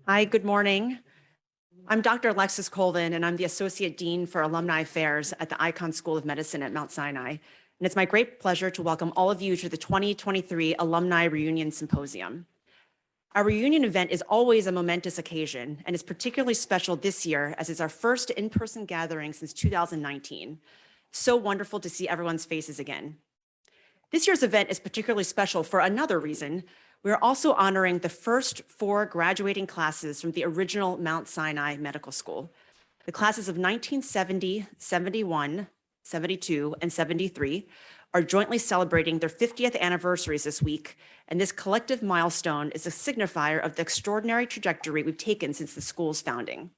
Hi, good morning. I'm Dr. Alexis Colvin, and I'm the Associate Dean for Alumni Affairs at the Icahn School of Medicine at Mount Sinai. And it's my great pleasure to welcome all of you to the 2023 Alumni Reunion Symposium. Our reunion event is always a momentous occasion and is particularly special this year as it's our first in-person gathering since 2019. So wonderful to see everyone's faces again. This year's event is particularly special for another reason. We are also honoring the first 4 graduating classes from the original Mount Sinai Medical School. The classes of 1970, 71, 72, and 73 are jointly celebrating their 50th anniversaries this week, and this collective milestone is a signifier of the extraordinary trajectory we've taken since the school's founding.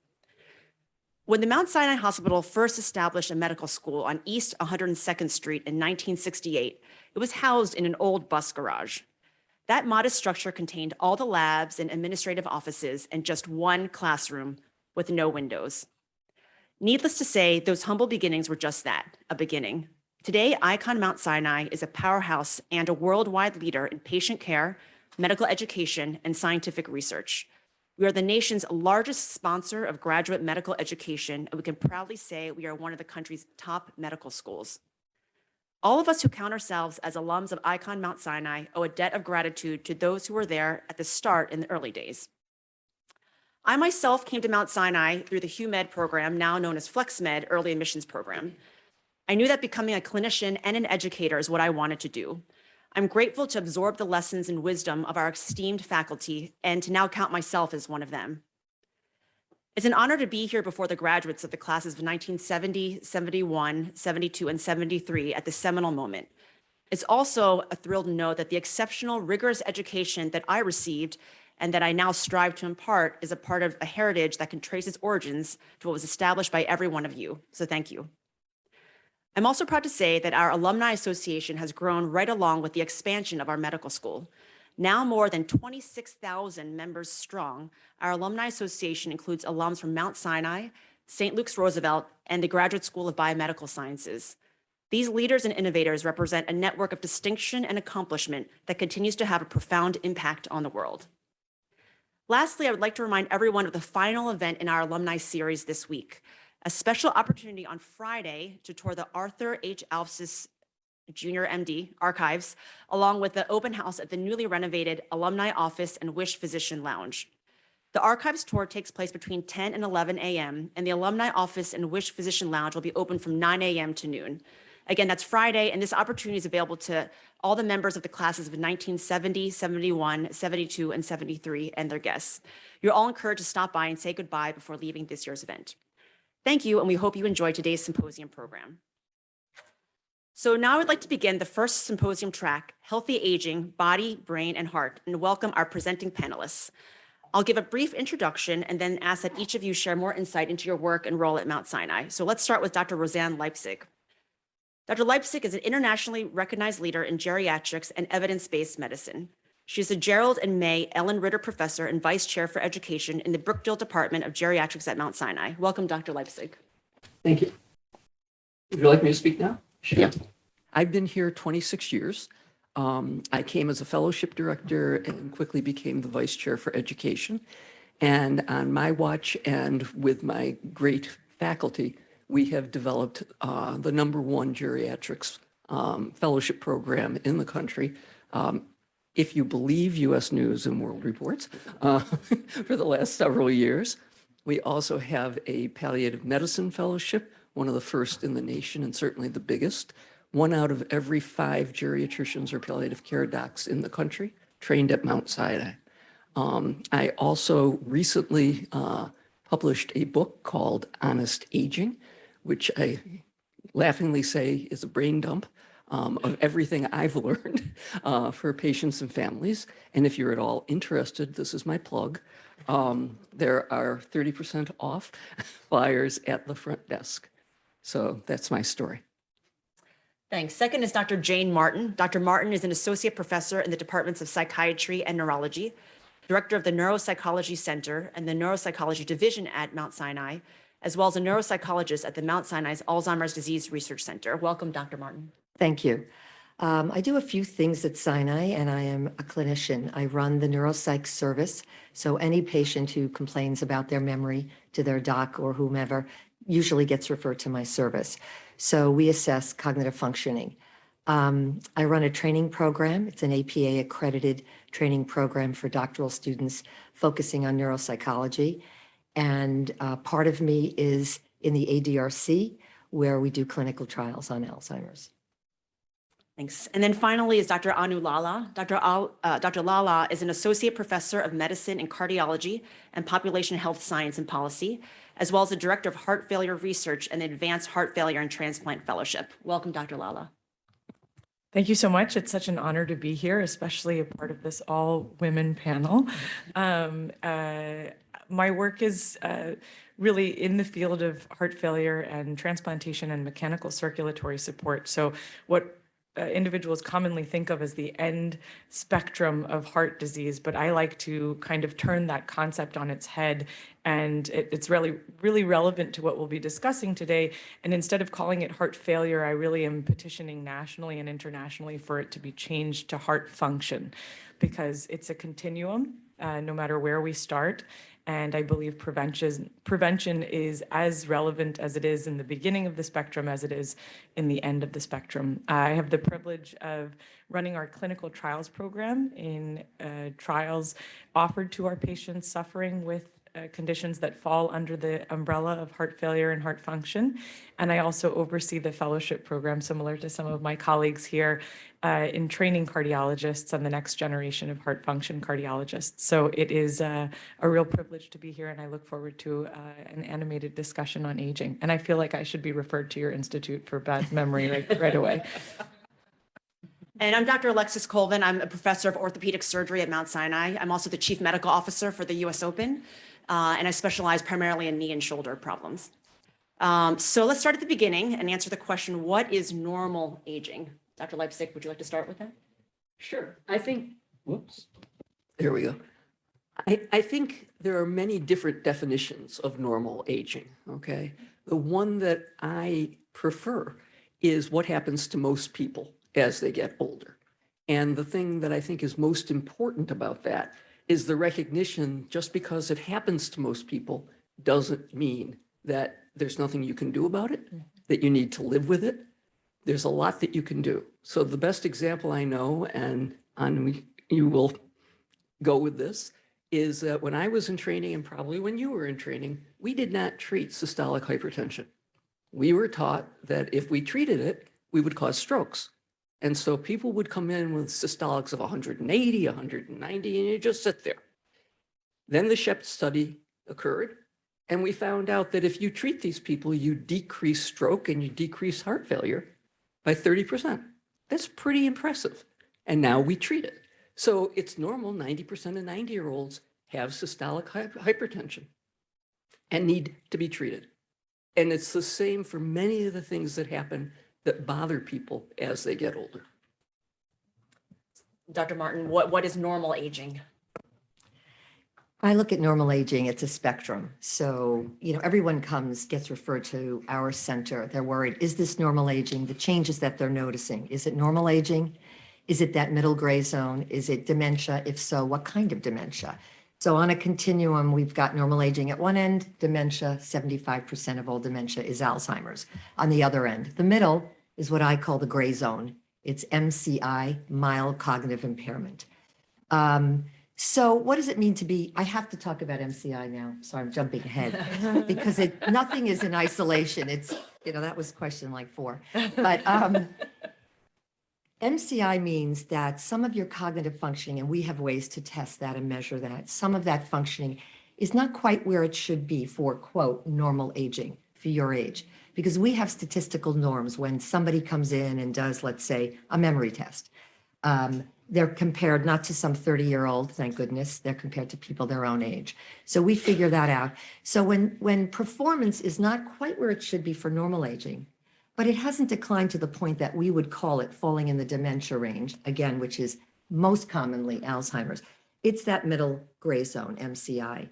When the Mount Sinai Hospital first established a medical school on East 102nd Street in 1968, it was housed in an old bus garage. That modest structure contained all the labs and administrative offices and just one classroom with no windows. Needless to say, those humble beginnings were just that, a beginning. Today, Icahn Mount Sinai is a powerhouse and a worldwide leader in patient care, medical education, and scientific research. We are the nation's largest sponsor of graduate medical education, and we can proudly say we are one of the country's top medical schools. All of us who count ourselves as alums of Icahn Mount Sinai owe a debt of gratitude to those who were there at the start in the early days. I myself came to Mount Sinai through the HUMED program, now known as FlexMed Early Admissions Program. I knew that becoming a clinician and an educator is what I wanted to do. I'm grateful to absorb the lessons and wisdom of our esteemed faculty and to now count myself as one of them. It's an honor to be here before the graduates of the classes of 1970, 71, 72, and 73 at this seminal moment. It's also a thrill to know that the exceptional, rigorous education that I received and that I now strive to impart is a part of a heritage that can trace its origins to what was established by every one of you. So thank you. I'm also proud to say that our Alumni Association has grown right along with the expansion of our medical school. Now more than 26,000 members strong, our Alumni Association includes alums from Mount Sinai, St. Luke's Roosevelt, and the Graduate School of Biomedical Sciences. These leaders and innovators represent a network of distinction and accomplishment that continues to have a profound impact on the world. Lastly, I would like to remind everyone of the final event in our alumni series this week, a special opportunity on Friday to tour the Arthur H. Alphys Jr. MD archives, along with the open house at the newly renovated Alumni Office and Wish Physician Lounge. The archives tour takes place between 10 and 11 a.m., and the Alumni Office and Wish Physician Lounge will be open from 9 a.m. to noon. Again, that's Friday, and this opportunity is available to all the members of the classes of 1970, 71, 72, and 73 and their guests. You're all encouraged to stop by and say goodbye before leaving this year's event. Thank you, and we hope you enjoy today's symposium program. So now I would like to begin the first symposium track, Healthy Aging, Body, Brain, and Heart, and welcome our presenting panelists. I'll give a brief introduction and then ask that each of you share more insight into your work and role at Mount Sinai. So let's start with Dr. Roseanne Leipzig. Dr. Leipzig is an internationally recognized leader in geriatrics and evidence-based medicine. She is the Gerald and May Ellen Ritter Professor and Vice Chair for Education in the Brookdale Department of Geriatrics at Mount Sinai. Welcome, Dr. Leipzig. Thank you. Would you like me to speak now? Sure. Yeah. I've been here 26 years. I came as a fellowship director and quickly became the vice chair for education. And on my watch and with my great faculty, we have developed the #1 geriatrics fellowship program in the country. If you believe U.S. News and World Reports, for the last several years. We also have a palliative medicine fellowship, one of the first in the nation and certainly the biggest. 1 out of every 5 geriatricians or palliative care docs in the country trained at Mount Sinai. I also recently published a book called Honest Aging, which I laughingly say is a brain dump of everything I've learned for patients and families. And if you're at all interested, this is my plug. There are 30% off flyers at the front desk. So that's my story. Thanks. Second is Dr. Jane Martin. Dr. Martin is an associate professor in the departments of psychiatry and neurology, director of the Neuropsychology Center and the Neuropsychology Division at Mount Sinai, as well as a neuropsychologist at the Mount Sinai's Alzheimer's Disease Research Center. Welcome, Dr. Martin. Thank you. I do a few things at Sinai, and I am a clinician. I run the neuropsych service. So any patient who complains about their memory to their doc or whomever usually gets referred to my service. So we assess cognitive functioning. I run a training program. It's an APA accredited training program for doctoral students focusing on neuropsychology. And part of me is in the ADRC, where we do clinical trials on Alzheimer's. Thanks. And then finally is Dr. Anu Lala. Dr. Lala is an associate professor of medicine and cardiology and population health science and policy, as well as the director of heart failure research and the Advanced Heart Failure and Transplant Fellowship. Welcome, Dr. Lala. Thank you so much. It's such an honor to be here, especially a part of this all-women panel. My work is really in the field of heart failure and transplantation and mechanical circulatory support. So what individuals commonly think of as the end spectrum of heart disease, but I like to kind of turn that concept on its head, and it's really relevant to what we'll be discussing today. And instead of calling it heart failure, I really am petitioning nationally and internationally for it to be changed to heart function, because it's a continuum, no matter where we start. And I believe prevention is as relevant as it is in the beginning of the spectrum as it is in the end of the spectrum. I have the privilege of running our clinical trials program in trials offered to our patients suffering with conditions that fall under the umbrella of heart failure and heart function. And I also oversee the fellowship program, similar to some of my colleagues here, in training cardiologists and the next generation of heart function cardiologists. So it is a real privilege to be here, and I look forward to an animated discussion on aging. And I feel like I should be referred to your institute for bad memory right away. And I'm Dr. Alexis Colvin. I'm a professor of orthopedic surgery at Mount Sinai. I'm also the chief medical officer for the US Open, and I specialize primarily in knee and shoulder problems. So let's start at the beginning and answer the question, what is normal aging? Dr. Leipzig, would you like to start with that? Sure. I think, whoops, there we go. I think there are many different definitions of normal aging, okay? The one that I prefer is what happens to most people as they get older. And the thing that I think is most important about that is the recognition, just because it happens to most people doesn't mean that there's nothing you can do about it, that you need to live with it. There's a lot that you can do. So the best example I know, and you will go with this, is that when I was in training, and probably when you were in training, we did not treat systolic hypertension. We were taught that if we treated it, we would cause strokes. And so people would come in with systolics of 180, 190, and you just sit there. Then the SHEP study occurred, and we found out that if you treat these people, you decrease stroke and you decrease heart failure by 30%. That's pretty impressive. And now we treat it. So it's normal, 90% of 90-year-olds have systolic hypertension and need to be treated. And it's the same for many of the things that happen that bother people as they get older. Dr. Martin, what is normal aging? I look at normal aging, it's a spectrum. So, everyone gets referred to our center. They're worried, is this normal aging? The changes that they're noticing, is it normal aging? Is it that middle gray zone? Is it dementia? If so, what kind of dementia? So on a continuum, we've got normal aging at one end, dementia, 75% of all dementia is Alzheimer's. On the other end, the middle is what I call the gray zone. It's MCI, mild cognitive impairment. So what does it mean to be, I have to talk about MCI now, so I'm jumping ahead, because nothing is in isolation. It's, that was question like 4. But MCI means that some of your cognitive functioning, and we have ways to test that and measure that, some of that functioning is not quite where it should be for, quote, normal aging for your age. Because we have statistical norms when somebody comes in and does, let's say, a memory test. They're compared not to some 30-year-old, thank goodness, they're compared to people their own age. So we figure that out. So when performance is not quite where it should be for normal aging, but it hasn't declined to the point that we would call it falling in the dementia range, again, which is most commonly Alzheimer's. It's that middle gray zone, MCI.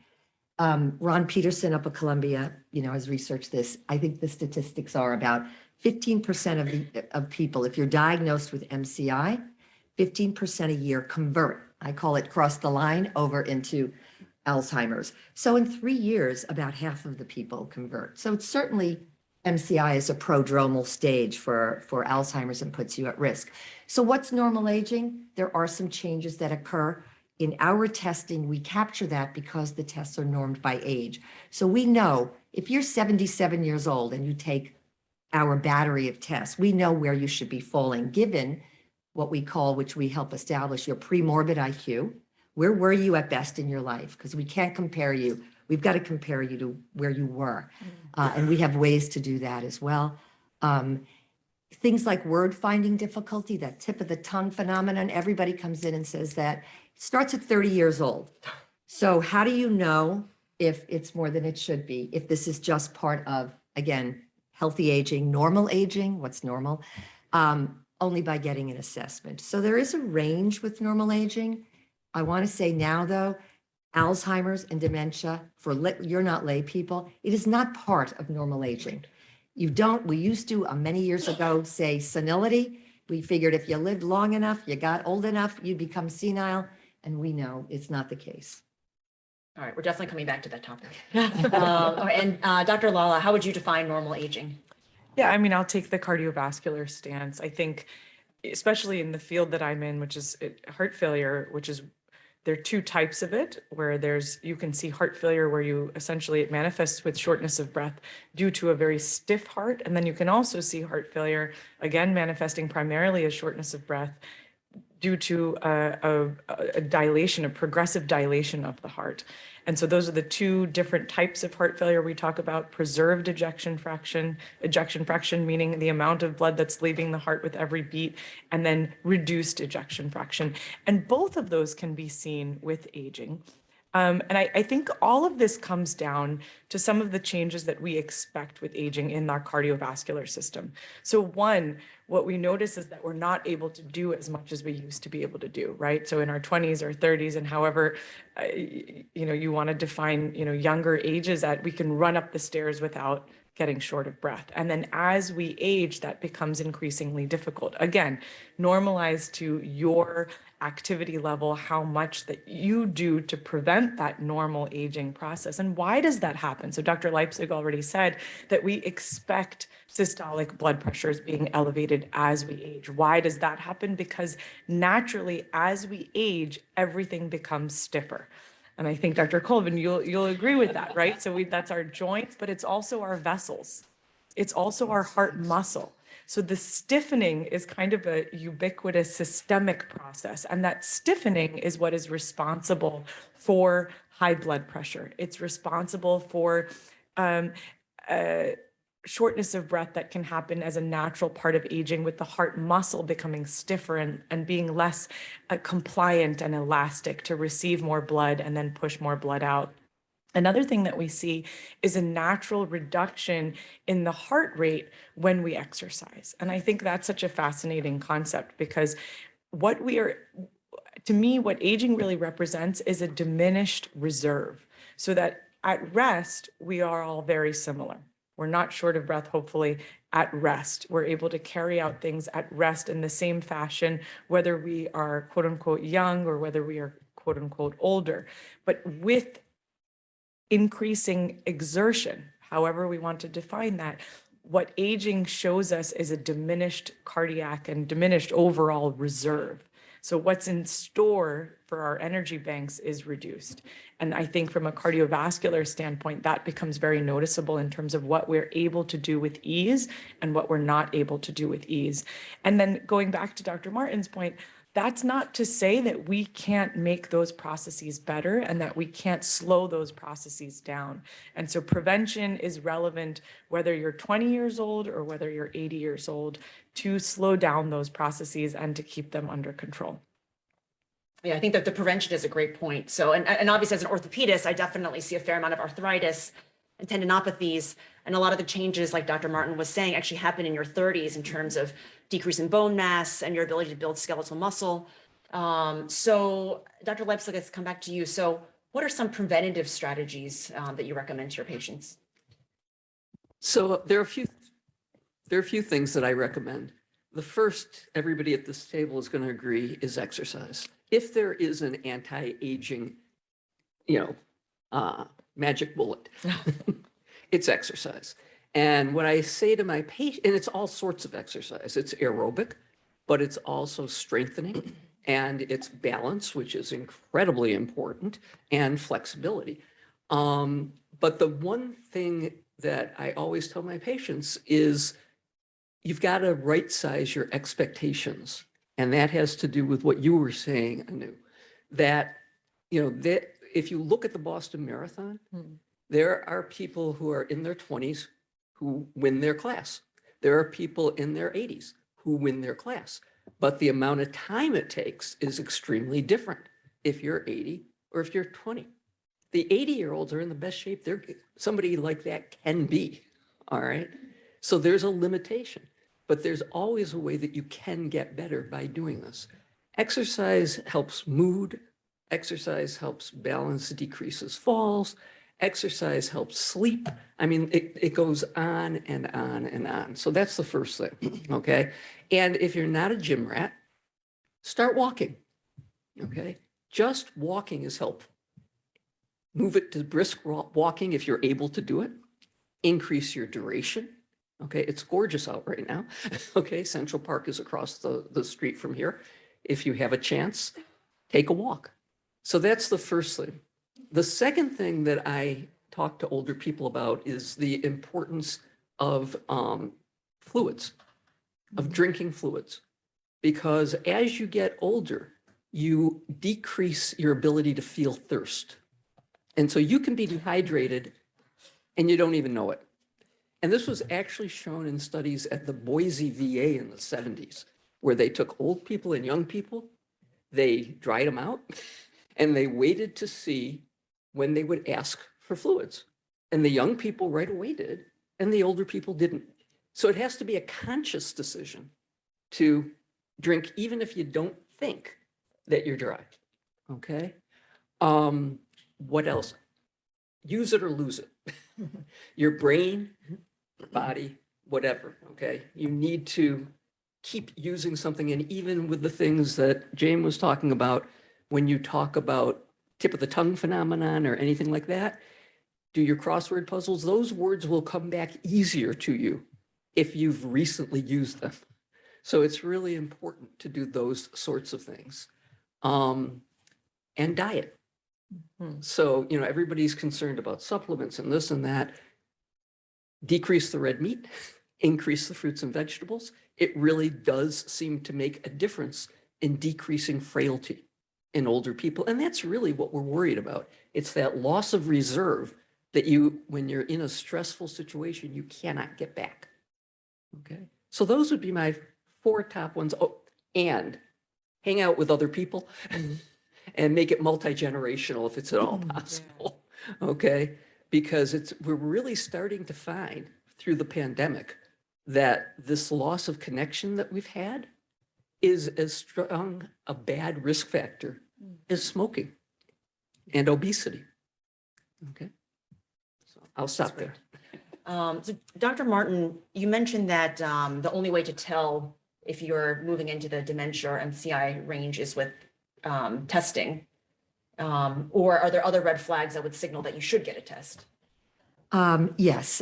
Ron Peterson up at Columbia, has researched this. I think the statistics are about 15% of people, if you're diagnosed with MCI, 15% a year convert. I call it cross the line over into Alzheimer's. So in 3 years, about half of the people convert. So it's certainly MCI is a prodromal stage for Alzheimer's and puts you at risk. So what's normal aging? There are some changes that occur. In our testing, we capture that because the tests are normed by age. So we know if you're 77 years old and you take our battery of tests, we know where you should be falling given what we call, which we help establish, your pre-morbid IQ. Where were you at best in your life? Because we can't compare you. We've got to compare you to where you were. And we have ways to do that as well. Things like word finding difficulty, that tip of the tongue phenomenon, everybody comes in and says that starts at 30 years old. So how do you know if it's more than it should be? If this is just part of, again, healthy aging, normal aging, what's normal? Only by getting an assessment. So there is a range with normal aging. I want to say now though, Alzheimer's and dementia, you're not lay people, it is not part of normal aging. We used to many years ago say senility. We figured if you lived long enough, you got old enough, you'd become senile. And we know it's not the case. All right, we're definitely coming back to that topic. And Dr. Lala, how would you define normal aging? Yeah, I mean, I'll take the cardiovascular stance. I think, especially in the field that I'm in, which is heart failure, there are two types of it, where you can see heart failure where it manifests with shortness of breath due to a very stiff heart. And then you can also see heart failure, again, manifesting primarily as shortness of breath due to a dilation, a progressive dilation of the heart. And so those are the two different types of heart failure we talk about: preserved ejection fraction meaning the amount of blood that's leaving the heart with every beat, and then reduced ejection fraction. And both of those can be seen with aging. And I think all of this comes down to some of the changes that we expect with aging in our cardiovascular system. So one, what we notice is that we're not able to do as much as we used to be able to do, right? So in our 20s or 30s, and however, you want to define, younger ages, that we can run up the stairs without getting short of breath. And then as we age, that becomes increasingly difficult. Again, normalize to your activity level how much that you do to prevent that normal aging process. And why does that happen? So Dr. Leipzig already said that we expect systolic blood pressures being elevated as we age. Why does that happen? Because naturally, as we age, everything becomes stiffer. And I think, Dr. Colvin, you'll agree with that, right? So that's our joints, but it's also our vessels. It's also our heart muscle. So the stiffening is kind of a ubiquitous systemic process. And that stiffening is what is responsible for high blood pressure. It's responsible for shortness of breath that can happen as a natural part of aging, with the heart muscle becoming stiffer and being less compliant and elastic to receive more blood and then push more blood out. Another thing that we see is a natural reduction in the heart rate when we exercise. And I think that's such a fascinating concept, because to me, what aging really represents is a diminished reserve, so that at rest, we are all very similar. We're not short of breath, hopefully, at rest. We're able to carry out things at rest in the same fashion, whether we are quote unquote young or whether we are quote unquote older. But with increasing exertion, however we want to define that, what aging shows us is a diminished cardiac and diminished overall reserve. So what's in store for our energy banks is reduced. And I think from a cardiovascular standpoint, that becomes very noticeable in terms of what we're able to do with ease and what we're not able to do with ease. And then going back to Dr. Martin's point, that's not to say that we can't make those processes better and that we can't slow those processes down. And so prevention is relevant whether you're 20 years old or whether you're 80 years old, to slow down those processes and to keep them under control. Yeah, I think that the prevention is a great point. So, and obviously as an orthopedist, I definitely see a fair amount of arthritis and tendinopathies. And a lot of the changes, like Dr. Martin was saying, actually happen in your 30s in terms of decrease in bone mass and your ability to build skeletal muscle. So Dr. Leipzig, let's come back to you. So what are some preventative strategies that you recommend to your patients? So there are a few there are a few things that I recommend. The first, everybody at this table is going to agree, is exercise. If there is an anti-aging, you know, magic bullet, it's exercise. And what I say to my patient, and it's all sorts of exercise. It's aerobic, but it's also strengthening, and it's balance, which is incredibly important, and flexibility. But the one thing that I always tell my patients is you've got to right size your expectations. And that has to do with what you were saying, Anu, that, you know, that if you look at the Boston Marathon, there are people who are in their 20s who win their class. There are people in their 80s who win their class. But the amount of time it takes is extremely different if you're 80 or if you're 20. The 80-year-olds are in the best shape somebody like that can be, all right? So there's a limitation, but there's always a way that you can get better by doing this. Exercise helps mood, exercise helps balance, decreases falls, exercise helps sleep. I mean, it goes on and on and on. So that's the first thing, okay? And if you're not a gym rat, start walking, okay? Just walking is helpful. Move it to brisk walking if you're able to do it. Increase your duration. Okay, it's gorgeous out right now. Okay, Central Park is across the street from here. If you have a chance, take a walk. So that's the first thing. The second thing that I talk to older people about is the importance of fluids, of drinking fluids. Because as you get older, you decrease your ability to feel thirst. And so you can be dehydrated and you don't even know it. And this was actually shown in studies at the Boise VA in the 70s, where they took old people and young people, they dried them out, and they waited to see when they would ask for fluids. And the young people right away did, and the older people didn't. So it has to be a conscious decision to drink, even if you don't think that you're dry, okay? What else? Use it or lose it. Your brain, body, whatever, okay? You need to keep using something. And even with the things that Jane was talking about, when you talk about tip of the tongue phenomenon or anything like that, do your crossword puzzles. Those words will come back easier to you if you've recently used them. So it's really important to do those sorts of things. And diet. So, you know, everybody's concerned about supplements and this and that. Decrease the red meat, increase the fruits and vegetables. It really does seem to make a difference in decreasing frailty in older people. And that's really what we're worried about. It's that loss of reserve that when you're in a stressful situation, you cannot get back. Okay. So those would be my 4 top ones. Oh, and hang out with other people. And make it multi-generational if it's at all possible, okay? Because we're really starting to find through the pandemic that this loss of connection that we've had is as strong a bad risk factor as smoking and obesity, okay? So I'll stop there. So Dr. Martin, you mentioned that the only way to tell if you're moving into the dementia or MCI range is with testing, or are there other red flags that would signal that you should get a test? Yes,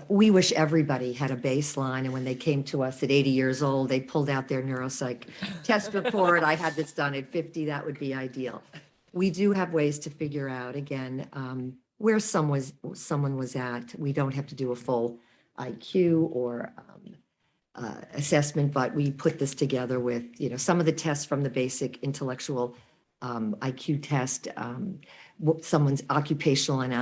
we wish everybody had a baseline, and when they came to us at 80 years old, they pulled out their neuropsych test report. I had this done at 50. That would be ideal. We do have ways to figure out, again, where someone was at. We don't have to do a full IQ or assessment, but we put this together with, you know, some of the tests from the basic intellectual IQ test, someone's occupational and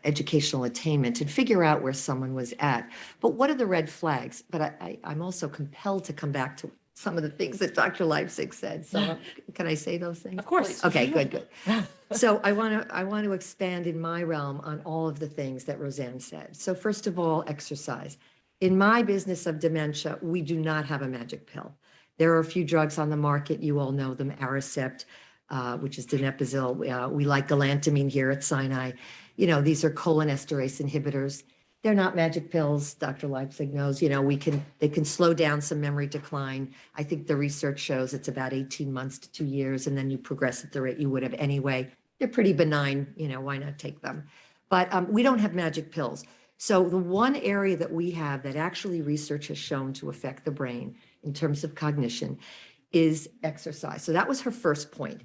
educational attainment, and figure out where someone was at. But what are the red flags? But I'm also compelled to come back to some of the things that Dr. Leipzig said. So can I say those things? Of course. Okay, good. So I want to expand in my realm on all of the things that Roseanne said. So first of all, exercise. In my business of dementia, we do not have a magic pill. There are a few drugs on the market. You all know them, Aricept, which is donepezil. We like galantamine here at Sinai. You know, these are cholinesterase inhibitors. They're not magic pills. Dr. Leipzig knows, they can slow down some memory decline. I think the research shows it's about 18 months to 2 years, and then you progress at the rate you would have anyway. They're pretty benign, why not take them? But we don't have magic pills. So the one area that we have that actually research has shown to affect the brain in terms of cognition is exercise. So that was her first point.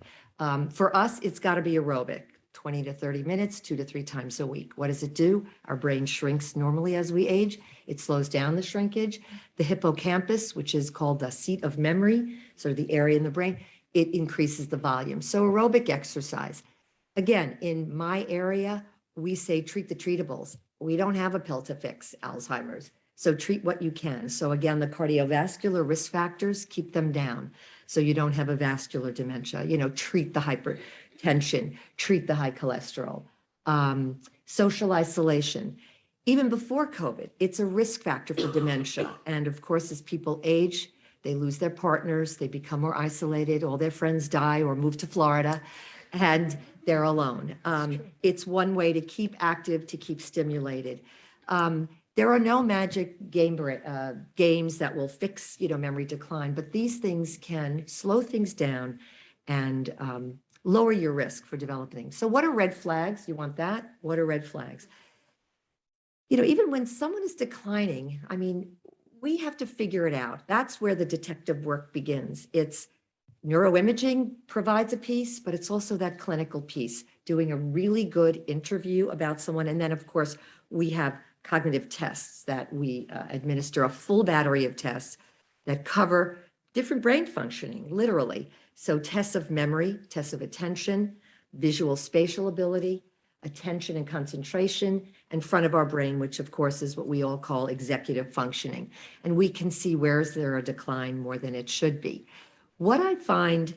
For us, it's got to be aerobic, 20 to 30 minutes, 2 to 3 times a week. What does it do? Our brain shrinks normally as we age. It slows down the shrinkage. The hippocampus, which is called the seat of memory, sort of the area in the brain, it increases the volume. So aerobic exercise. Again, in my area, we say treat the treatables. We don't have a pill to fix Alzheimer's. So treat what you can. So again, the cardiovascular risk factors, keep them down so you don't have a vascular dementia. Treat the hypertension, treat the high cholesterol. Social isolation. Even before COVID, it's a risk factor for dementia. And of course, as people age, they lose their partners, they become more isolated, all their friends die or move to Florida, and they're alone. It's one way to keep active, to keep stimulated. There are no magic games that will fix, memory decline, but these things can slow things down and lower your risk for developing. So what are red flags? You want that? What are red flags? Even when someone is declining, we have to figure it out. That's where the detective work begins. It's neuroimaging provides a piece, but it's also that clinical piece, doing a really good interview about someone. And then, of course, we have cognitive tests that we administer, a full battery of tests that cover different brain functioning, literally. So tests of memory, tests of attention, visual spatial ability, attention and concentration, and front of our brain, which of course is what we all call executive functioning. And we can see where is there a decline more than it should be. What I find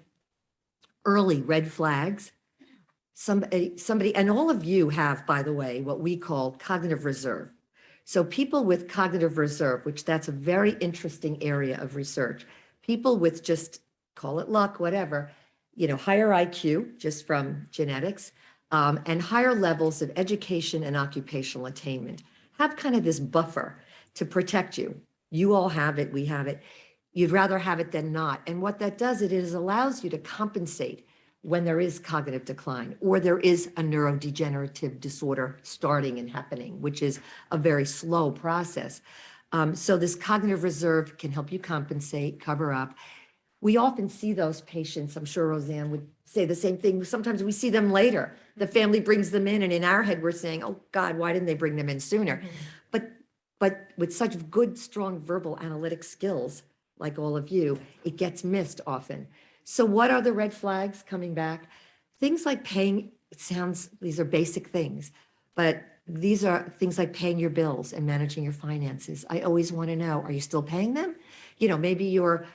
early red flags, somebody, and all of you have, by the way, what we call cognitive reserve. So people with cognitive reserve, which that's a very interesting area of research, people with just call it luck, whatever, higher IQ just from genetics, and higher levels of education and occupational attainment have kind of this buffer to protect you. You all have it, we have it. You'd rather have it than not. And what that does, it is allows you to compensate when there is cognitive decline or there is a neurodegenerative disorder starting and happening, which is a very slow process. So this cognitive reserve can help you compensate, cover up. We often see those patients, I'm sure Roseanne would say the same thing. Sometimes we see them later. The family brings them in and in our head, we're saying, oh God, why didn't they bring them in sooner? But with such good, strong verbal analytic skills, like all of you, it gets missed often. So what are the red flags coming back? Things like paying, these are basic things, but these are things like paying your bills and managing your finances. I always want to know, are you still paying them? Maybe you're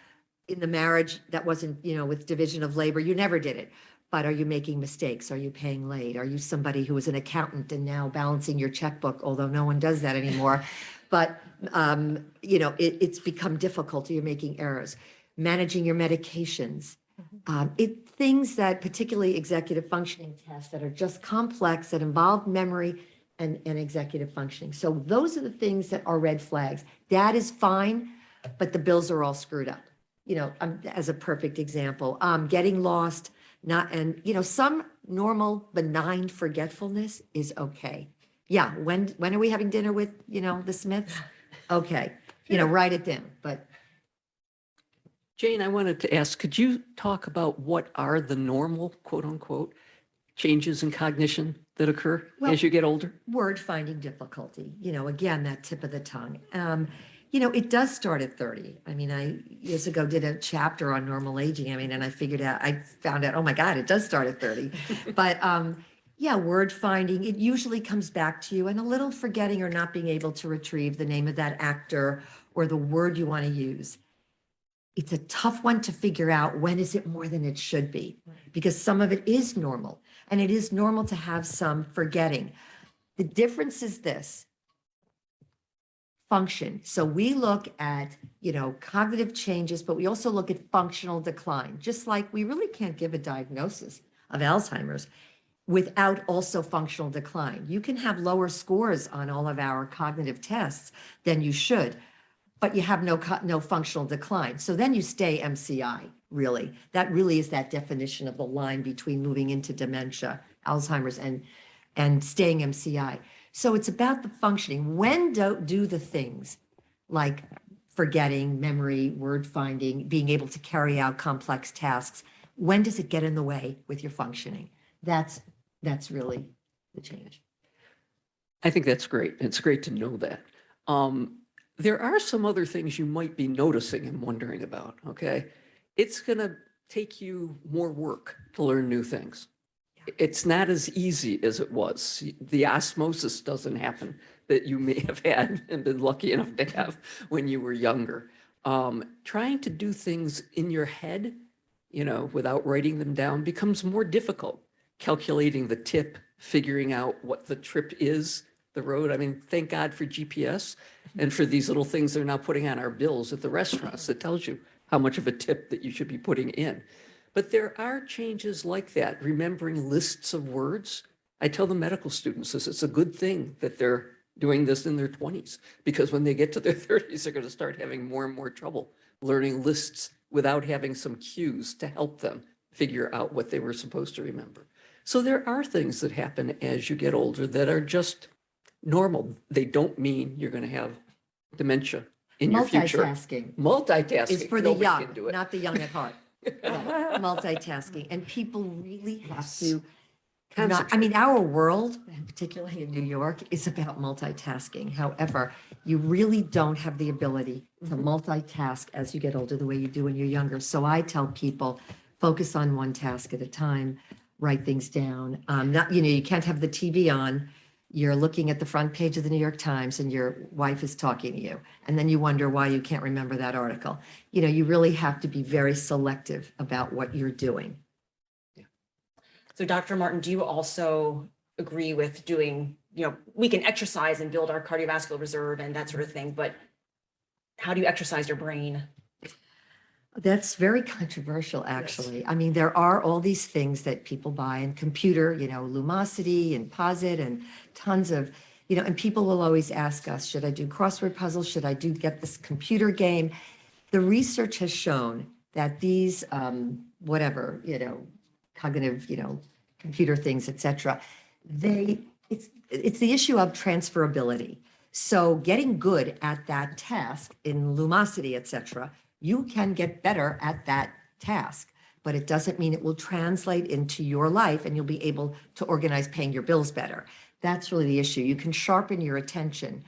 in the marriage that wasn't, with division of labor, you never did it. But are you making mistakes? Are you paying late? Are you somebody who was an accountant and now balancing your checkbook, although no one does that anymore? But, it's become difficult. You're making errors. Managing your medications. Things that, particularly executive functioning tests that are just complex, that involve memory and executive functioning. So those are the things that are red flags. Dad is fine, but the bills are all screwed up. As a perfect example, getting lost, some normal benign forgetfulness is okay. Yeah, when are we having dinner with, the Smiths? Okay, write it down, but. Jane, I wanted to ask, could you talk about what are the normal, quote unquote, changes in cognition that occur as you get older? Word finding difficulty, again, that tip of the tongue. It does start at 30. I years ago did a chapter on normal aging. And I found out, oh my God, it does start at 30. But word finding, it usually comes back to you, and a little forgetting or not being able to retrieve the name of that actor or the word you want to use. It's a tough one to figure out, when is it more than it should be? Because some of it is normal, and it is normal to have some forgetting. The difference is this. Function. So we look at, cognitive changes, but we also look at functional decline, just like we really can't give a diagnosis of Alzheimer's. without also functional decline. You can have lower scores on all of our cognitive tests than you should, but you have no functional decline. So then you stay MCI, really. That really is that definition of the line between moving into dementia, Alzheimer's, and staying MCI. So it's about the functioning. When do the things like forgetting, memory, word finding, being able to carry out complex tasks, when does it get in the way with your functioning? That's really the change. I think that's great. It's great to know that. There are some other things you might be noticing and wondering about, okay? It's going to take you more work to learn new things. It's not as easy as it was. The osmosis doesn't happen that you may have had and been lucky enough to have when you were younger. Trying to do things in your head, without writing them down becomes more difficult. Calculating the tip, figuring out what the trip is, the road. I mean, thank God for GPS and for these little things they're now putting on our bills at the restaurants that tells you how much of a tip that you should be putting in. But there are changes like that, remembering lists of words. I tell the medical students this, it's a good thing that they're doing this in their 20s, because when they get to their 30s, they're going to start having more and more trouble learning lists without having some cues to help them figure out what they were supposed to remember. So there are things that happen as you get older that are just normal. They don't mean you're going to have dementia in your future. Multitasking Is for the Nobody young, can do it. not the young at heart. Yeah, multitasking. And people really have to Concentrate. our world, and particularly in New York, is about multitasking. However, you really don't have the ability to multitask as you get older the way you do when you're younger. So I tell people, focus on one task at a time, write things down. You can't have the TV on. You're looking at the front page of the New York Times and your wife is talking to you. And then you wonder why you can't remember that article. You really have to be very selective about what you're doing. So Dr. Martin, do you also agree with doing, we can exercise and build our cardiovascular reserve and that sort of thing, but how do you exercise your brain? That's very controversial, actually. Yes. I mean, there are all these things that people buy in computer, Lumosity and Posit and tons of, and people will always ask us, should I do crossword puzzles? Should I get this computer game? The research has shown that these, cognitive, computer things, et cetera, it's the issue of transferability. So getting good at that task in Lumosity, et cetera, you can get better at that task, but it doesn't mean it will translate into your life and you'll be able to organize paying your bills better. That's really the issue. You can sharpen your attention.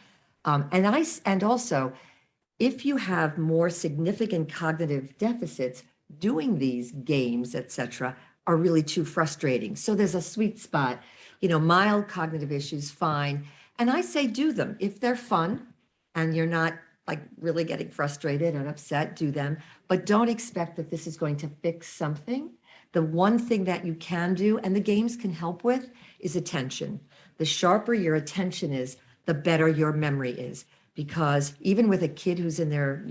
And also, if you have more significant cognitive deficits, doing these games, et cetera, are really too frustrating. So there's a sweet spot, mild cognitive issues, fine. And I say do them. If they're fun and you're not really getting frustrated and upset, do them. But don't expect that this is going to fix something. The one thing that you can do, and the games can help with, is attention. The sharper your attention is, the better your memory is. Because even with a kid who's in their,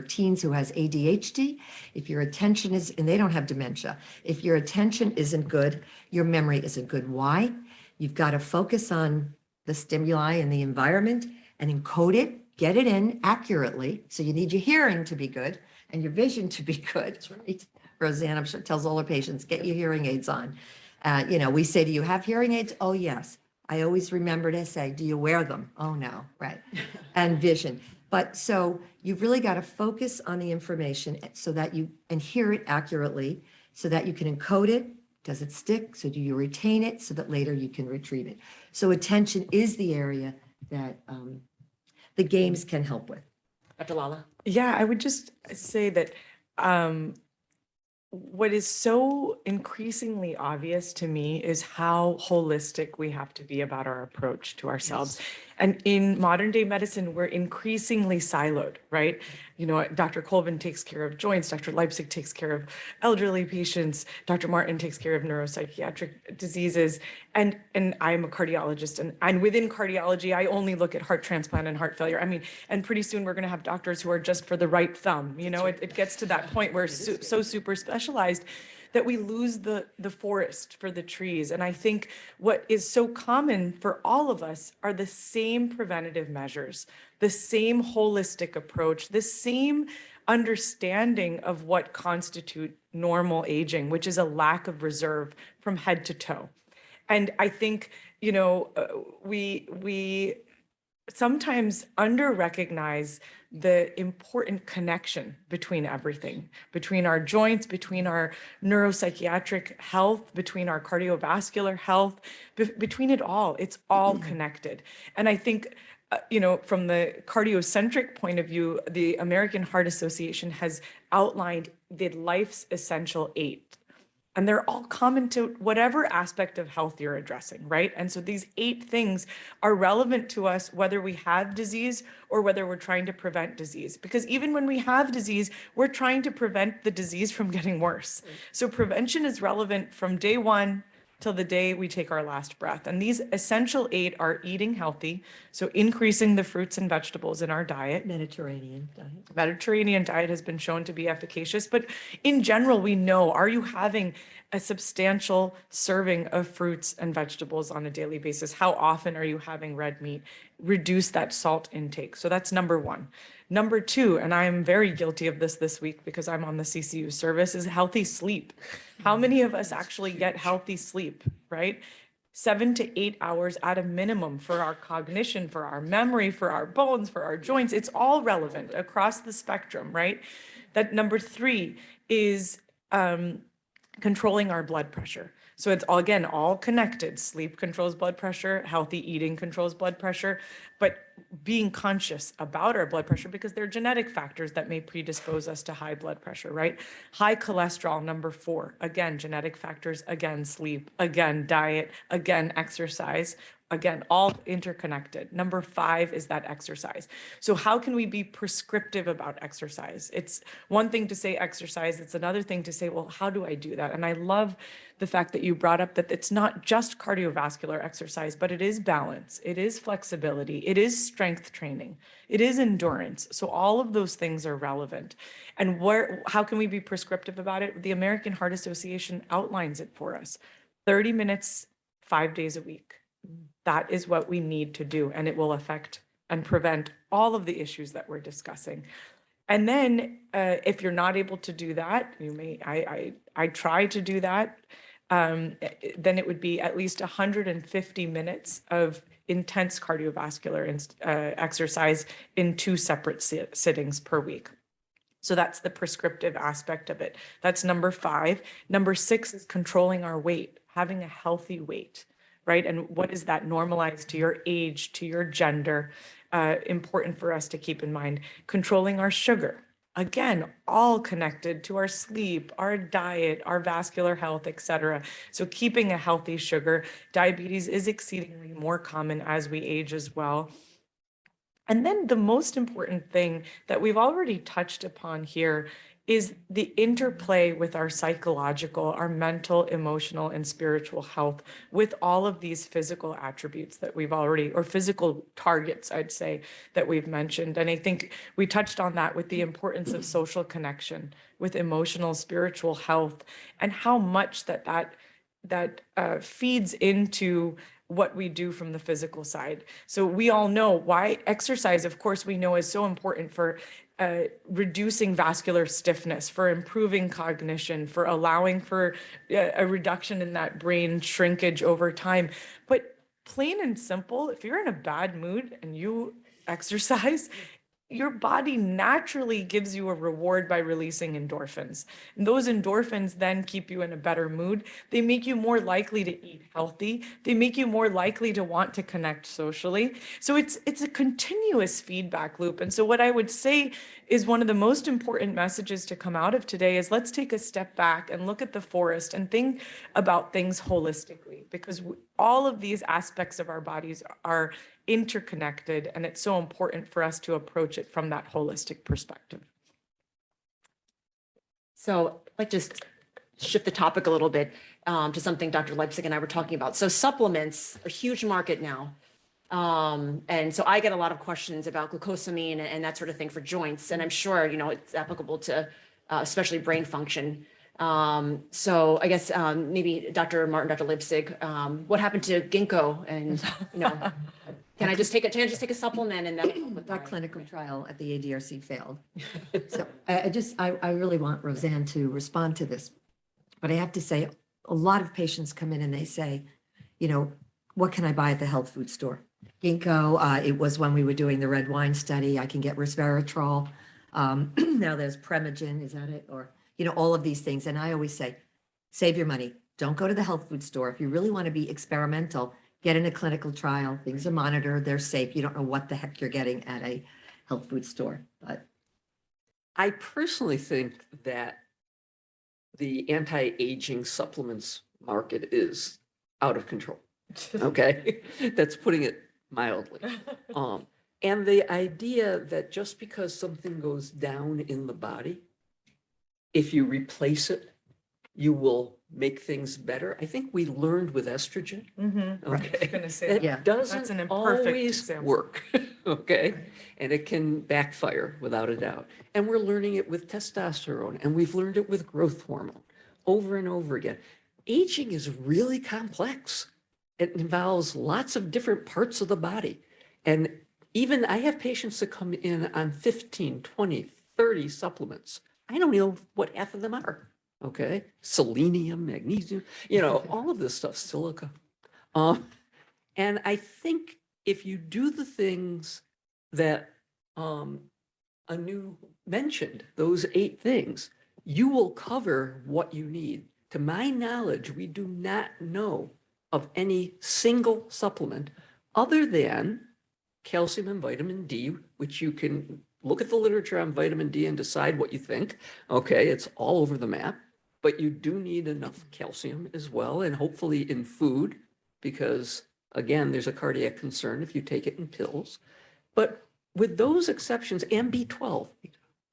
teens who has ADHD, if your attention is, and they don't have dementia, if your attention isn't good, your memory isn't good. Why? You've got to focus on the stimuli and the environment and encode it, get it in accurately. So you need your hearing to be good and your vision to be good, right? Roseanne, I'm sure, tells all her patients, get your hearing aids on. We say, do you have hearing aids? Oh, yes. I always remember to say, do you wear them? Oh, no, right. And vision. But so you've really got to focus on the information so that and hear it accurately so that you can encode it. Does it stick? So do you retain it so that later you can retrieve it? So attention is the area that the games can help with. Dr. Lala? Yeah, I would just say that what is so increasingly obvious to me is how holistic we have to be about our approach to ourselves. Yes. And in modern day medicine, we're increasingly siloed, right? Dr. Colvin takes care of joints, Dr. Leipzig takes care of elderly patients, Dr. Martin takes care of neuropsychiatric diseases, and I'm a cardiologist, and within cardiology, I only look at heart transplant and heart failure. I mean, and pretty soon we're going to have doctors who are just for the right thumb. It gets to that point where so super specialized that we lose the forest for the trees. And I think what is so common for all of us are the same preventative measures, the same holistic approach, the same understanding of what constitute normal aging, which is a lack of reserve from head to toe. And I think, we sometimes under-recognize the important connection between everything, between our joints, between our neuropsychiatric health, between our cardiovascular health, between it all. It's all connected. And I think, from the cardiocentric point of view, the American Heart Association has outlined the life's essential 8. And they're all common to whatever aspect of health you're addressing, right? And so these 8 things are relevant to us whether we have disease or whether we're trying to prevent disease. Because even when we have disease, we're trying to prevent the disease from getting worse. So prevention is relevant from day 1 till the day we take our last breath. And these essential 8 are eating healthy, so increasing the fruits and vegetables in our diet. Mediterranean diet. Mediterranean diet has been shown to be efficacious, but in general, we know, are you having a substantial serving of fruits and vegetables on a daily basis? How often are you having red meat? Reduce that salt intake. So that's number 1. Number 2, and I am very guilty of this week because I'm on the CCU service, is healthy sleep. How many of us actually get healthy sleep, right? 7 to 8 hours at a minimum for our cognition, for our memory, for our bones, for our joints. It's all relevant across the spectrum, right? That number 3 is controlling our blood pressure. So it's all, again, all connected. Sleep controls blood pressure, healthy eating controls blood pressure, but being conscious about our blood pressure because there are genetic factors that may predispose us to high blood pressure, right? High cholesterol, number 4, again, genetic factors, again, sleep, again, diet, again, exercise. Again, all interconnected. Number 5 is that exercise. So how can we be prescriptive about exercise? It's one thing to say exercise. It's another thing to say, well, how do I do that? And I love the fact that you brought up that it's not just cardiovascular exercise, but it is balance. It is flexibility. It is strength training. It is endurance. So all of those things are relevant. And how can we be prescriptive about it? The American Heart Association outlines it for us. 30 minutes, 5 days a week. That is what we need to do, and it will affect and prevent all of the issues that we're discussing. And then if you're not able to do that, I try to do that, then it would be at least 150 minutes of intense cardiovascular exercise in 2 separate sittings per week. So that's the prescriptive aspect of it. That's number 5. Number 6 is controlling our weight, having a healthy weight. Right? And what is that normalized to your age, to your gender? Important for us to keep in mind. Controlling our sugar. Again, all connected to our sleep, our diet, our vascular health, etc. So keeping a healthy sugar. Diabetes is exceedingly more common as we age as well. And then the most important thing that we've already touched upon here is the interplay with our psychological, our mental, emotional, and spiritual health with all of these physical attributes that we've already, or physical targets, I'd say, that we've mentioned. And I think we touched on that with the importance of social connection, with emotional, spiritual health, and how much that feeds into what we do from the physical side. So we all know why exercise, of course, we know is so important for reducing vascular stiffness, for improving cognition, for allowing for a reduction in that brain shrinkage over time. But plain and simple, if you're in a bad mood and you exercise, your body naturally gives you a reward by releasing endorphins. And those endorphins then keep you in a better mood. They make you more likely to eat healthy. They make you more likely to want to connect socially. So it's a continuous feedback loop. And so what I would say is one of the most important messages to come out of today is let's take a step back and look at the forest and think about things holistically, because all of these aspects of our bodies are interconnected, and it's so important for us to approach it from that holistic perspective. So I'd like to just shift the topic a little bit to something Dr. Leipzig and I were talking about. So supplements, a huge market now. And so I get a lot of questions about glucosamine and that sort of thing for joints. And I'm sure, it's applicable to especially brain function. So I guess maybe Dr. Martin, Dr. Lipsig, what happened to ginkgo? And, can I just take a supplement and then? That clinical trial at the ADRC failed. So I really want Roseanne to respond to this. But I have to say, a lot of patients come in and they say, what can I buy at the health food store? Ginkgo, it was when we were doing the red wine study. I can get resveratrol. Now there's Premagen, is that it? Or, all of these things. And I always say, save your money. Don't go to the health food store. If you really want to be experimental, get in a clinical trial. Things are monitored. They're safe. You don't know what the heck you're getting at a health food store. But I personally think that the anti-aging supplements market is out of control. Okay, that's putting it mildly. And the idea that just because something goes down in the body, if you replace it, you will make things better. I think we learned with estrogen. I was Okay, gonna say it Yeah. That's doesn't an imperfect always example. work. Okay, and it can backfire without a doubt. And we're learning it with testosterone, and we've learned it with growth hormone over and over again. Aging is really complex. It involves lots of different parts of the body. And even I have patients that come in on 15, 20, 30 supplements. I don't know what half of them are. Okay. Selenium, magnesium, all of this stuff, silica. And I think if you do the things that Anu mentioned, those 8 things, you will cover what you need. To my knowledge, we do not know of any single supplement other than calcium and vitamin D, which you can look at the literature on vitamin D and decide what you think. Okay, it's all over the map, but you do need enough calcium as well, and hopefully in food, because again, there's a cardiac concern if you take it in pills. But with those exceptions, and B12,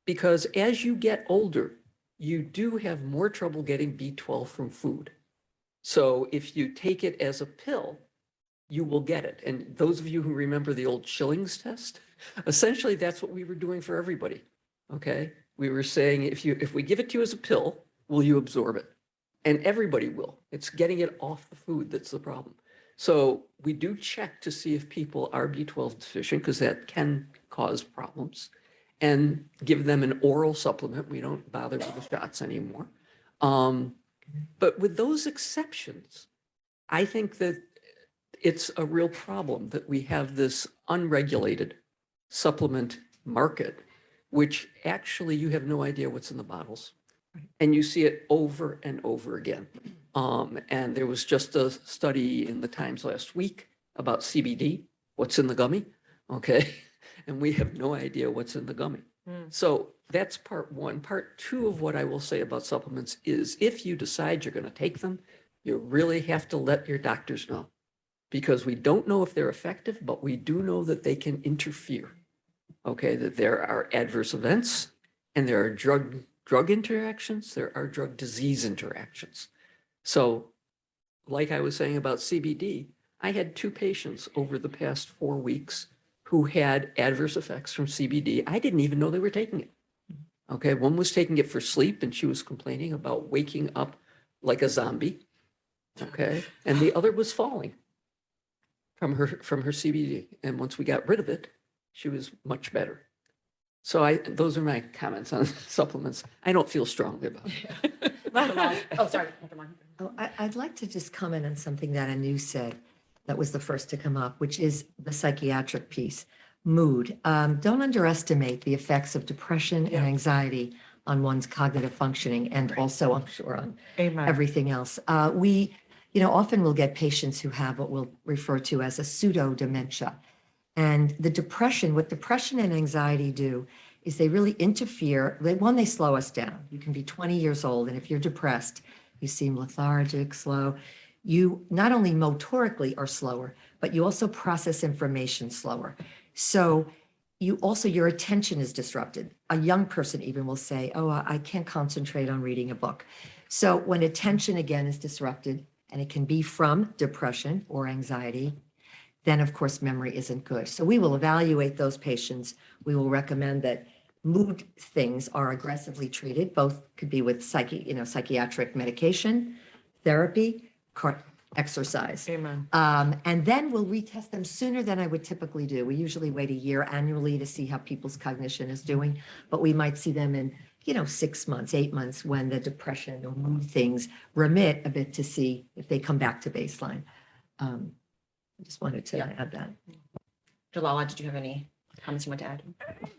because as you get older, you do have more trouble getting B12 from food. So if you take it as a pill, you will get it. And those of you who remember the old Schilling's test, essentially that's what we were doing for everybody. Okay. We were saying, if we give it to you as a pill, will you absorb it? And everybody will. It's getting it off the food that's the problem. So we do check to see if people are B12 deficient, because that can cause problems, and give them an oral supplement. We don't bother with the shots anymore. But with those exceptions, I think that it's a real problem that we have this unregulated supplement market, which actually you have no idea what's in the bottles. And you see it over and over again. And there was just a study in the Times last week about CBD, what's in the gummy, okay? And we have no idea what's in the gummy. So that's part 1. Part 2 of what I will say about supplements is, if you decide you're going to take them, you really have to let your doctors know, because we don't know if they're effective, but we do know that they can interfere. Okay, that there are adverse events, and there are drug interactions, there are drug disease interactions. So like I was saying about CBD, I had 2 patients over the past 4 weeks who had adverse effects from CBD. I didn't even know they were taking it. Okay, one was taking it for sleep, and she was complaining about waking up like a zombie. Okay, and the other was falling from her CBD. And once we got rid of it, she was much better. So those are my comments on supplements. I don't feel strongly about it. Oh, sorry, Dr. Martin. I'd like to just comment on something that Anu said that was the first to come up, which is the psychiatric piece, mood. Don't underestimate the effects of depression and anxiety on one's cognitive functioning, and also, I'm sure, on Amen. everything else. We, often will get patients who have what we'll refer to as a pseudo dementia. And what depression and anxiety do is they really interfere. They slow us down. You can be 20 years old, and if you're depressed, you seem lethargic, slow. You not only motorically are slower, but you also process information slower. So your attention is disrupted. A young person even will say, oh, I can't concentrate on reading a book. So when attention again is disrupted, and it can be from depression or anxiety, then of course memory isn't good. So we will evaluate those patients. We will recommend that mood things are aggressively treated. Both could be with psychiatric medication, therapy, exercise. Amen. And then we'll retest them sooner than I would typically do. We usually wait a year annually to see how people's cognition is doing, but we might see them in, 6 months, 8 months when the depression or mood things remit a bit to see if they come back to baseline. I just wanted to add that. Jalala, did you have any comments you want to add?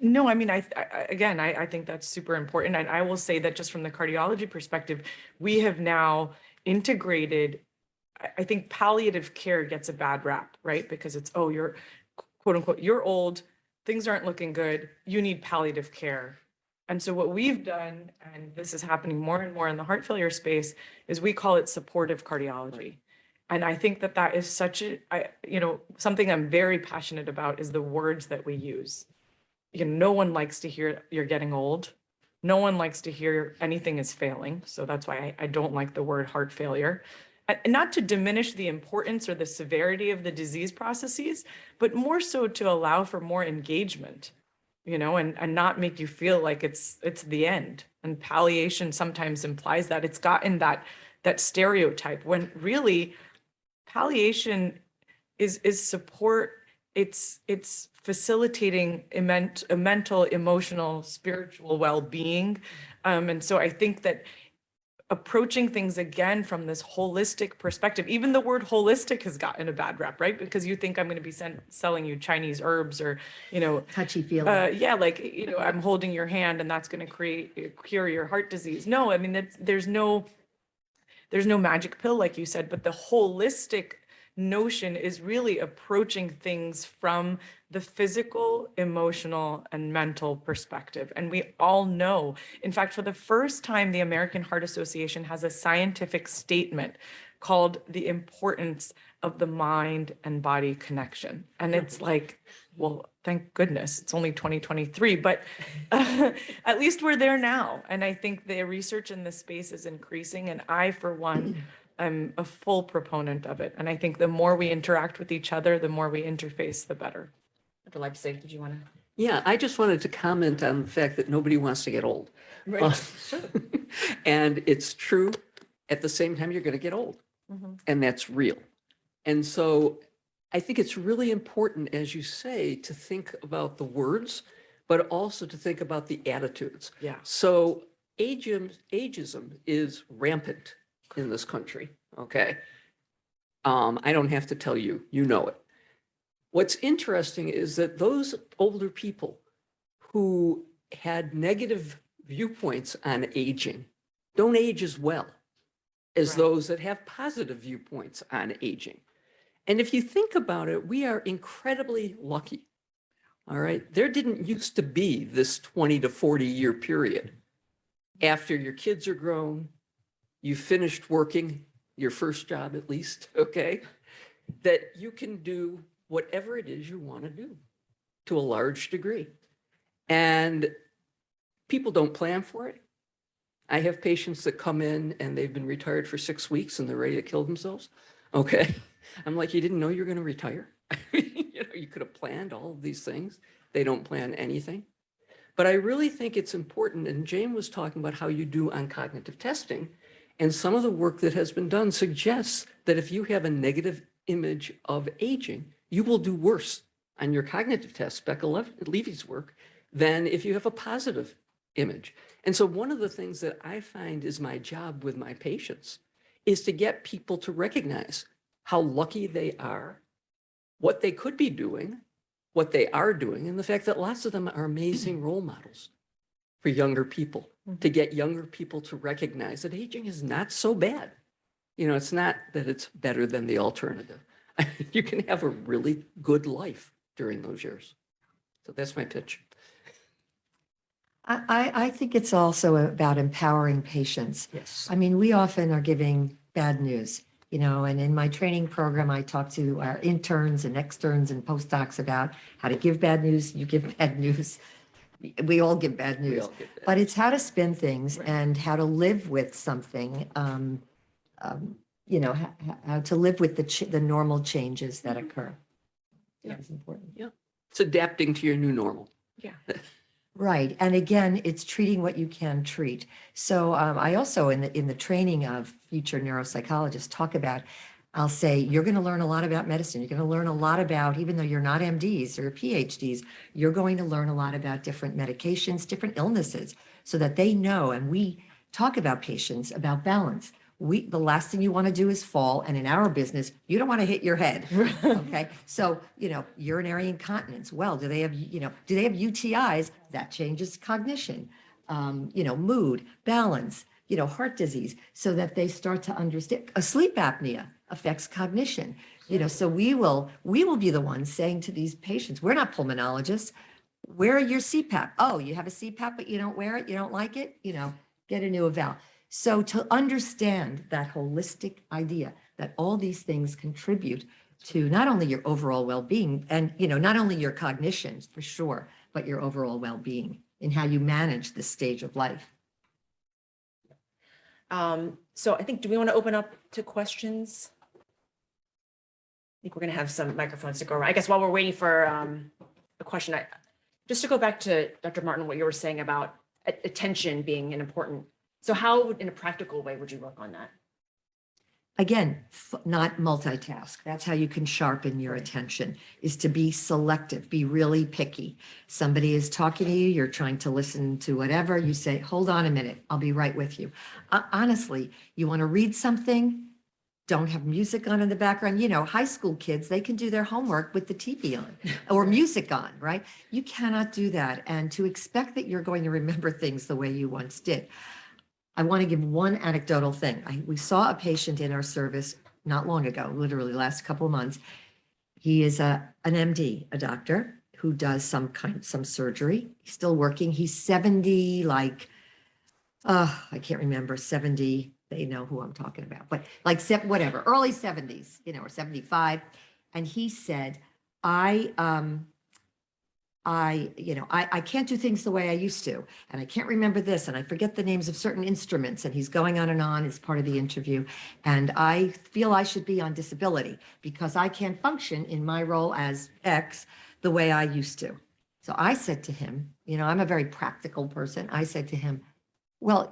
No, I mean, I think that's super important. And I will say that just from the cardiology perspective, we have now integrated, I think palliative care gets a bad rap, right? Because it's, oh, you're quote unquote, you're old, things aren't looking good, you need palliative care. And so what we've done, and this is happening more and more in the heart failure space, is we call it supportive cardiology. And I think that that is something I'm very passionate about is the words that we use. No one likes to hear you're getting old. No one likes to hear anything is failing. So that's why I don't like the word heart failure. And not to diminish the importance or the severity of the disease processes, but more so to allow for more engagement, and not make you feel like it's the end. And palliation sometimes implies that. It's gotten that stereotype when really palliation is support. It's facilitating a mental, emotional, spiritual well-being. And so I think that approaching things again from this holistic perspective, even the word holistic has gotten a bad rap, right? Because you think I'm going to be selling you Chinese herbs or, Touchy feely. I'm holding your hand and that's going to cure your heart disease. No, I mean, there's no magic pill, like you said, but the holistic notion is really approaching things from the physical, emotional, and mental perspective. And we all know, in fact, for the first time, the American Heart Association has a scientific statement called The Importance of the Mind and Body Connection. And it's like, well, thank goodness, it's only 2023, but at least we're there now. And I think the research in this space is increasing. And I, for one, I'm a full proponent of it. And I think the more we interact with each other, the more we interface, the better. Dr. Leipzig, did you want to? Yeah, I just wanted to comment on the fact that nobody wants to get old. And it's true. At the same time, you're going to get old. And that's real. And so I think it's really important, as you say, to think about the words, but also to think about the attitudes. Yeah. So ageism is rampant in this country, okay? I don't have to tell you, you know it. What's interesting is that those older people who had negative viewpoints on aging don't age as well as Right. those that have positive viewpoints on aging. And if you think about it, we are incredibly lucky. All right. There didn't used to be this 20 to 40 year period after your kids are grown, you finished working your first job at least, okay, that you can do whatever it is you want to do to a large degree. And people don't plan for it. I have patients that come in and they've been retired for 6 weeks and they're ready to kill themselves. Okay. I'm like, you didn't know you were going to retire? You could have planned all of these things. They don't plan anything. But I really think it's important. And Jane was talking about how you do on cognitive testing. And some of the work that has been done suggests that if you have a negative image of aging, you will do worse on your cognitive test, Becca Levy's work, than if you have a positive image. And so one of the things that I find is my job with my patients is to get people to recognize how lucky they are, what they could be doing, what they are doing, and the fact that lots of them are amazing role models for younger people, to get younger people to recognize that aging is not so bad. It's not that it's better than the alternative. You can have a really good life during those years. So that's my pitch. I think it's also about empowering patients. Yes. I mean, we often are giving bad news, and in my training program, I talk to our interns and externs and postdocs about how to give bad news. You give bad news. We all give bad We news, all get that. but it's how to spin things and how to live with something, how to live with the normal changes that occur. Yeah. It's important. It's adapting to your new normal. Yeah. Right. And again, it's treating what you can treat. So I also, in the training of future neuropsychologists, talk about, I'll say, you're going to learn a lot about medicine. You're going to learn a lot about, even though you're not MDs or PhDs, you're going to learn a lot about different medications, different illnesses, so that they know. And we talk about patients, about balance. The last thing you want to do is fall. And in our business, you don't want to hit your head. Okay. So, urinary incontinence. Well, do they have UTIs? That changes cognition, mood, balance, heart disease, so that they start to understand. Sleep apnea affects cognition. So we will be the ones saying to these patients, we're not pulmonologists. Where are your CPAP? Oh, you have a CPAP, but you don't wear it. You don't like it. Get a new eval. So to understand that holistic idea that all these things contribute to not only your overall well-being and, not only your cognition for sure, but your overall well-being in how you manage this stage of life. So I think, do we want to open up to questions? I think we're going to have some microphones to go around. I guess while we're waiting for a question, just to go back to Dr. Martin, what you were saying about attention being an important. So how, in a practical way, would you work on that? Again, not multitask. That's how you can sharpen your attention, is to be selective, be really picky. Somebody is talking to you, you're trying to listen to whatever, you say, hold on a minute, I'll be right with you. Honestly, you want to read something, don't have music on in the background. High school kids, they can do their homework with the TV on or music on, right? You cannot do that. And to expect that you're going to remember things the way you once did. I want to give one anecdotal thing. We saw a patient in our service not long ago, literally last couple of months. He is an MD, a doctor who does some surgery. He's still working. He's 70, I can't remember, 70. They know who I'm talking about, but whatever, early 70s, or 75. And he said, I can't do things the way I used to, and I can't remember this, and I forget the names of certain instruments, and he's going on and on as part of the interview. And I feel I should be on disability because I can't function in my role as X the way I used to. So I said to him, I'm a very practical person. I said to him, well,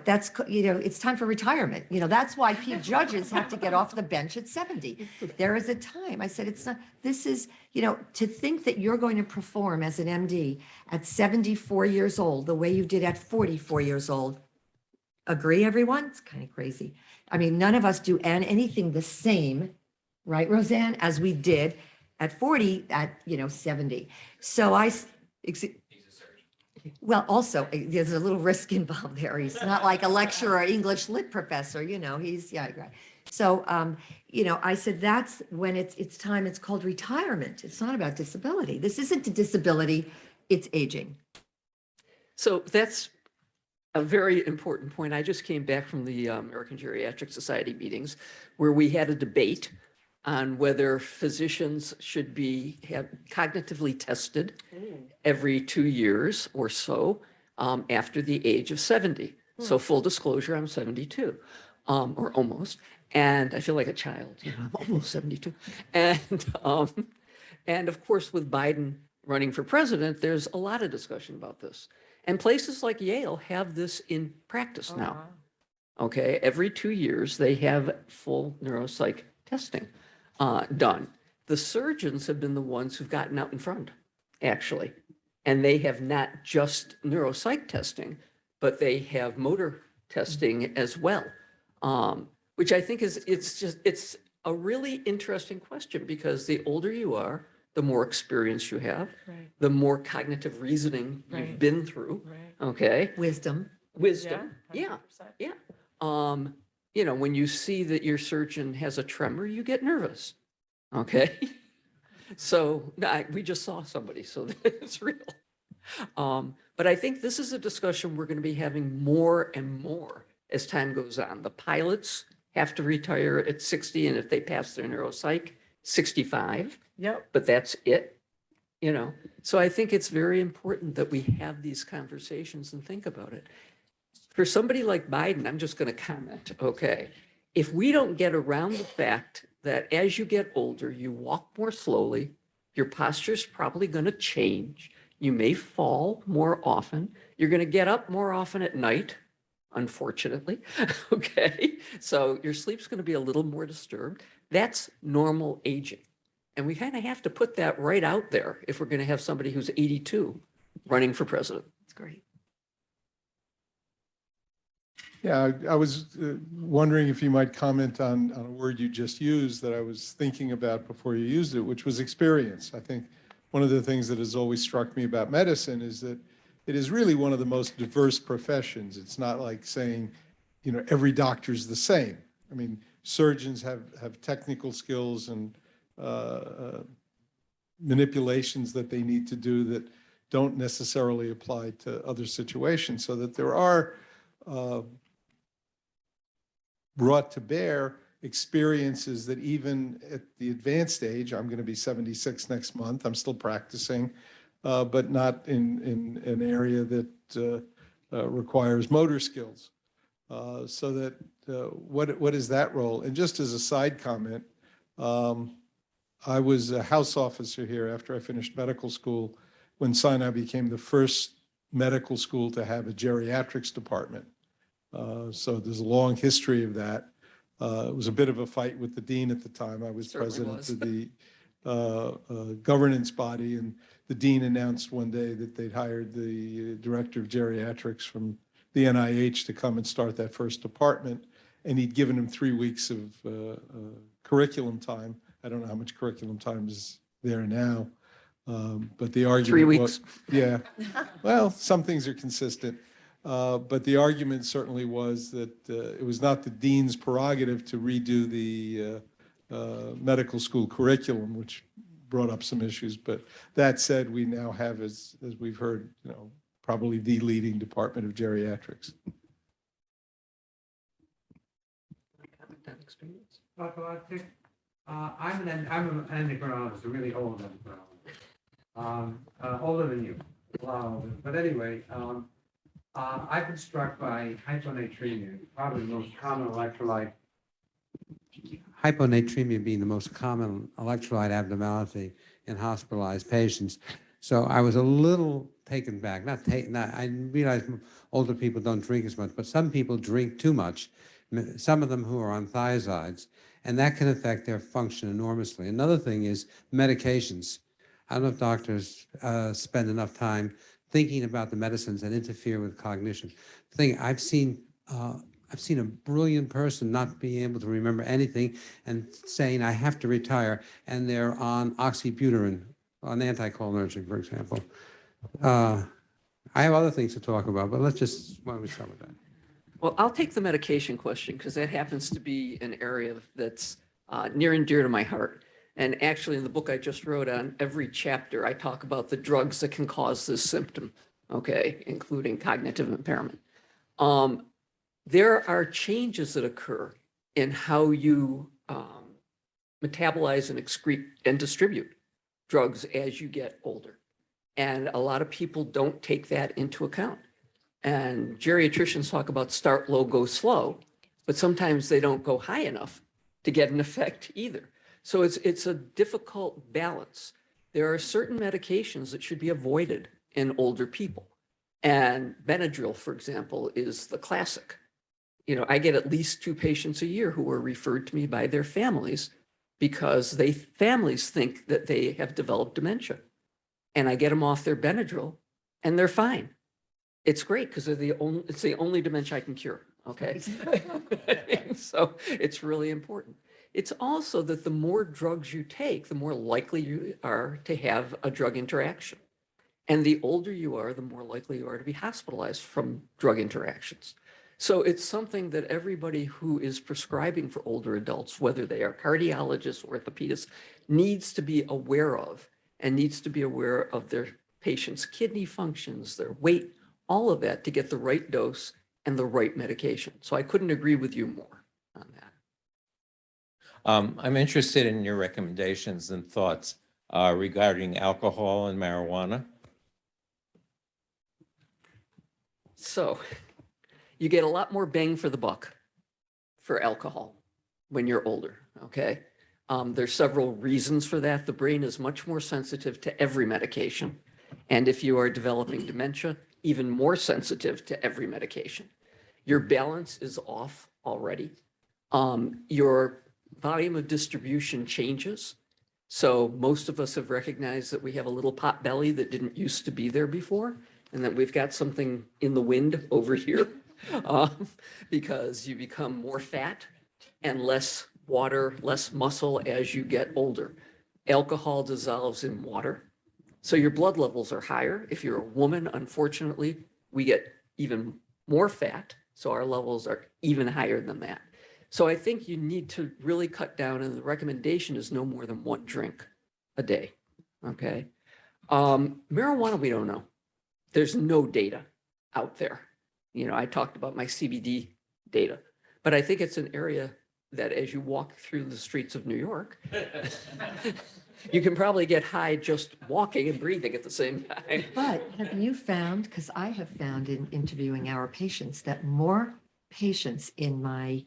that's, it's time for retirement. That's why judges have to get off the bench at 70. There is a time. I said, it's not, this is, to think that you're going to perform as an MD at 74 years old, the way you did at 44 years old. Agree, everyone? It's kind of crazy. I mean, none of us do anything the same, right, Roseanne, as we did at 40, at, 70. So well, also, there's a little risk involved there. He's not like a lecturer or English lit professor, he's, yeah, right. So, I said, that's when it's time, it's called retirement. It's not about disability. This isn't a disability, it's aging. So that's a very important point. I just came back from the American Geriatric Society meetings where we had a debate on whether physicians should have cognitively tested every 2 years or so after the age of 70. So full disclosure, I'm 72 or almost, and I feel like a child. I'm almost 72. And of course, with Biden running for president, there's a lot of discussion about this. And places like Yale have this in practice now. Okay, every 2 years, they have full neuropsych testing done. The surgeons have been the ones who've gotten out in front, actually. And they have not just neuropsych testing, but they have motor testing as well, which I think it's a really interesting question because the older you are, the more experience you have, Right. the more cognitive reasoning you've been through, okay? Wisdom. Yeah, yeah. When you see that your surgeon has a tremor, you get nervous, okay? So we just saw somebody, so it's real. But I think this is a discussion we're going to be having more and more as time goes on. The pilots have to retire at 60, and if they pass their neuropsych, 65. Yep. But that's it, So I think it's very important that we have these conversations and think about it. For somebody like Biden, I'm just going to comment, okay? If we don't get around the fact that as you get older, you walk more slowly, your posture's probably going to change, You may fall more often. You're going to get up more often at night, unfortunately. Okay. So your sleep's going to be a little more disturbed. That's normal aging. And we kind of have to put that right out there if we're going to have somebody who's 82 running for president. That's great. Yeah, I was wondering if you might comment on a word you just used that I was thinking about before you used it, which was experience. I think one of the things that has always struck me about medicine is that it is really one of the most diverse professions. It's not like saying, you know, every doctor's the same. I mean, surgeons have technical skills and manipulations that they need to do that don't necessarily apply to other situations, so that there are brought to bear experiences that even at the advanced age, I'm going to be 76 next month, I'm still practicing, but not in an area that requires motor skills. So that what is that role? And just as a side comment, I was a house officer here after I finished medical school when Sinai became the first medical school to have a geriatrics department. So there's a long history of that. It was a bit of a fight with the dean at the time. I was president of the governance body, and the dean announced one day that they'd hired the director of geriatrics from the NIH to come and start that first department. And he'd given him 3 weeks of curriculum time. I don't know how much curriculum time is there now, but the argument 3 weeks. yeah, well, some things are consistent. But the argument certainly was that it was not the dean's prerogative to redo the medical school curriculum, which brought up some issues. But that said, we now have, as we've heard, you know, probably the leading department of geriatrics. Dr. Locktick, I'm an endocrinologist, a really old endocrinologist, older than you, a lot older. But anyway, I've been struck by hyponatremia, probably the most common electrolyte. Hyponatremia being the most common electrolyte abnormality in hospitalized patients. So I was a little taken back. I realize older people don't drink as much, but some people drink too much. Some of them who are on thiazides, and that can affect their function enormously. Another thing is medications. I don't know if doctors spend enough time thinking about the medicines that interfere with cognition. I've seen a brilliant person not being able to remember anything and saying, I have to retire, and they're on oxybutyrin, on anticholinergic, for example. I have other things to talk about, but why don't we start with that? Well, I'll take the medication question because that happens to be an area that's near and dear to my heart. And actually, in the book I just wrote on every chapter, I talk about the drugs that can cause this symptom, okay, including cognitive impairment. There are changes that occur in how you metabolize and excrete and distribute drugs as you get older. And a lot of people don't take that into account. And geriatricians talk about start low, go slow, but sometimes they don't go high enough to get an effect either. So it's a difficult balance. There are certain medications that should be avoided in older people. And Benadryl, for example, is the classic. You know, I get at least 2 patients a year who are referred to me by their families because families think that they have developed dementia. And I get them off their Benadryl and they're fine. It's great because it's the only dementia I can cure, okay? So it's really important. It's also that the more drugs you take, the more likely you are to have a drug interaction. And the older you are, the more likely you are to be hospitalized from drug interactions. So it's something that everybody who is prescribing for older adults, whether they are cardiologists, orthopedists, needs to be aware of, and needs to be aware of their patient's kidney functions, their weight, all of that to get the right dose and the right medication. So I couldn't agree with you more on that. I'm interested in your recommendations and thoughts regarding alcohol and marijuana. So you get a lot more bang for the buck for alcohol when you're older, okay? There's several reasons for that. The brain is much more sensitive to every medication. And if you are developing dementia, even more sensitive to every medication. Your balance is off already. Your volume of distribution changes. So most of us have recognized that we have a little pot belly that didn't used to be there before, and that we've got something in the wind over here because you become more fat and less water, less muscle as you get older. Alcohol dissolves in water. So your blood levels are higher. If you're a woman, unfortunately, we get even more fat. So our levels are even higher than that. So I think you need to really cut down, and the recommendation is no more than 1 drink a day. Okay. Marijuana, we don't know. There's no data out there. You know, I talked about my CBD data, but I think it's an area that as you walk through the streets of New York, you can probably get high just walking and breathing at the same time. But have you found, because I have found in interviewing our patients, that more patients in my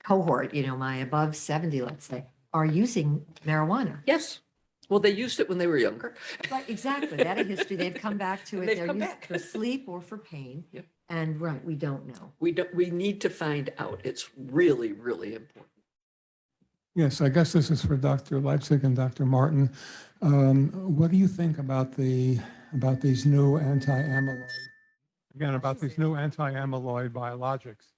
cohort, you know, my above 70, let's say, are using marijuana. Yes. Well, they used it when they were younger. Right, exactly. That a history. They've come back to it. They've They're come using back. it for sleep or for pain. Yep. And right, we don't know. We need to find out. It's really, really important. Yes, I guess this is for Dr. Leipzig and Dr. Martin. What do you think about these new anti-amyloid? Again, about these new anti-amyloid biologics.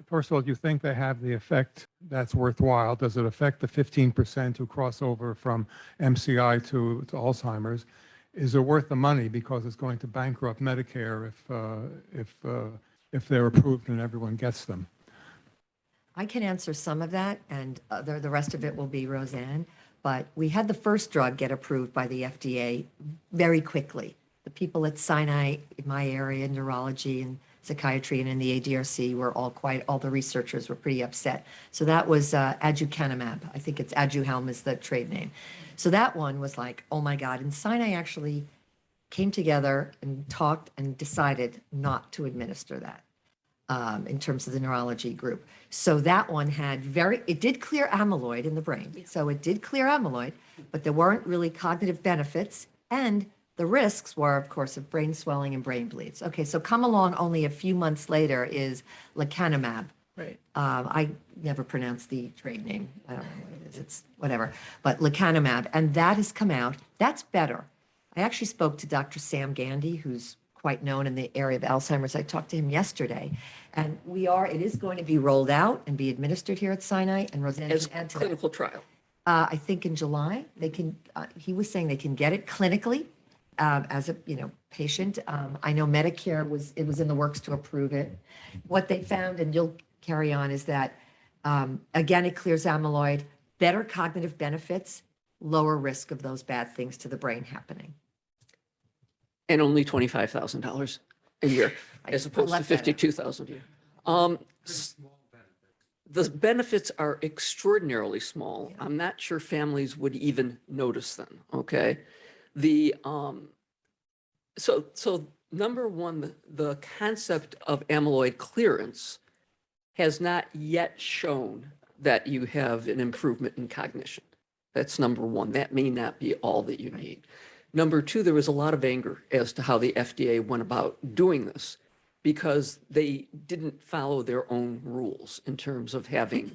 First of all, do you think they have the effect that's worthwhile? Does it affect the 15% who cross over from MCI to Alzheimer's? Is it worth the money because it's going to bankrupt Medicare if they're approved and everyone gets them? I can answer some of that, and the rest of it will be Roseanne. But we had the first drug get approved by the FDA very quickly. The people at Sinai, in my area, neurology and psychiatry, and in the ADRC were all the researchers were pretty upset. So that was aducanumab. I think it's Aduhelm is the trade name. So that one was like, oh my God. And Sinai actually came together and talked and decided not to administer that. In terms of the neurology group. So that one had it did clear amyloid in the brain. So it did clear amyloid, but there weren't really cognitive benefits. And the risks were, of course, of brain swelling and brain bleeds. Okay, so come along only a few months later is lecanemab. Right. I never pronounce the trade name. I don't know what it is. It's whatever. But lecanemab. And that has come out. That's better. I actually spoke to Dr. Sam Gandy, who's quite known in the area of Alzheimer's. I talked to him yesterday, and it is going to be rolled out and be administered here at Sinai, and Roseanne As can add to that. clinical trial. I think in July, they can, he was saying they can get it clinically as a, patient. I know Medicare it was in the works to approve it. What they found, and you'll carry on, is that, again, it clears amyloid, better cognitive benefits, lower risk of those bad things to the brain happening. And only $25,000 a year, as opposed to left that out. $52,000 a year. The benefits are extraordinarily small. I'm not sure families would even notice them. Okay, so number one, the concept of amyloid clearance has not yet shown that you have an improvement in cognition. That's number one. That may not be all that you need. Number two, there was a lot of anger as to how the FDA went about doing this because they didn't follow their own rules in terms of having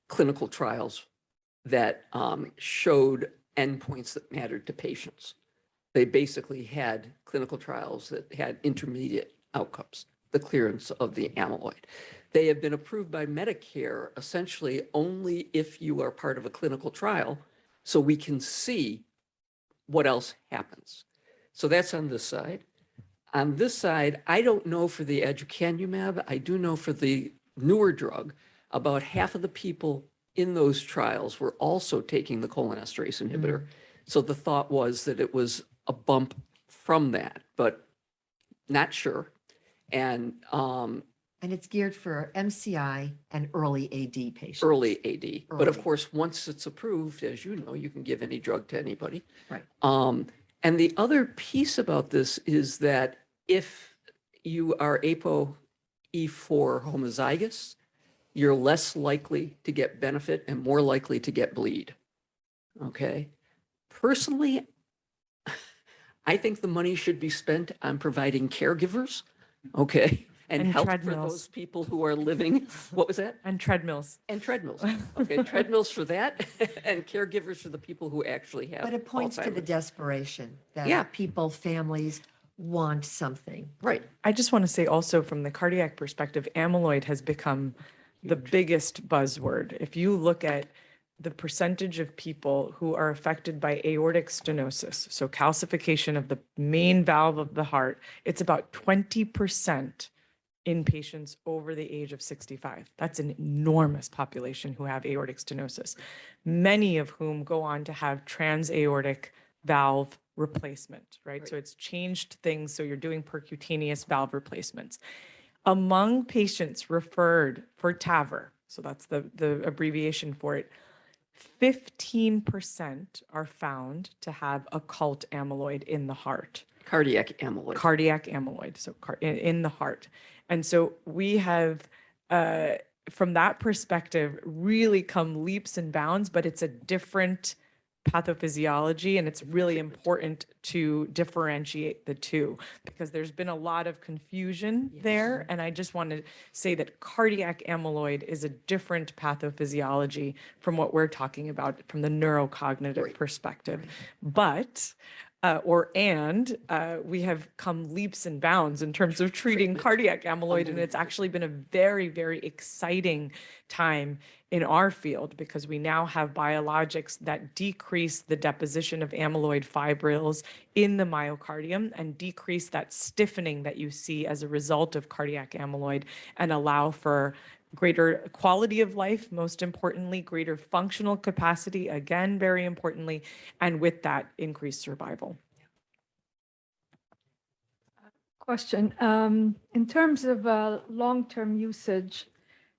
clinical trials that showed endpoints that mattered to patients. They basically had clinical trials that had intermediate outcomes, the clearance of the amyloid. They have been approved by Medicare essentially only if you are part of a clinical trial, so we can see what else happens. So that's on this side. On this side, I don't know for the aducanumab. I do know for the newer drug, about half of the people in those trials were also taking the cholinesterase inhibitor. So the thought was that it was a bump from that, but not sure. And it's geared for MCI and early AD patients. early AD. But of Early. course, once it's approved, as you know, you can give any drug to anybody. Right. And the other piece about this is that if you are ApoE4 homozygous, you're less likely to get benefit and more likely to get bleed. Okay. Personally, I think the money should be spent on providing caregivers, okay? And And help for treadmills. those people who are living, what was that? And treadmills. And treadmills. Okay, treadmills for that and caregivers for the people who actually have But it points to the Alzheimer's. desperation Yeah. that people, families want something. Right. I just want to say also from the cardiac perspective, amyloid has become the biggest buzzword. If you look at the percentage of people who are affected by aortic stenosis, so calcification of the main valve of the heart, it's about 20% in patients over the age of 65. That's an enormous population who have aortic stenosis, many of whom go on to have transaortic valve replacement, right? So it's changed things. So you're doing percutaneous valve replacements. Among patients referred for TAVR, so that's the abbreviation for it, 15% are found to have occult amyloid in the heart. Cardiac amyloid. Cardiac amyloid, so in the heart. And so we have, from that perspective, really come leaps and bounds, but it's a different pathophysiology, and it's really important to differentiate the two because there's been a lot of confusion there. And I just want to say that cardiac amyloid is a different pathophysiology from what we're talking about from the neurocognitive perspective. But we have come leaps and bounds in terms of treating cardiac amyloid, and it's actually been a very, very exciting time in our field because we now have biologics that decrease the deposition of amyloid fibrils in the myocardium and decrease that stiffening that you see as a result of cardiac amyloid and allow for greater quality of life, most importantly, greater functional capacity, again, very importantly, and with that, increased survival. Question. In terms of long-term usage,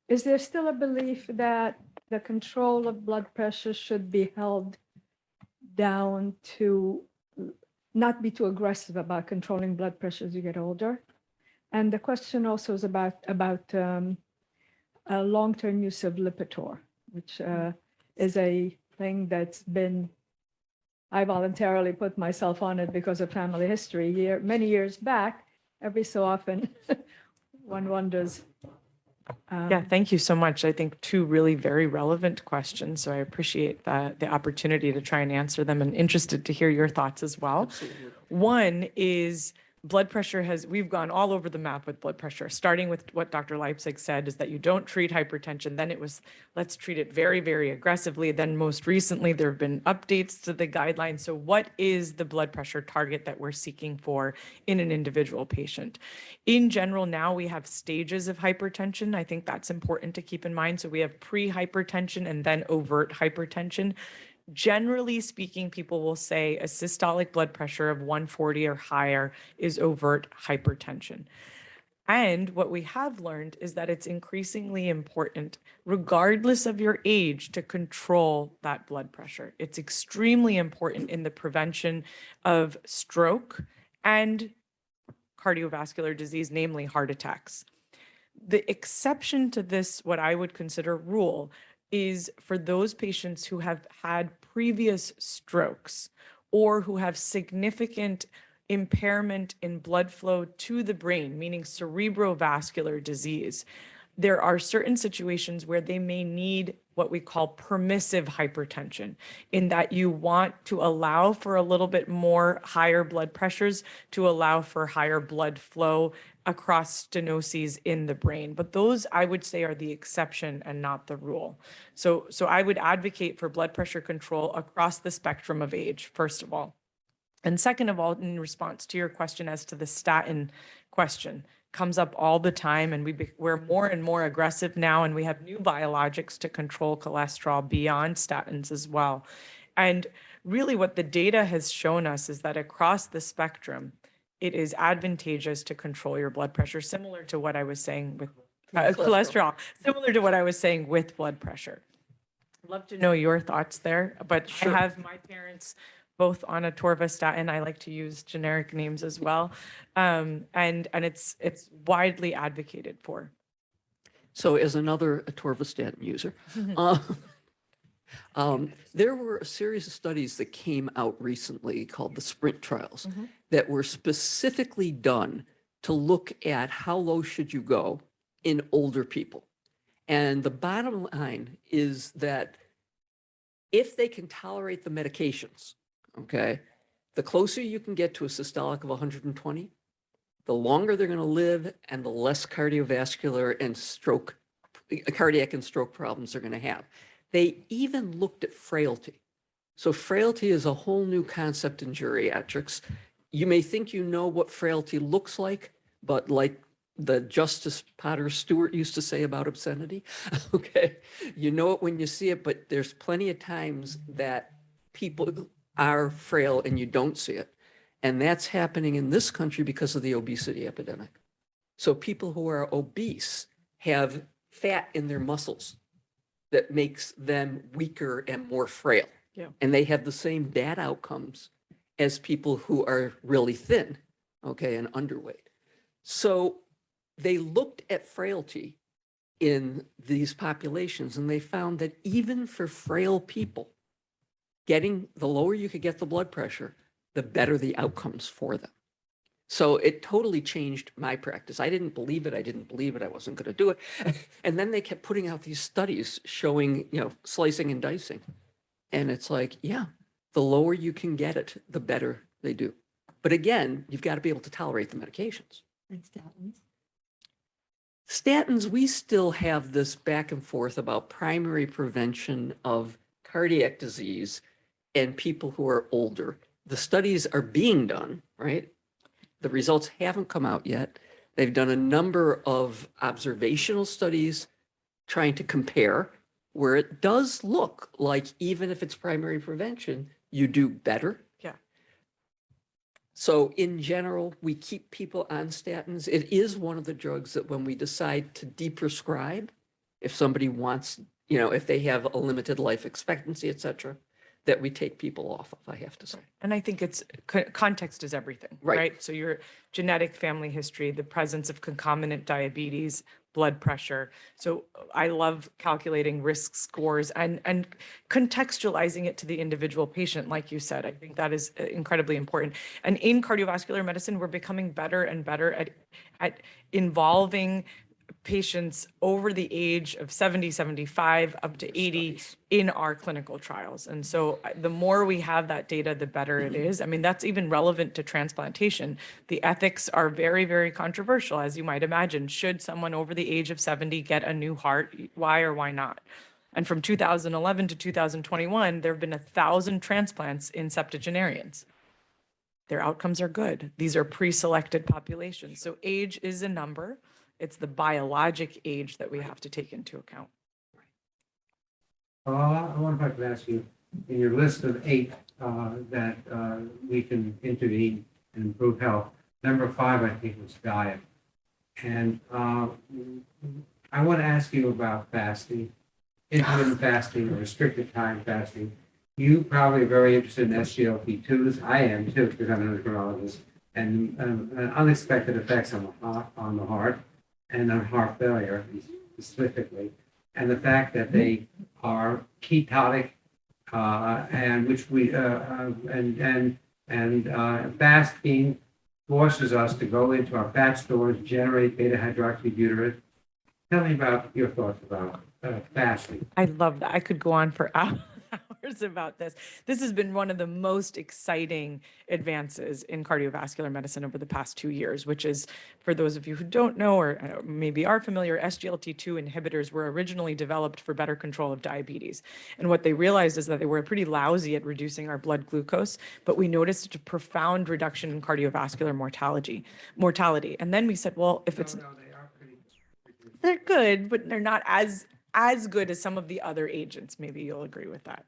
is there still a belief that the control of blood pressure should be held down to not be too aggressive about controlling blood pressure as you get older? And the question also is about long-term use of Lipitor, which is a thing that's been, I voluntarily put myself on it because of family history. Many years back, every so often, one wonders. Yeah, thank you so much. I think two really very relevant questions. So I appreciate the opportunity to try and answer them and interested to hear your thoughts as well. One is blood pressure we've gone all over the map with blood pressure, starting with what Dr. Leipzig said is that you don't treat hypertension. Then it was, let's treat it very, very aggressively. Then most recently, there have been updates to the guidelines. So what is the blood pressure target that we're seeking for in an individual patient? In general, now we have stages of hypertension. I think that's important to keep in mind. So we have pre-hypertension and then overt hypertension. Generally speaking, people will say a systolic blood pressure of 140 or higher is overt hypertension. And what we have learned is that it's increasingly important, regardless of your age, to control that blood pressure. It's extremely important in the prevention of stroke and cardiovascular disease, namely heart attacks. The exception to this, what I would consider rule, is for those patients who have had previous strokes or who have significant impairment in blood flow to the brain, meaning cerebrovascular disease. There are certain situations where they may need what we call permissive hypertension, in that you want to allow for a little bit more higher blood pressures to allow for higher blood flow across stenoses in the brain. But those, I would say, are the exception and not the rule. So I would advocate for blood pressure control across the spectrum of age, first of all. And second of all, in response to your question as to the statin question, comes up all the time, and we're more and more aggressive now, and we have new biologics to control cholesterol beyond statins as well. And really what the data has shown us is that across the spectrum, it is advantageous to control your blood pressure, similar to what I was saying with cholesterol, similar to what I was saying with blood pressure. I'd love to know your thoughts there, but I have my parents both on atorvastatin. I like to use generic names as well. And it's widely advocated for. So as another atorvastatin user, There were a series of studies that came out recently called the SPRINT trials that were specifically done to look at how low should you go in older people. And the bottom line is that if they can tolerate the medications, okay, the closer you can get to a systolic of 120, the longer they're going to live and the less cardiovascular and cardiac and stroke problems they're going to have. They even looked at frailty. So frailty is a whole new concept in geriatrics. You may think you know what frailty looks like, but like the Justice Potter Stewart used to say about obscenity, okay, you know it when you see it, but there's plenty of times that people are frail and you don't see it. And that's happening in this country because of the obesity epidemic. So people who are obese have fat in their muscles that makes them weaker and more frail. Yeah. And they have the same bad outcomes as people who are really thin, okay, and underweight. So they looked at frailty in these populations and they found that even for frail people, the lower you could get the blood pressure, the better the outcomes for them. So it totally changed my practice. I didn't believe it. I wasn't going to do it. And then they kept putting out these studies showing, slicing and dicing. And it's like, yeah, the lower you can get it, the better they do. But again, you've got to be able to tolerate the medications. And statins. Statins, we still have this back and forth about primary prevention of cardiac disease in people who are older. The studies are being done, right? The results haven't come out yet. They've done a number of observational studies trying to compare where it does look like even if it's primary prevention, you do better. Yeah. So in general, we keep people on statins. It is one of the drugs that when we decide to deprescribe, if somebody wants, if they have a limited life expectancy, et cetera, that we take people off of, I have to say. And I think it's context is everything, Right. right? So your genetic family history, the presence of concomitant diabetes, blood pressure. So I love calculating risk scores and contextualizing it to the individual patient, like you said. I think that is incredibly important. And in cardiovascular medicine, we're becoming better and better at involving patients over the age of 70, 75, up to 80 in our clinical trials. And so the more we have that data, the better it is. I mean, that's even relevant to transplantation. The ethics are very, very controversial, as you might imagine. Should someone over the age of 70 get a new heart? Why or why not? And from 2011 to 2021, there have been 1,000 transplants in septuagenarians. Their outcomes are good. These are pre-selected populations. So age is a number. It's the biologic age that we have to take into account. Well, I wonder if I could ask you, in your list of 8 that we can intervene and improve health, number 5, I think, was diet. And I want to ask you about fasting, intermittent fasting or restricted time fasting. You probably are very interested in SGLT2s. I am too, because I'm an endocrinologist, and unexpected effects on the heart and on heart failure specifically, and the fact that they are ketotic, and which we fasting forces us to go into our fat stores, generate beta hydroxybutyrate. Tell me about your thoughts about fasting. I love that. I could go on for hours about this. This has been one of the most exciting advances in cardiovascular medicine over the past 2 years, which is, for those of you who don't know or maybe are familiar, SGLT2 inhibitors were originally developed for better control of diabetes. And what they realized is that they were pretty lousy at reducing our blood glucose, but we noticed a profound reduction in cardiovascular mortality. And then we said, well, if it's, No, they are pretty good. they're good, but they're not as good as some of the other agents. Maybe you'll agree with that.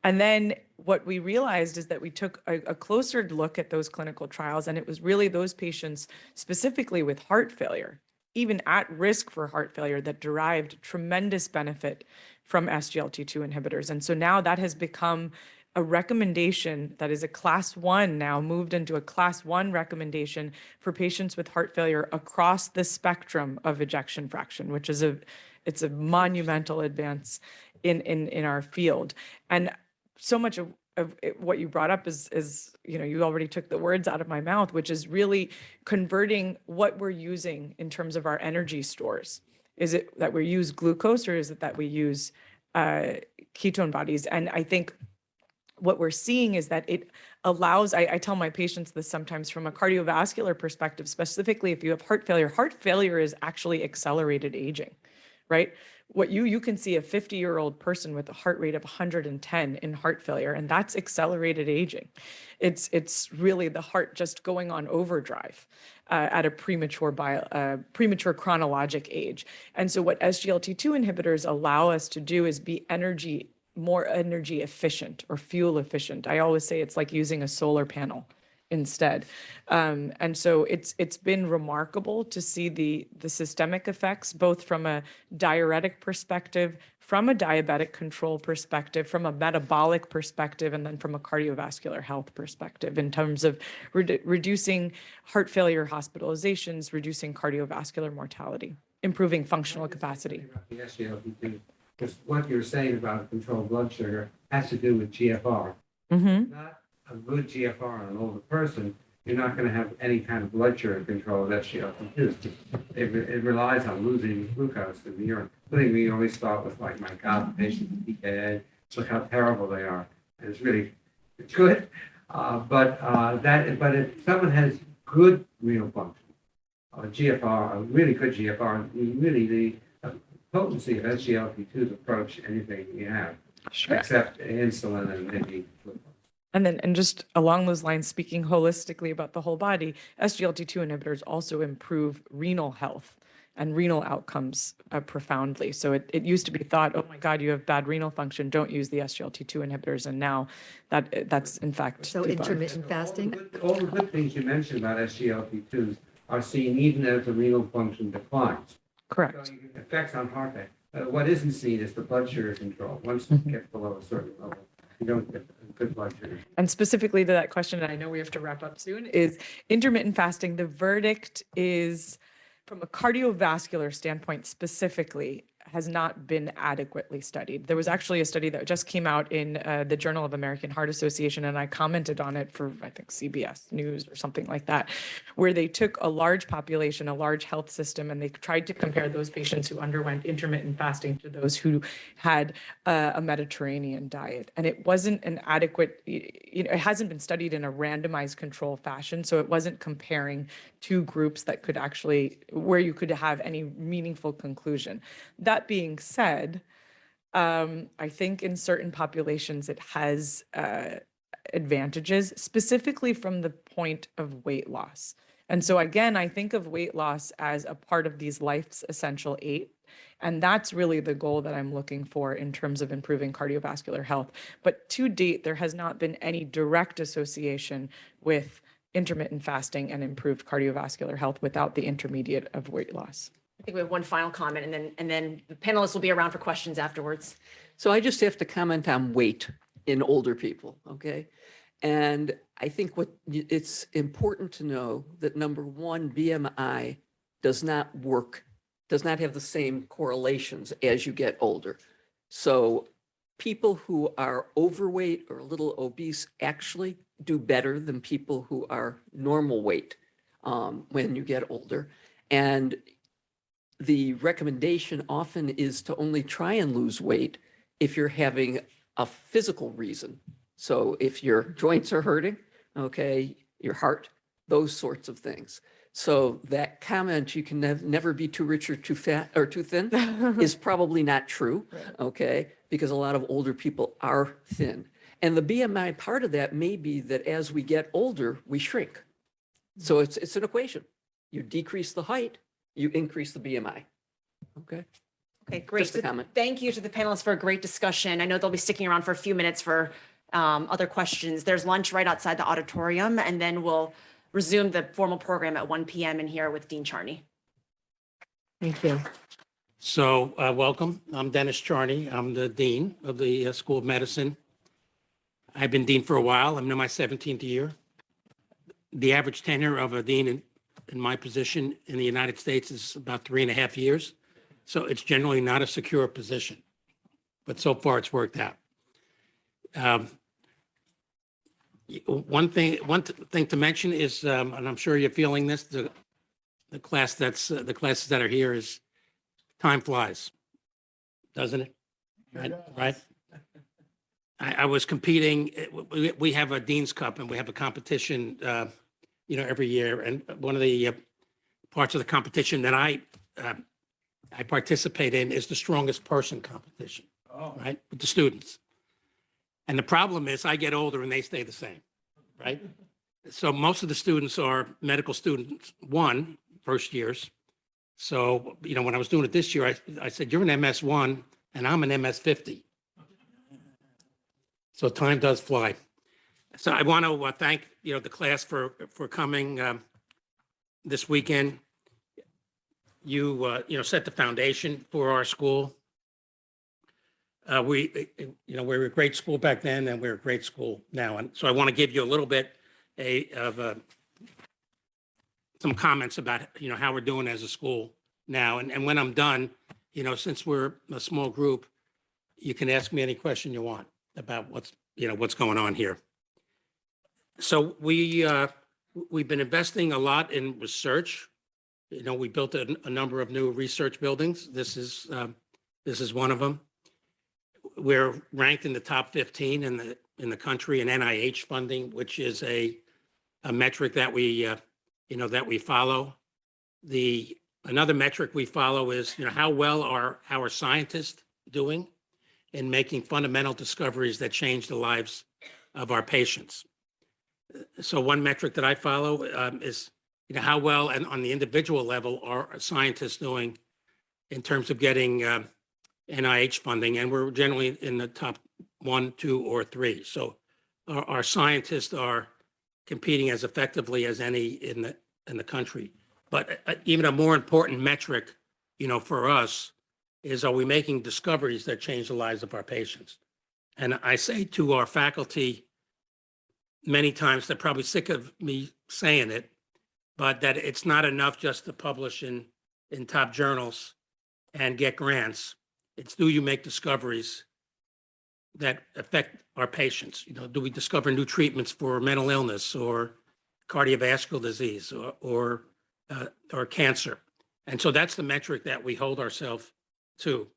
And then what we realized is that we took a closer look at those clinical trials, and it was really those patients specifically with heart failure, even at risk for heart failure, that derived tremendous benefit from SGLT2 inhibitors. And so now that has become a recommendation that is a class 1 now, moved into a class 1 recommendation for patients with heart failure across the spectrum of ejection fraction, which is it's a monumental advance. in our field. And so much of what you brought up is, you already took the words out of my mouth, which is really converting what we're using in terms of our energy stores. Is it that we use glucose, or is it that we use ketone bodies? And I think what we're seeing is that it allows, I tell my patients this sometimes from a cardiovascular perspective, specifically if you have heart failure is actually accelerated aging, right? What you can see a 50-year-old person with a heart rate of 110 in heart failure, and that's accelerated aging. It's really the heart just going on overdrive at a premature chronologic age. And so what SGLT2 inhibitors allow us to do is be more energy efficient or fuel efficient. I always say it's like using a solar panel instead. And so it's been remarkable to see the systemic effects, both from a diuretic perspective, from a diabetic control perspective, from a metabolic perspective, and then from a cardiovascular health perspective in terms of reducing heart failure hospitalizations, reducing cardiovascular mortality, improving functional capacity. The SGLT2, because what you're saying about controlled blood sugar has to do with GFR. Not a good GFR on an older person, you're not going to have any kind of blood sugar control with SGLT2. It relies on losing glucose in the urine. Believe me, you always start with like, my God, the patient's PKA, look how terrible they are. And it's good. But if someone has good renal function, GFR, a really good GFR, really the potency of SGLT2s approach anything we have, Sure. except insulin and maybe glucose. And just along those lines, speaking holistically about the whole body, SGLT2 inhibitors also improve renal health and renal outcomes profoundly. So it used to be thought, oh my God, you have bad renal function, don't use the SGLT2 inhibitors. And now that's in fact So debunked. intermittent fasting? All the good things you mentioned about SGLT2s are seen even as the renal function declines. Correct. So you get effects on heart rate. What isn't seen is the blood sugar control. Once it gets below a certain level, you don't get good blood sugar. And specifically to that question, and I know we have to wrap up soon, is intermittent fasting. The verdict is, from a cardiovascular standpoint specifically, has not been adequately studied. There was actually a study that just came out in the Journal of American Heart Association, and I commented on it for, I think, CBS News or something like that, where they took a large population, a large health system, and they tried to compare those patients who underwent intermittent fasting to those who had a Mediterranean diet. And it wasn't an adequate, it hasn't been studied in a randomized control fashion, so it wasn't comparing two groups that could actually, where you could have any meaningful conclusion. That being said, I think in certain populations it has advantages, specifically from the point of weight loss. And so again, I think of weight loss as a part of these life's essential 8. And that's really the goal that I'm looking for in terms of improving cardiovascular health. But to date, there has not been any direct association with intermittent fasting and improved cardiovascular health without the intermediate of weight loss. I think we have one final comment, and then the panelists will be around for questions afterwards. So I just have to comment on weight in older people, okay? And I think it's important to know that number one, BMI does not have the same correlations as you get older. So people who are overweight or a little obese actually do better than people who are normal weight when you get older. And the recommendation often is to only try and lose weight if you're having a physical reason. So if your joints are hurting, okay, your heart, those sorts of things. So that comment, you can never be too rich or too fat or too thin, is probably not true, okay, because a lot of older people are thin. And the BMI part of that may be that as we get older, we shrink. So it's an equation. You decrease the height, you increase the BMI. Okay. Okay, great. Just a comment. Thank you to the panelists for a great discussion. I know they'll be sticking around for a few minutes for other questions. There's lunch right outside the auditorium, and then we'll resume the formal program at 1 p.m. in here with Dean Charney. Thank you. So welcome. I'm Dennis Charney. I'm the Dean of the School of Medicine. I've been Dean for a while. I'm in my 17th year. The average tenure of a Dean in my position in the United States is about 3.5 years. So it's generally not a secure position. but so far it's worked out. One thing to mention is, and I'm sure you're feeling this, the classes that are here is time flies, doesn't it? Right? I was competing, we have a Dean's Cup and we have a competition, every year. And one of the parts of the competition that I participate in is the strongest person competition, right? With the students. And the problem is I get older and they stay the same, right? So most of the students are medical students, first years. So, when I was doing it this year, I said, you're an MS1 and I'm an MS50. So time does fly. So I want to thank, the class for coming this weekend. You set the foundation for our school. We were a great school back then and we're a great school now. And so I want to give you a little bit of some comments about, how we're doing as a school now. And when I'm done, since we're a small group, you can ask me any question you want about what's going on here. So we've been investing a lot in research. We built a number of new research buildings. This is one of them. We're ranked in the top 15 in the country in NIH funding, which is a metric that we follow. Another metric we follow is how well are our scientists doing in making fundamental discoveries that change the lives of our patients. So one metric that I follow is how well and on the individual level are scientists doing in terms of getting NIH funding, and we're generally in the top 1, 2, or 3. So our scientists are competing as effectively as any in the country. But even a more important metric, for us is, are we making discoveries that change the lives of our patients? And I say to our faculty many times, they're probably sick of me saying it, but that it's not enough just to publish in top journals and get grants. It's, do you make discoveries that affect our patients? Do we discover new treatments for mental illness or cardiovascular disease or cancer? And so that's the metric that we hold ourselves to.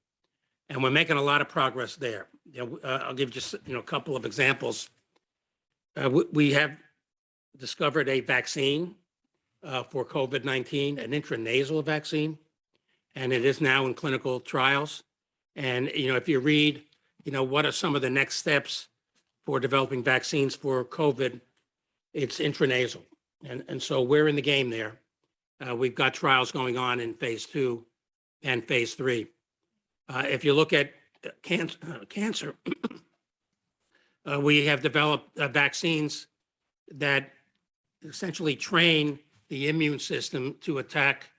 And we're making a lot of progress there. I'll give just a couple of examples. We have discovered a vaccine for COVID-19, an intranasal vaccine, and it is now in clinical trials. And if you read, what are some of the next steps for developing vaccines for COVID, it's intranasal. And so we're in the game there. We've got trials going on in phase 2 and phase 3. If you look at cancer, we have developed vaccines that essentially train the immune system to attack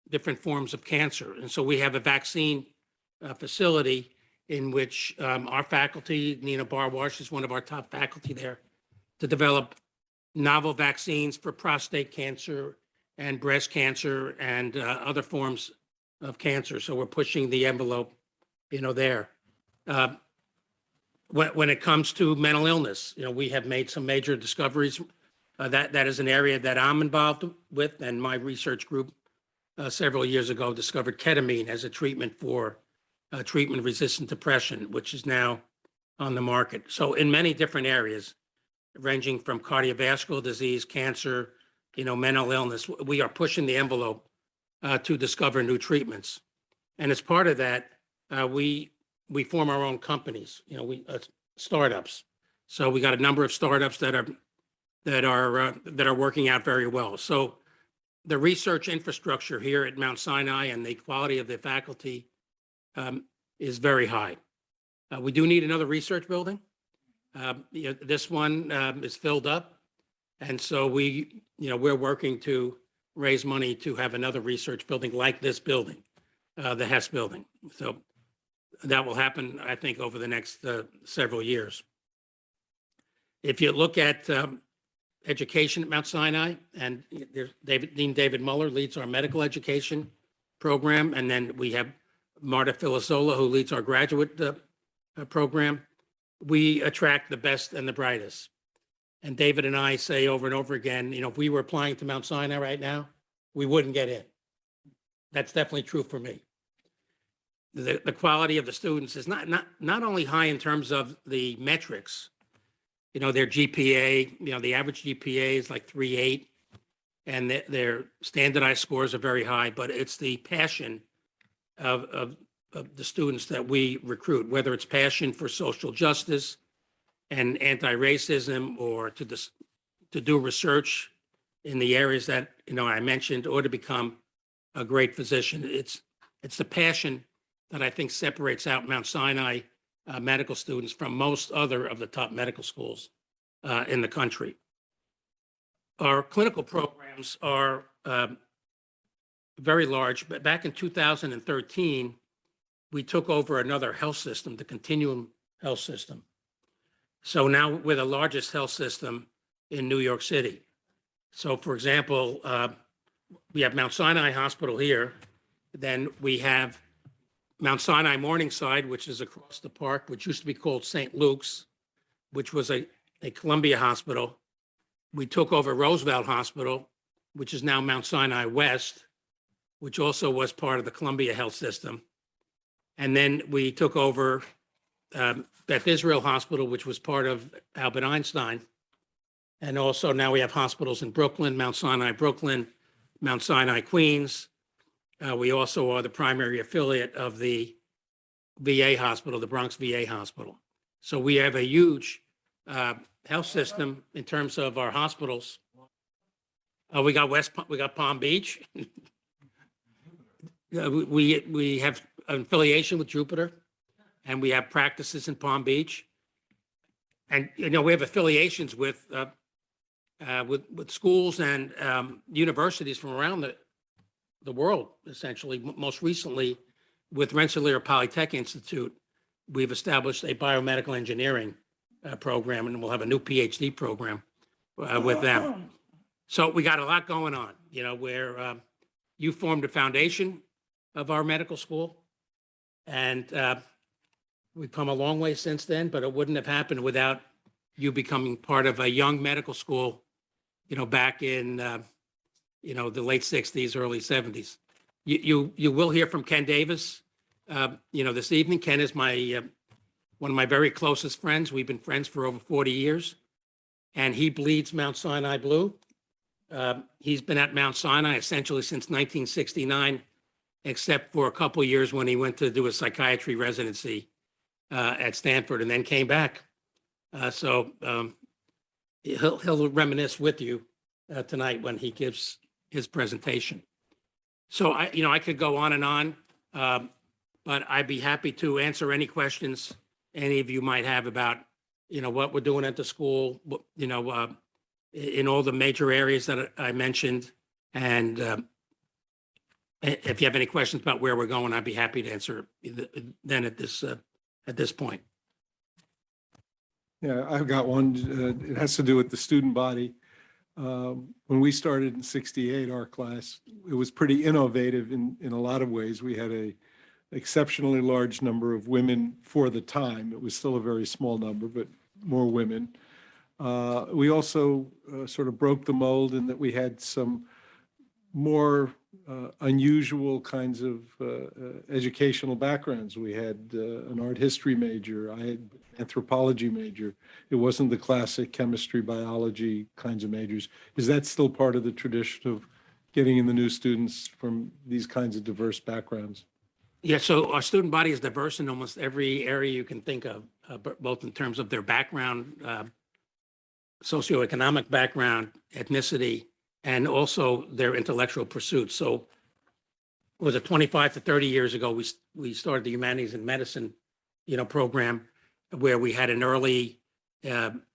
different forms of cancer. And so we have a vaccine facility in which our faculty, Nina Barwash is one of our top faculty there, to develop novel vaccines for prostate cancer and breast cancer and other forms of cancer. So we're pushing the envelope, there. When it comes to mental illness, we have made some major discoveries. That is an area that I'm involved with, and my research group several years ago discovered ketamine as a treatment for treatment-resistant depression, which is now on the market. So in many different areas, ranging from cardiovascular disease, cancer, mental illness, we are pushing the envelope to discover new treatments. And as part of that, we form our own companies, startups. So we got a number of startups that are working out very well. So the research infrastructure here at Mount Sinai and the quality of the faculty is very high. We do need another research building. This one is filled up. And so we're working to raise money to have another research building like this building, the Hess building. So that will happen, I think, over the next several years. If you look at education at Mount Sinai, and Dean David Muller leads our medical education program, and then we have Marta Filisola, who leads our graduate program. We attract the best and the brightest. And David and I say over and over again, if we were applying to Mount Sinai right now, we wouldn't get in. That's definitely true for me. The quality of the students is not only high in terms of the metrics, their GPA, the average GPA is like 3.8, and their standardized scores are very high, but it's the passion of the students that we recruit, whether it's passion for social justice and anti-racism, or to do research in the areas that, I mentioned, or to become a great physician. It's the passion that I think separates out Mount Sinai medical students from most other of the top medical schools in the country. Our clinical programs are very large, but back in 2013, we took over another health system, the Continuum Health System. So now we're the largest health system in New York City. So for example, we have Mount Sinai Hospital here. Then we have Mount Sinai Morningside, which is across the park, which used to be called St. Luke's, which was a Columbia hospital. We took over Roosevelt Hospital, which is now Mount Sinai West, which also was part of the Columbia Health System. And then we took over Beth Israel Hospital, which was part of Albert Einstein. And also now we have hospitals in Brooklyn, Mount Sinai Brooklyn, Mount Sinai Queens. We also are the primary affiliate of the VA hospital, the Bronx VA hospital. So we have a huge health system in terms of our hospitals. We got Palm Beach. We have an affiliation with Jupiter, and we have practices in Palm Beach. And, we have affiliations with schools and universities from around the world, essentially. Most recently, with Rensselaer Polytech Institute, we've established a biomedical engineering program, and we'll have a new PhD program with them. So we got a lot going on, where you formed a foundation of our medical school, and we've come a long way since then, but it wouldn't have happened without you becoming part of a young medical school, back in, the late 60s, early 70s. You will hear from Ken Davis, this evening. Ken is one of my very closest friends. We've been friends for over 40 years, and he bleeds Mount Sinai blue. He's been at Mount Sinai essentially since 1969, except for a couple of years when he went to do a psychiatry residency at Stanford and then came back. So he'll reminisce with you tonight when he gives his presentation. So I could go on and on, but I'd be happy to answer any questions any of you might have about, what we're doing at the school, in all the major areas that I mentioned. And if you have any questions about where we're going, I'd be happy to answer then at this point. Yeah, I've got one. It has to do with the student body. When we started in '68, our class, it was pretty innovative in a lot of ways. We had a exceptionally large number of women for the time. It was still a very small number, but more women. We also sort of broke the mold in that we had some more unusual kinds of educational backgrounds. We had an art history major. I had anthropology major. It wasn't the classic chemistry, biology kinds of majors. Is that still part of the tradition of getting in the new students from these kinds of diverse backgrounds? Yeah, so our student body is diverse in almost every area you can think of, both in terms of their background, socioeconomic background, ethnicity, and also their intellectual pursuits. So was it 25 to 30 years ago, we started the Humanities and Medicine, program, where we had an early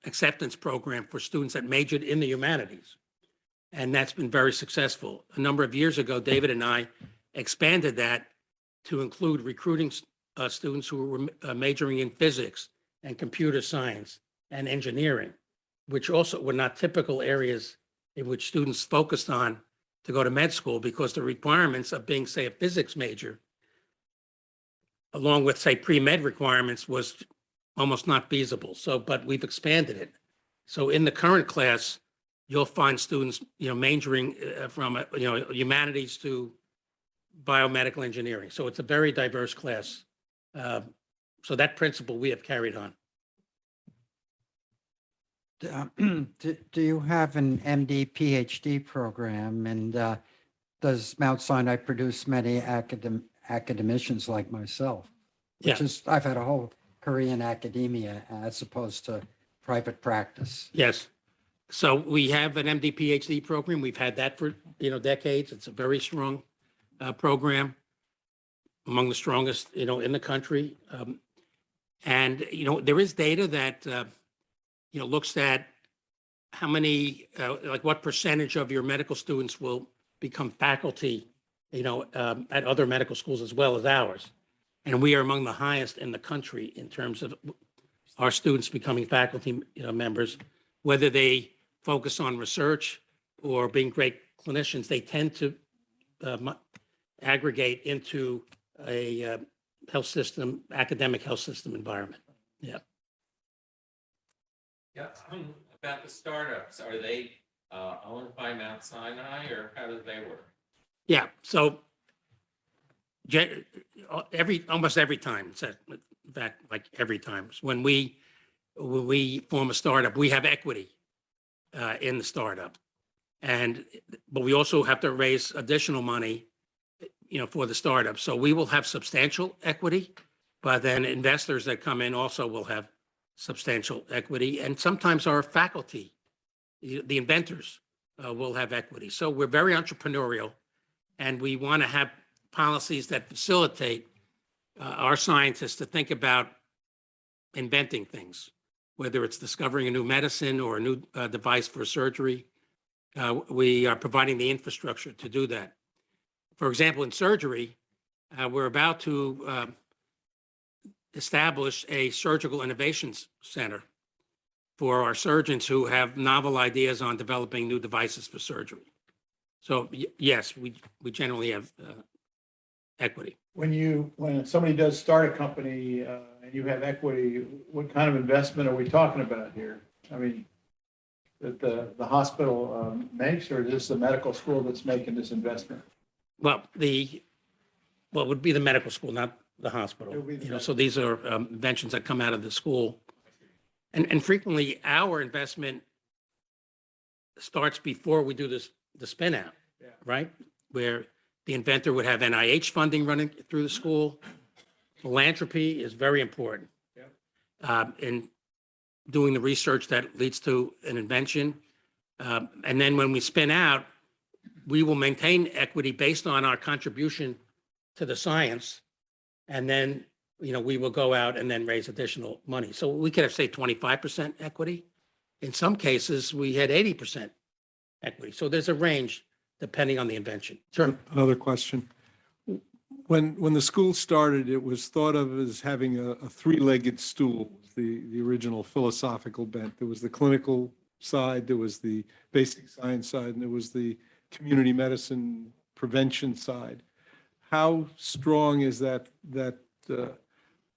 acceptance program for students that majored in the humanities. And that's been very successful. A number of years ago, David and I expanded that to include recruiting students who were majoring in physics and computer science and engineering, which also were not typical areas in which students focused on to go to med school, because the requirements of being, say, a physics major along with, say, pre-med requirements, was almost not feasible. So, but we've expanded it. So in the current class, you'll find students, majoring from, humanities to biomedical engineering. So it's a very diverse class. So that principle we have carried on. Do you have an MD, PhD program? And does Mount Sinai produce many academicians like myself? Which Yeah. is, I've had a whole career in academia as opposed to private practice. Yes. So we have an MD, PhD program. We've had that for, decades. It's a very strong program, among the strongest, in the country. And, there is data that, looks at how many, like what percentage of your medical students will become faculty, at other medical schools as well as ours. And we are among the highest in the country in terms of our students becoming faculty members, whether they focus on research or being great clinicians, they tend to aggregate into a health system, academic health system environment. Yeah. Yeah, about the startups, are they owned by Mount Sinai, or how do they work? Yeah. So almost every time, in fact, like every time, when we form a startup, we have equity in the startup, but we also have to raise additional money, for the startup. So we will have substantial equity, but then investors that come in also will have substantial equity, and sometimes our faculty, the inventors, will have equity. So we're very entrepreneurial, and we want to have policies that facilitate our scientists to think about inventing things, whether it's discovering a new medicine or a new device for surgery. We are providing the infrastructure to do that. For example, in surgery, we're about to establish a surgical innovations center for our surgeons who have novel ideas on developing new devices for surgery. So yes, we generally have equity. When somebody does start a company and you have equity, what kind of investment are we talking about here? I mean, that the hospital makes, or is this the medical school that's making this investment? Well, it would be the medical school, not the hospital. It would be the So these are inventions that come out of the school. And frequently our investment starts before we do the spin out, right? Where the inventor would have NIH funding running through the school. Philanthropy is very important in doing the research that leads to an invention. And then when we spin out, we will maintain equity based on our contribution to the science. And then, we will go out and then raise additional money. So we could have, say, 25% equity. In some cases, we had 80% equity. So there's a range depending on the invention. Sure. Another question. When the school started, it was thought of as having a three-legged stool, the original philosophical bent. There was the clinical side, there was the basic science side, and there was the community medicine prevention side. How strong is that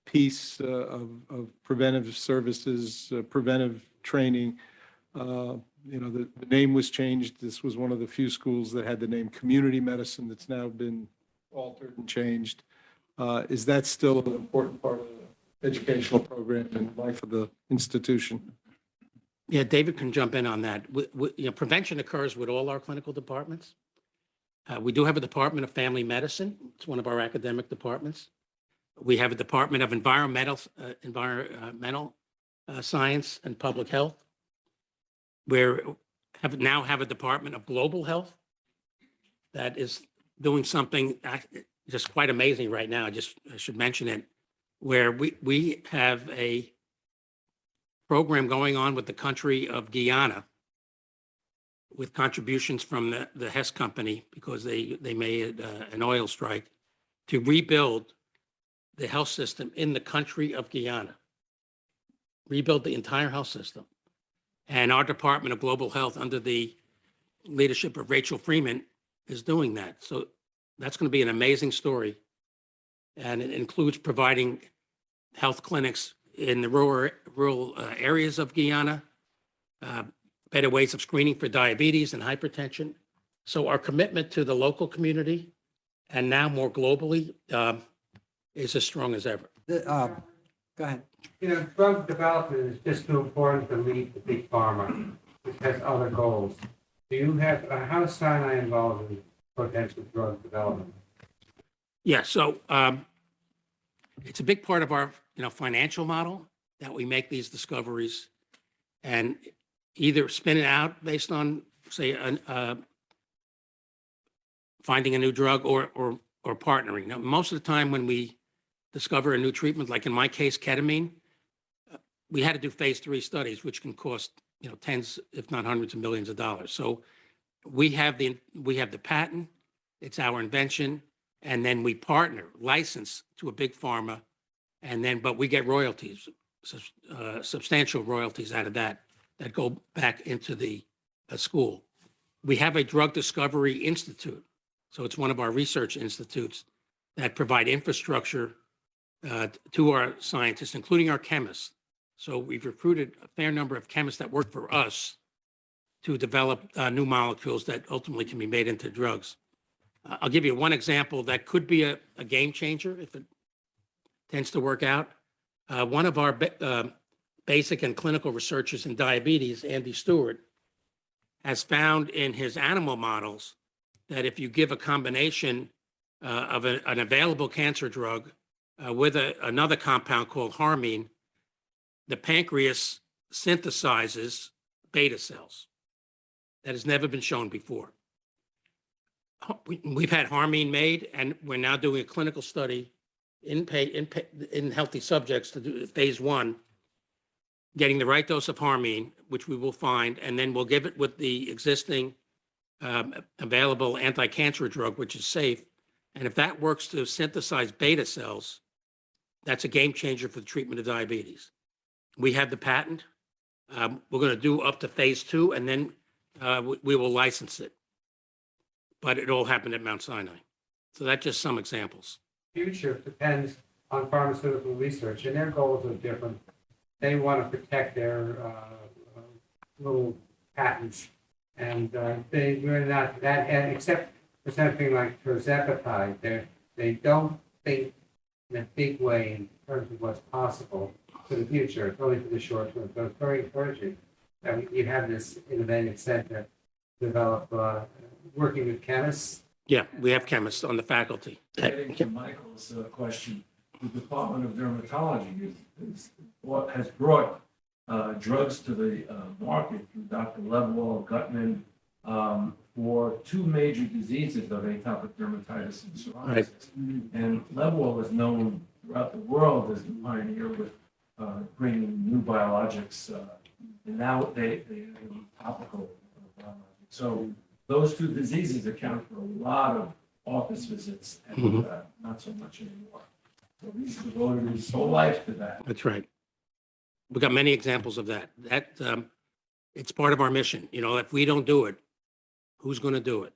piece of preventive services, preventive training? The name was changed. This was one of the few schools that had the name community medicine that's now been altered and changed. Is that still an important part of the educational program and life of the institution? Yeah, David can jump in on that. Prevention occurs with all our clinical departments. We do have a Department of Family Medicine. It's one of our academic departments. We have a Department of Environmental Science and Public Health. We now have a Department of Global Health that is doing something just quite amazing right now. I should mention it, where we have a program going on with the country of Guyana with contributions from the Hess company, because they made an oil strike, to rebuild the health system in the country of Guyana, rebuild the entire health system. And our Department of Global Health, under the leadership of Rachel Freeman, is doing that. So that's going to be an amazing story and it includes providing health clinics in the rural areas of Guyana, better ways of screening for diabetes and hypertension. So our commitment to the local community and now more globally is as strong as ever. Go ahead. You know, drug development is just too important to leave the big pharma, which has other goals. Do you have, how is Sinai involved in potential drug development? Yeah, so it's a big part of our financial model that we make these discoveries and either spin it out based on, say, finding a new drug or partnering. Now, most of the time when we discover a new treatment, like in my case, ketamine, we had to do phase 3 studies, which can cost tens, if not hundreds of millions of dollars. So we have the patent, it's our invention, and then we partner, license to a big pharma, and then but we get royalties, substantial royalties out of that go back into the school. We have a drug discovery institute, so it's one of our research institutes that provide infrastructure to our scientists, including our chemists. So we've recruited a fair number of chemists that work for us to develop new molecules that ultimately can be made into drugs. I'll give you one example that could be a game changer if it tends to work out. One of our basic and clinical researchers in diabetes, Andy Stewart, has found in his animal models that if you give a combination of an available cancer drug with another compound called harmine, the pancreas synthesizes beta cells. That has never been shown before. We've had harmine made, and we're now doing a clinical study in healthy subjects to do phase 1, getting the right dose of harmine, which we will find, and then we'll give it with the existing available anti-cancer drug, which is safe. And if that works to synthesize beta cells, that's a game changer for the treatment of diabetes. We have the patent. We're going to do up to phase 2, and then we will license it. But it all happened at Mount Sinai. So that's just some examples. Future depends on pharmaceutical research, and their goals are different. They want to protect their little patents, and we're not that. And except for something like tirzepatide, they don't think in a big way in terms of what's possible for the future. It's only for the short term. So it's very encouraging that you have this innovative center develop working with chemists. Yeah, we have chemists on the faculty. Getting to Michael's question, the Department of Dermatology is what has brought drugs to the market through Dr. Levenwall, Gutman, for 2 major diseases of atopic dermatitis and psoriasis. Right. And Levenwall is known throughout the world as the pioneer with bringing new biologics, and now they are topical biologics. So those 2 diseases account for a lot of office visits and not so much anymore. So he's devoted his whole life to that. That's right. We've got many examples of that. It's part of our mission. If we don't do it, who's going to do it?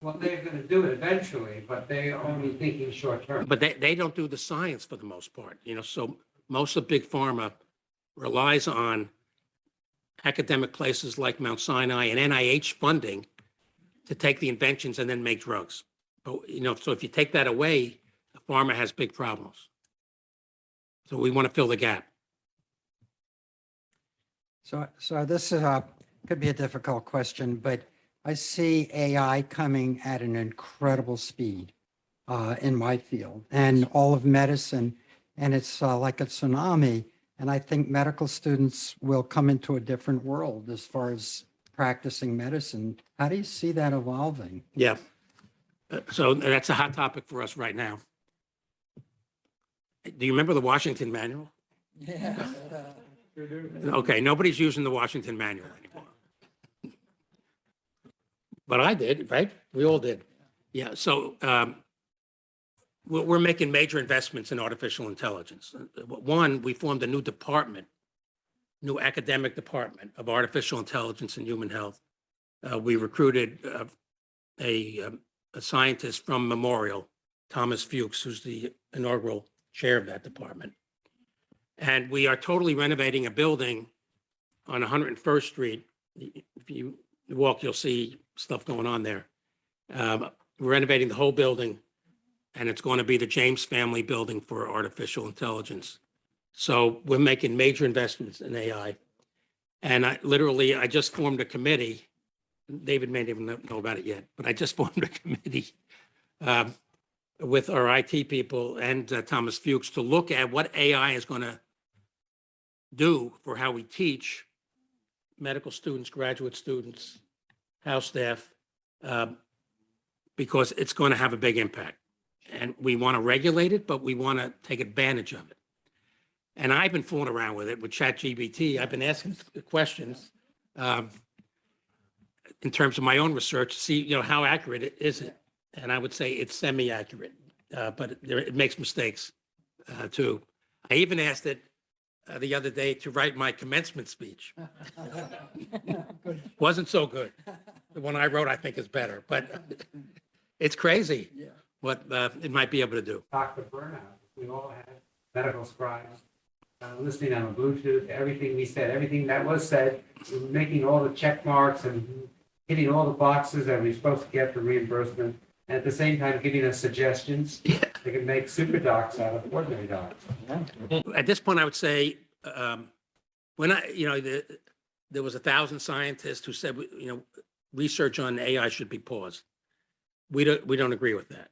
Well, they're going to do it eventually, but they're only thinking short term. But they don't do the science for the most part. So most of big pharma relies on academic places like Mount Sinai and NIH funding to take the inventions and then make drugs. But, so if you take that away, pharma has big problems. So we want to fill the gap. So this could be a difficult question, but I see AI coming at an incredible speed in my field and all of medicine, and it's like a tsunami. And I think medical students will come into a different world as far as practicing medicine. How do you see that evolving? Yeah. So that's a hot topic for us right now. Do you remember the Washington Manual? Yeah. Okay, nobody's using the Washington Manual anymore. But I did, right? We all did. Yeah, so we're making major investments in artificial intelligence. One, we formed a new department, new academic department of artificial intelligence and human health. We recruited a scientist from Memorial Thomas Fuchs, who's the inaugural chair of that department. And we are totally renovating a building on 101st Street. If you walk, you'll see stuff going on there. We're renovating the whole building, and it's going to be the James Family Building for Artificial Intelligence. So we're making major investments in AI. And I just formed a committee. David may not even know about it yet, but I just formed a committee with our IT people and Thomas Fuchs to look at what AI is going to do for how we teach medical students, graduate students, house staff, because it's going to have a big impact. And we want to regulate it, but we want to take advantage of it. And I've been fooling around with it with ChatGPT. I've been asking questions in terms of my own research to see, how accurate it is it. And I would say it's semi-accurate, but it makes mistakes too. I even asked it the other day to write my commencement speech. Wasn't so good. The one I wrote, I think, is better, but it's crazy what it might be able to do. Talk to burnout. We all had medical scribes listening on Bluetooth, everything we said, everything that was said, we were making all the check marks and hitting all the boxes that we're supposed to get for reimbursement, and at the same time giving us suggestions. They can make super docs out of ordinary docs. At this point, I would say, when there was 1,000 scientists who said, research on AI should be paused. We don't agree with that.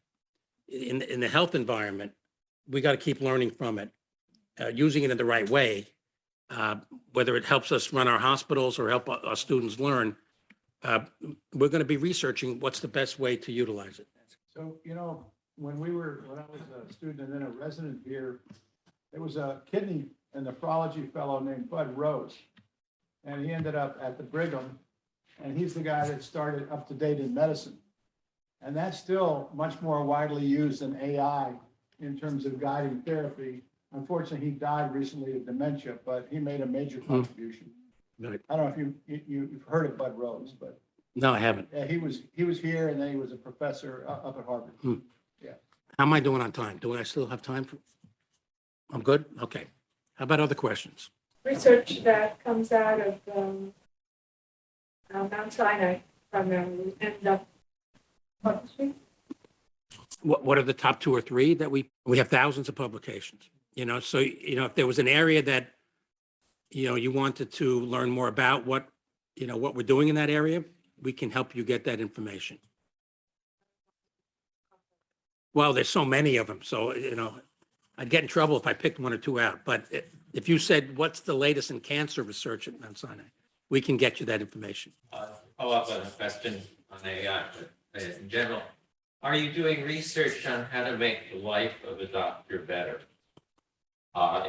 In the health environment, we got to keep learning from it, using it in the right way, whether it helps us run our hospitals or help our students learn. We're going to be researching what's the best way to utilize it. So, when I was a student and then a resident here, there was a kidney and nephrology fellow named Bud Rose. And he ended up at the Brigham, and he's the guy that started Up to Date in Medicine. And that's still much more widely used than AI in terms of guiding therapy. Unfortunately, he died recently of dementia, but he made a major contribution. Right. I don't know if you've heard of Bud Rose, but No, I haven't. yeah, he was here, and then he was a professor up at Harvard. How am I doing on time? Do I still have time for? I'm good? Okay. How about other questions? Research that comes out of Mount Sinai primarily end up publishing? What are the top 2 or 3 that we have thousands of publications, so, if there was an area that, you wanted to learn more about what we're doing in that area, we can help you get that information. Well, there's so many of them. So, I'd get in trouble if I picked 1 or 2 out. But if you said, what's the latest in cancer research at Mount Sinai, we can get you that information. Follow up on a question on AI, but in general, are you doing research on how to make the life of a doctor better?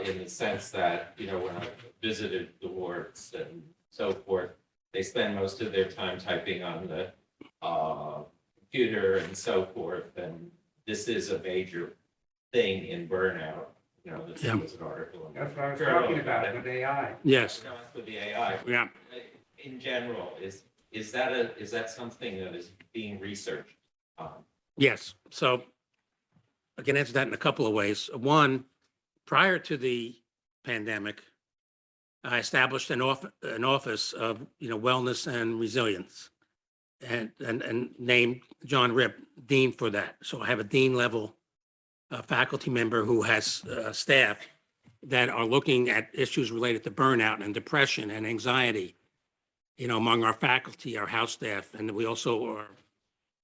In the sense that, when I visited the wards and so forth, they spend most of their time typing on the computer and so forth. And this is a major thing in burnout. This was an article. That's what I was talking about with AI. Yes. With the AI. Yeah. In general, is that something that is being researched? Yes. So I can answer that in a couple of ways. One, prior to the pandemic, I established an office of wellness and resilience, and named John Ripp dean for that. So I have a dean level faculty member who has staff that are looking at issues related to burnout and depression and anxiety, among our faculty, our house staff, and we also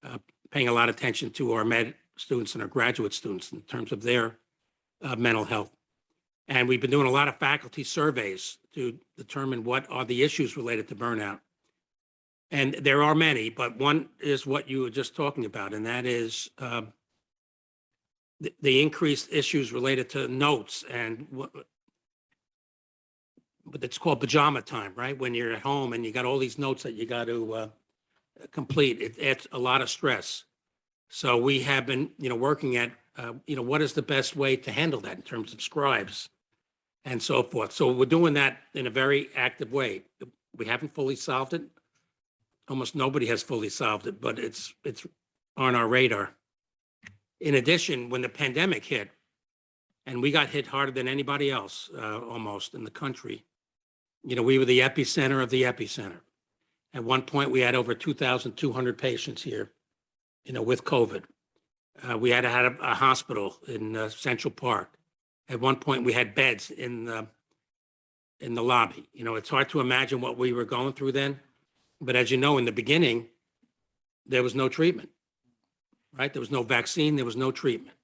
are paying a lot of attention to our med students and our graduate students in terms of their mental health. And we've been doing a lot of faculty surveys to determine what are the issues related to burnout. And there are many, but one is what you were just talking about, and that is the increased issues related to notes and what it's called pajama time, right? When you're at home and you got all these notes that you got to complete, it's a lot of stress. So we have been, working at, what is the best way to handle that in terms of scribes and so forth. So we're doing that in a very active way. We haven't fully solved it. Almost nobody has fully solved it, but it's on our radar. In addition, when the pandemic hit, and we got hit harder than anybody else, almost in the country, we were the epicenter of the epicenter. At one point, we had over 2,200 patients here, with COVID. We had a hospital in Central Park. At one point, we had beds in the lobby. It's hard to imagine what we were going through then. But as you know, in the beginning, there was no treatment, right? There was no vaccine, there was no treatment.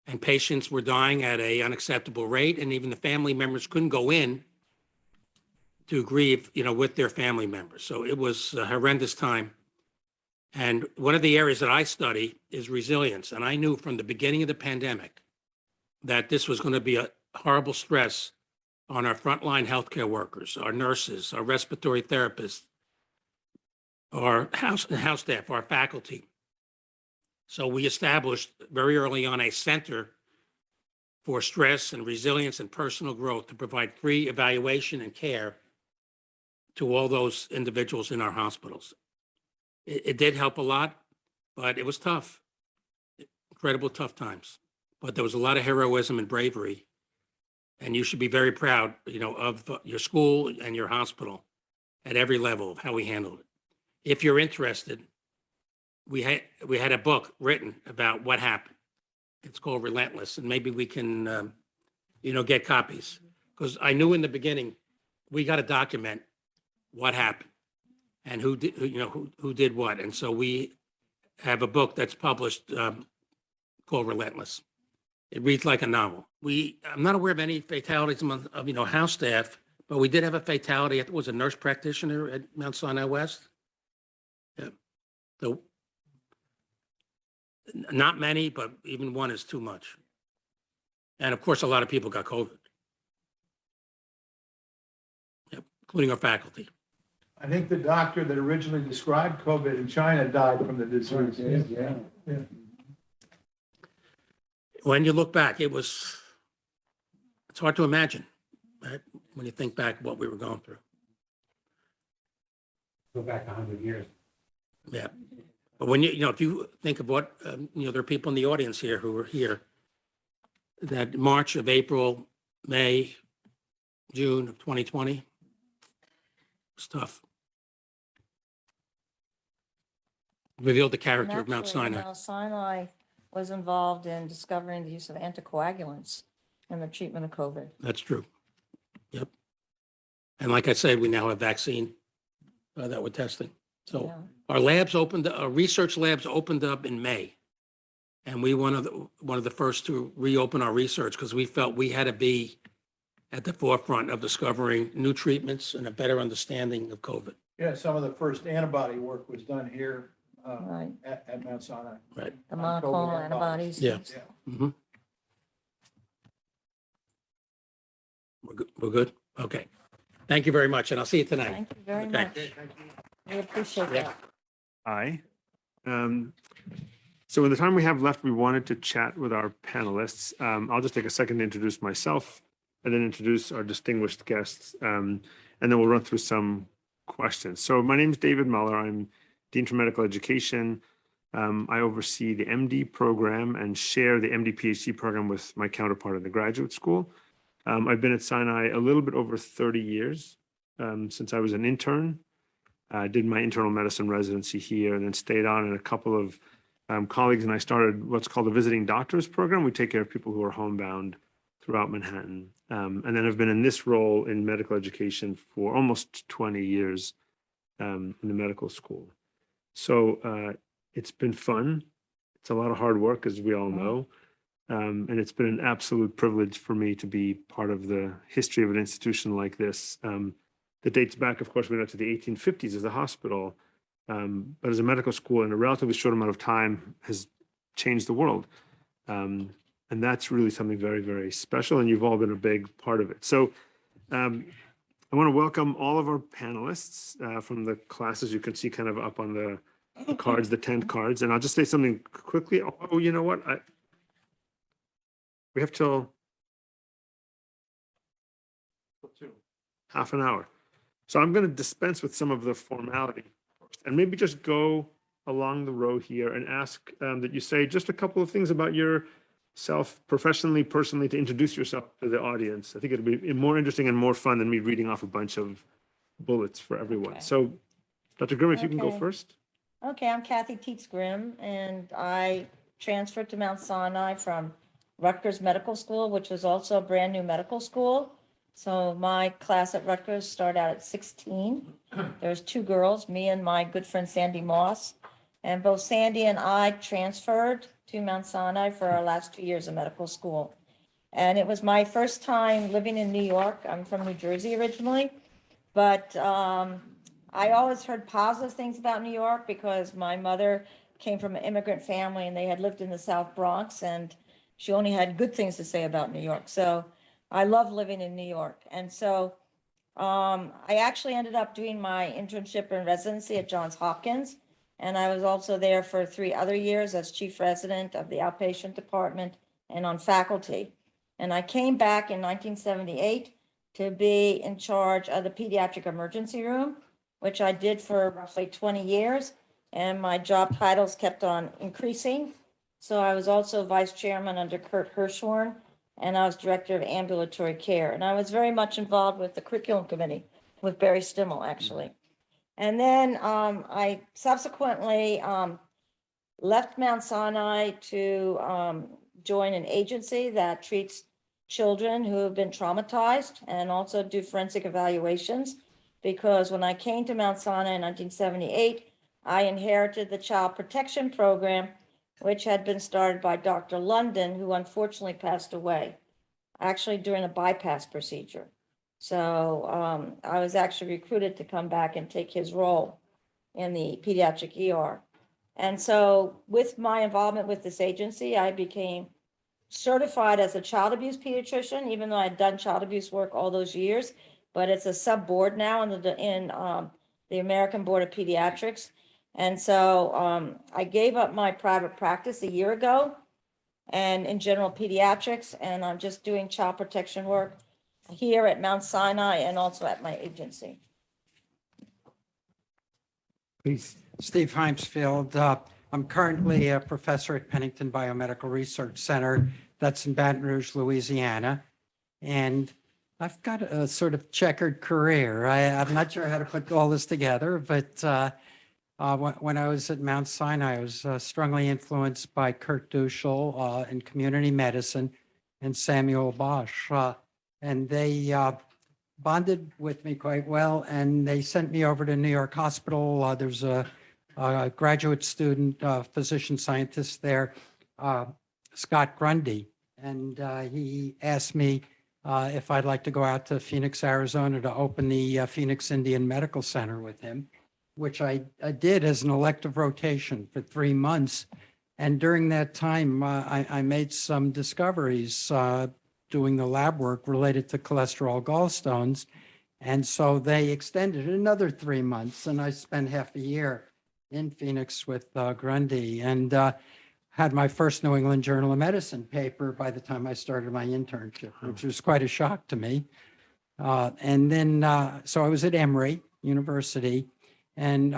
And patients were dying at an unacceptable rate, and even the family members couldn't go in to grieve, with their family members. So it was a horrendous time. And one of the areas that I study is resilience. And I knew from the beginning of the pandemic that this was going to be a horrible stress on our frontline healthcare workers, our nurses, our respiratory therapists, our house staff, our faculty. So we established very early on a center for stress and resilience and personal growth to provide free evaluation and care to all those individuals in our hospitals. It did help a lot, but it was tough, incredible tough times. But there was a lot of heroism and bravery, and you should be very proud, of your school and your hospital at every level of how we handled it. If you're interested, we had a book written about what happened. It's called Relentless, and maybe we can, get copies. Because I knew in the beginning, we got to document what happened and who did what. And so we have a book that's published called Relentless. It reads like a novel. I'm not aware of any fatalities among, house staff, but we did have a fatality. It was a nurse practitioner at Mount Sinai West. Yeah. So not many, but even one is too much. And of course, a lot of people got COVID. Yep, including our faculty. I think the doctor that originally described COVID in China died from the disease. Yeah. When you look back, it's hard to imagine, right? When you think back what we were going through. Go back 100 years. Yeah. But when if you think of what, there are people in the audience here who were here, that March of April, May, June of 2020, was tough. Revealed the character of Mount Sinai. Mount Sinai was involved in discovering the use of anticoagulants in the treatment of COVID. That's true. Yep. And like I said, we now have vaccine that we're testing. So Yeah. our research labs opened up in May. And we one of the first to reopen our research because we felt we had to be at the forefront of discovering new treatments and a better understanding of COVID. Yeah, some of the first antibody work was done here Right. at Mount Sinai. Right. The On COVID monoclonal antibodies. Yeah. Yeah. Mm-hmm. We're good? Okay. Thank you very much, and I'll see you tonight. Thank you very Okay. much. We appreciate Yeah. that. Hi. So in the time we have left, we wanted to chat with our panelists. I'll just take a second to introduce myself and then introduce our distinguished guests. And then we'll run through some questions. So my name is David Muller. I'm Dean for Medical Education. I oversee the MD program and share the MD PhD program with my counterpart in the graduate school. I've been at Sinai a little bit over 30 years since I was an intern. I did my internal medicine residency here and then stayed on, and a couple of colleagues and I started what's called a visiting doctors program. We take care of people who are homebound throughout Manhattan. And then I've been in this role in medical education for almost 20 years in the medical school. So it's been fun. It's a lot of hard work, as we all know. And it's been an absolute privilege for me to be part of the history of an institution like this. That dates back, of course, we know to the 1850s as a hospital, but as a medical school in a relatively short amount of time has changed the world. And that's really something very, very special, and you've all been a big part of it. So I want to welcome all of our panelists from the classes you can see kind of up on the cards, the tent cards. And I'll just say something quickly. Oh, you know what? We have till half an hour. So I'm going to dispense with some of the formality first and maybe just go along the row here and ask that you say just a couple of things about yourself professionally, personally, to introduce yourself to the audience. I think it'll be more interesting and more fun than me reading off a bunch of bullets for everyone. Okay. So, Dr. Grimm, if you can go Okay. first. Okay, I'm Kathy Teets Grimm, and I transferred to Mount Sinai from Rutgers Medical School, which was also a brand-new medical school. So my class at Rutgers started out at 16. There's 2 girls, me and my good friend Sandy Moss. And both Sandy and I transferred to Mount Sinai for our last 2 years of medical school. And it was my first time living in New York. I'm from New Jersey originally, but I always heard positive things about New York because my mother came from an immigrant family and they had lived in the South Bronx, and she only had good things to say about New York. So I love living in New York. And so I actually ended up doing my internship and residency at Johns Hopkins. And I was also there for 3 other years as chief resident of the outpatient department and on faculty. And I came back in 1978 to be in charge of the pediatric emergency room, which I did for roughly 20 years. And my job titles kept on increasing. So I was also vice chairman under Kurt Hirschhorn, and I was director of ambulatory care. And I was very much involved with the curriculum committee with Barry Stimmel, actually. And then I subsequently left Mount Sinai to join an agency that treats children who have been traumatized and also do forensic evaluations. Because when I came to Mount Sinai in 1978, I inherited the child protection program, which had been started by Dr. London, who unfortunately passed away, actually during a bypass procedure. So I was actually recruited to come back and take his role in the pediatric ER. And so with my involvement with this agency, I became certified as a child abuse pediatrician, even though I had done child abuse work all those years, but it's a sub-board now in the American Board of Pediatrics. And so I gave up my private practice a year ago and in general pediatrics, and I'm just doing child protection work here at Mount Sinai and also at my agency. Please. Steve Heimsfield. I'm currently a professor at Pennington Biomedical Research Center. That's in Baton Rouge, Louisiana. And I've got a sort of checkered career. I'm not sure how to put all this together, but when I was at Mount Sinai, I was strongly influenced by Kurt Duschel in community medicine and Samuel Bosch. And they bonded with me quite well, and they sent me over to New York Hospital. There's a graduate student, physician scientist there, Scott Grundy, and he asked me if I'd like to go out to Phoenix, Arizona to open the Phoenix Indian Medical Center with him, which I did as an elective rotation for 3 months. And during that time, I made some discoveries doing the lab work related to cholesterol gallstones. And so they extended another 3 months, and I spent half a year in Phoenix with Grundy, and had my first New England Journal of Medicine paper by the time I started my internship, which was quite a shock to me. And then, so I was at Emory University, and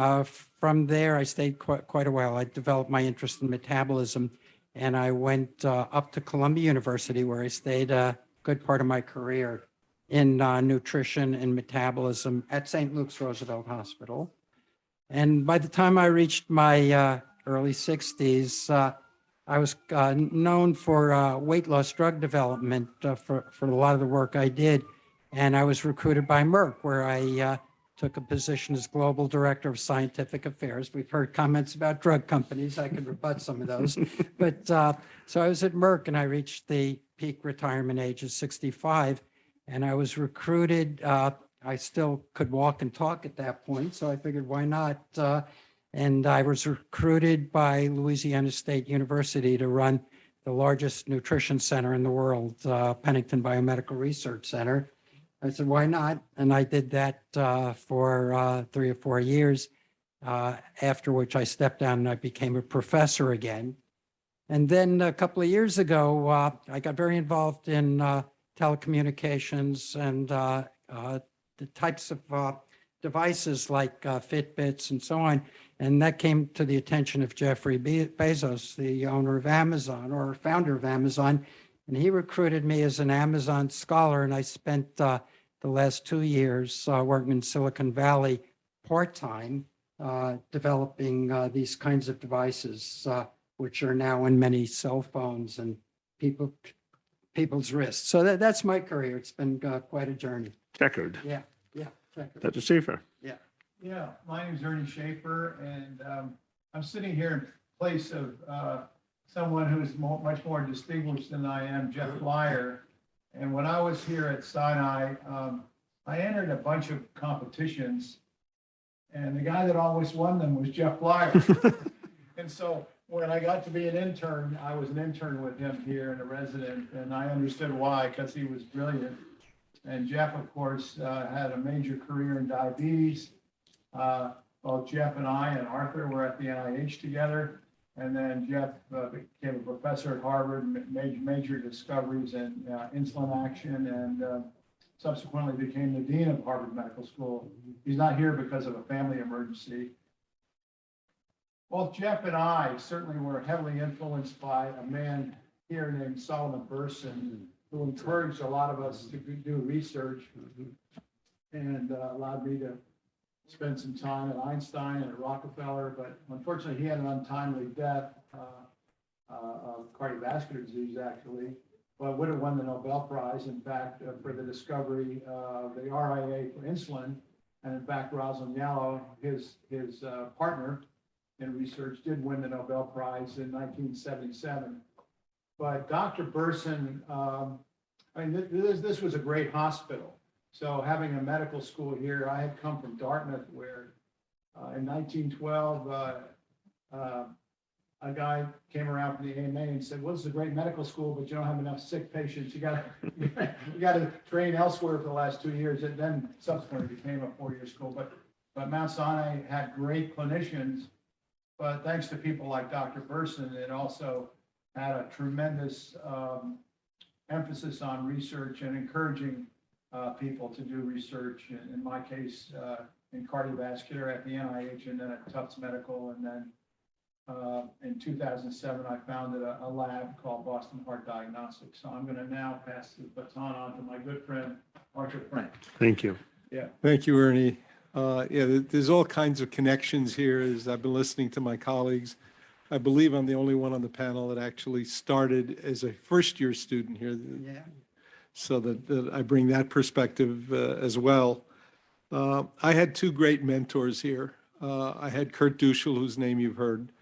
from there I stayed quite a while. I developed my interest in metabolism, and I went up to Columbia University, where I stayed a good part of my career in nutrition and metabolism at St. Luke's Roosevelt Hospital. And by the time I reached my early 60s, I was known for weight loss drug development for a lot of the work I did. And I was recruited by Merck, where I took a position as global director of scientific affairs. We've heard comments about drug companies. I could rebut some of those. But so I was at Merck, and I reached the peak retirement age of 65. And I was recruited. I still could walk and talk at that point, so I figured, why not? And I was recruited by Louisiana State University to run the largest nutrition center in the world, Pennington Biomedical Research Center. I said, why not? And I did that for 3 or 4 years, after which I stepped down and I became a professor again. And then a couple of years ago, I got very involved in telecommunications and the types of devices like Fitbits and so on. And that came to the attention of Jeffrey Bezos, the owner of Amazon or founder of Amazon. And he recruited me as an Amazon scholar. And I spent the last 2 years working in Silicon Valley part-time, developing these kinds of devices, which are now in many cell phones and people's wrists. So that's my career. It's been quite a journey. Checkered. Yeah, checkered. Dr. Schaefer. Yeah, my name is Ernie Schaefer, and I'm sitting here in place of someone who is much more distinguished than I am, Jeff Blyer. And when I was here at Sinai, I entered a bunch of competitions, and the guy that always won them was Jeff Blyer. And so when I got to be an intern, I was an intern with him here and a resident, and I understood why, because he was brilliant. And Jeff, of course, had a major career in diabetes. Both Jeff and I and Arthur were at the NIH together. And then Jeff became a professor at Harvard, made major discoveries in insulin action, and subsequently became the dean of Harvard Medical School. He's not here because of a family emergency. Both Jeff and I certainly were heavily influenced by a man here named Solomon Burson, who encouraged a lot of us to do research and allowed me to spend some time at Einstein and at Rockefeller, but unfortunately he had an untimely death of cardiovascular disease actually, but would have won the Nobel Prize, in fact, for the discovery of the RIA for insulin. And in fact, Rosalind Yallow, his partner in research, did win the Nobel Prize in 1977. But Dr. Burson, this was a great hospital. So having a medical school here, I had come from Dartmouth where in 1912, a guy came around from the AMA and said, well, this is a great medical school, but you don't have enough sick patients. You got to train elsewhere for the last 2 years. It then subsequently became a 4-year school. But Mount Sinai had great clinicians, but thanks to people like Dr. Burson, it also had a tremendous emphasis on research and encouraging people to do research, in my case, in cardiovascular at the NIH and then at Tufts Medical. And then in 2007, I founded a lab called Boston Heart Diagnostics. So I'm going to now pass the baton on to my good friend, Arthur Frank. Thank you. Yeah. Thank you, Ernie. There's all kinds of connections here as I've been listening to my colleagues. I believe I'm the only one on the panel that actually started as a first-year student here. Yeah. So that I bring that perspective as well. I had two great mentors here. I had Kurt Duschel, whose name you've heard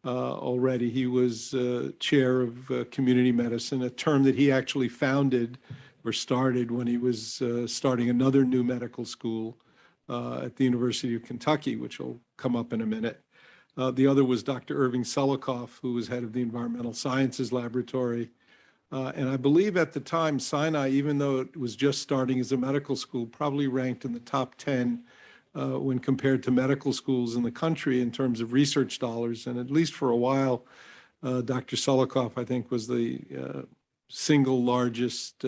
already. He was chair of community medicine, a term that he actually founded or started when he was starting another new medical school at the University of Kentucky, which will come up in a minute. The other was Dr. Irving Selikoff, who was head of the Environmental Sciences Laboratory. And I believe at the time, Sinai, even though it was just starting as a medical school, probably ranked in the top 10 when compared to medical schools in the country in terms of research dollars. And at least for a while, Dr. Selikoff, I think, was the single largest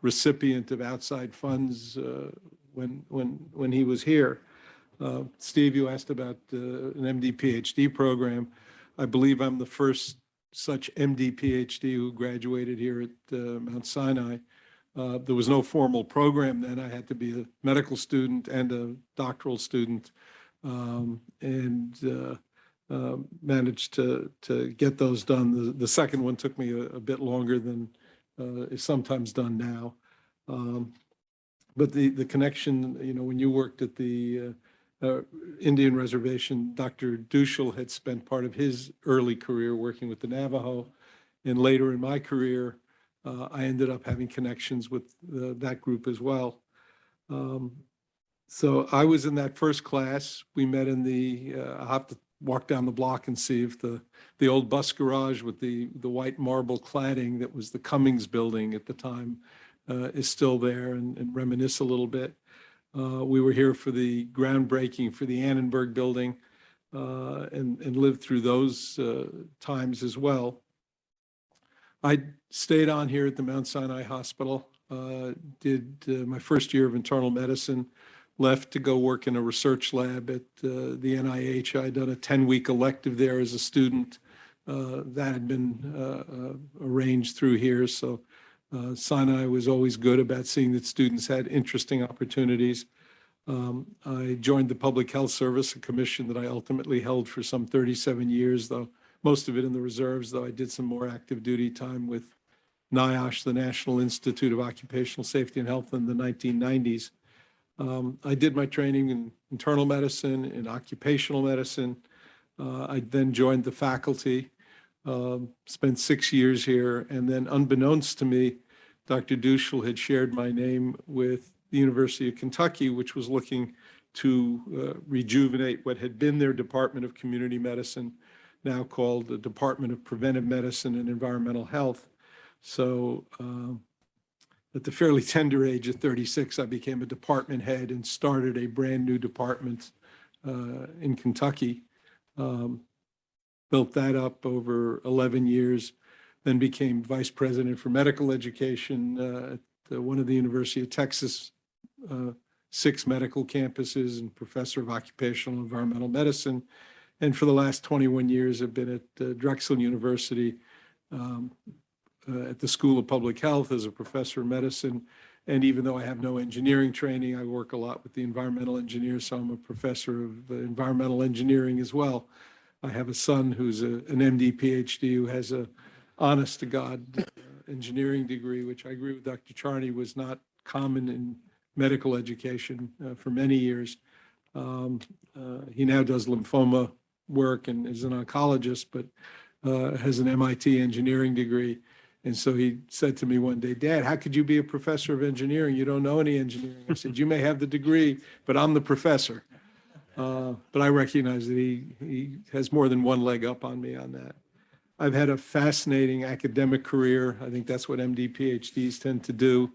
recipient of outside funds when he was here. Steve, you asked about an MD PhD program. I believe I'm the first such MD PhD who graduated here at Mount Sinai. There was no formal program then. I had to be a medical student and a doctoral student, and managed to get those done. The second one took me a bit longer than is sometimes done now. But the connection, when you worked at the Indian reservation, Dr. Duschel had spent part of his early career working with the Navajo. And later in my career, I ended up having connections with that group as well. So I was in that first class. We met in I'll have to walk down the block and see if the old bus garage with the white marble cladding that was the Cummings building at the time is still there, and reminisce a little bit. We were here for the groundbreaking for the Annenberg building, and lived through those times as well. I stayed on here at the Mount Sinai Hospital, did my first year of internal medicine, left to go work in a research lab at the NIH. I'd done a 10-week elective there as a student. That had been arranged through here. So Sinai was always good about seeing that students had interesting opportunities. I joined the Public Health Service, a commission that I ultimately held for some 37 years, though most of it in the reserves, though I did some more active duty time with NIOSH, the National Institute of Occupational Safety and Health, in the 1990s. I did my training in internal medicine, in occupational medicine. I then joined the faculty, spent 6 years here, and then unbeknownst to me, Dr. Duschel had shared my name with the University of Kentucky, which was looking to rejuvenate what had been their Department of Community Medicine, now called the Department of Preventive Medicine and Environmental Health. So at the fairly tender age of 36, I became a department head and started a brand new department in Kentucky. Built that up over 11 years, then became vice president for medical education at one of the University of Texas 6 medical campuses and professor of occupational and environmental medicine. And for the last 21 years, I've been at Drexel University at the School of Public Health as a professor of medicine. And even though I have no engineering training, I work a lot with the environmental engineers, so I'm a professor of environmental engineering as well. I have a son who's an MD, PhD, who has a honest to God engineering degree, which I agree with Dr. Charney was not common in medical education for many years. He now does lymphoma work and is an oncologist, but has an MIT engineering degree. And so he said to me one day, "Dad, how could you be a professor of engineering? You don't know any engineering." I said, "You may have the degree, but I'm the professor." But I recognize that he has more than one leg up on me on that. I've had a fascinating academic career. I think that's what MD, PhDs tend to do.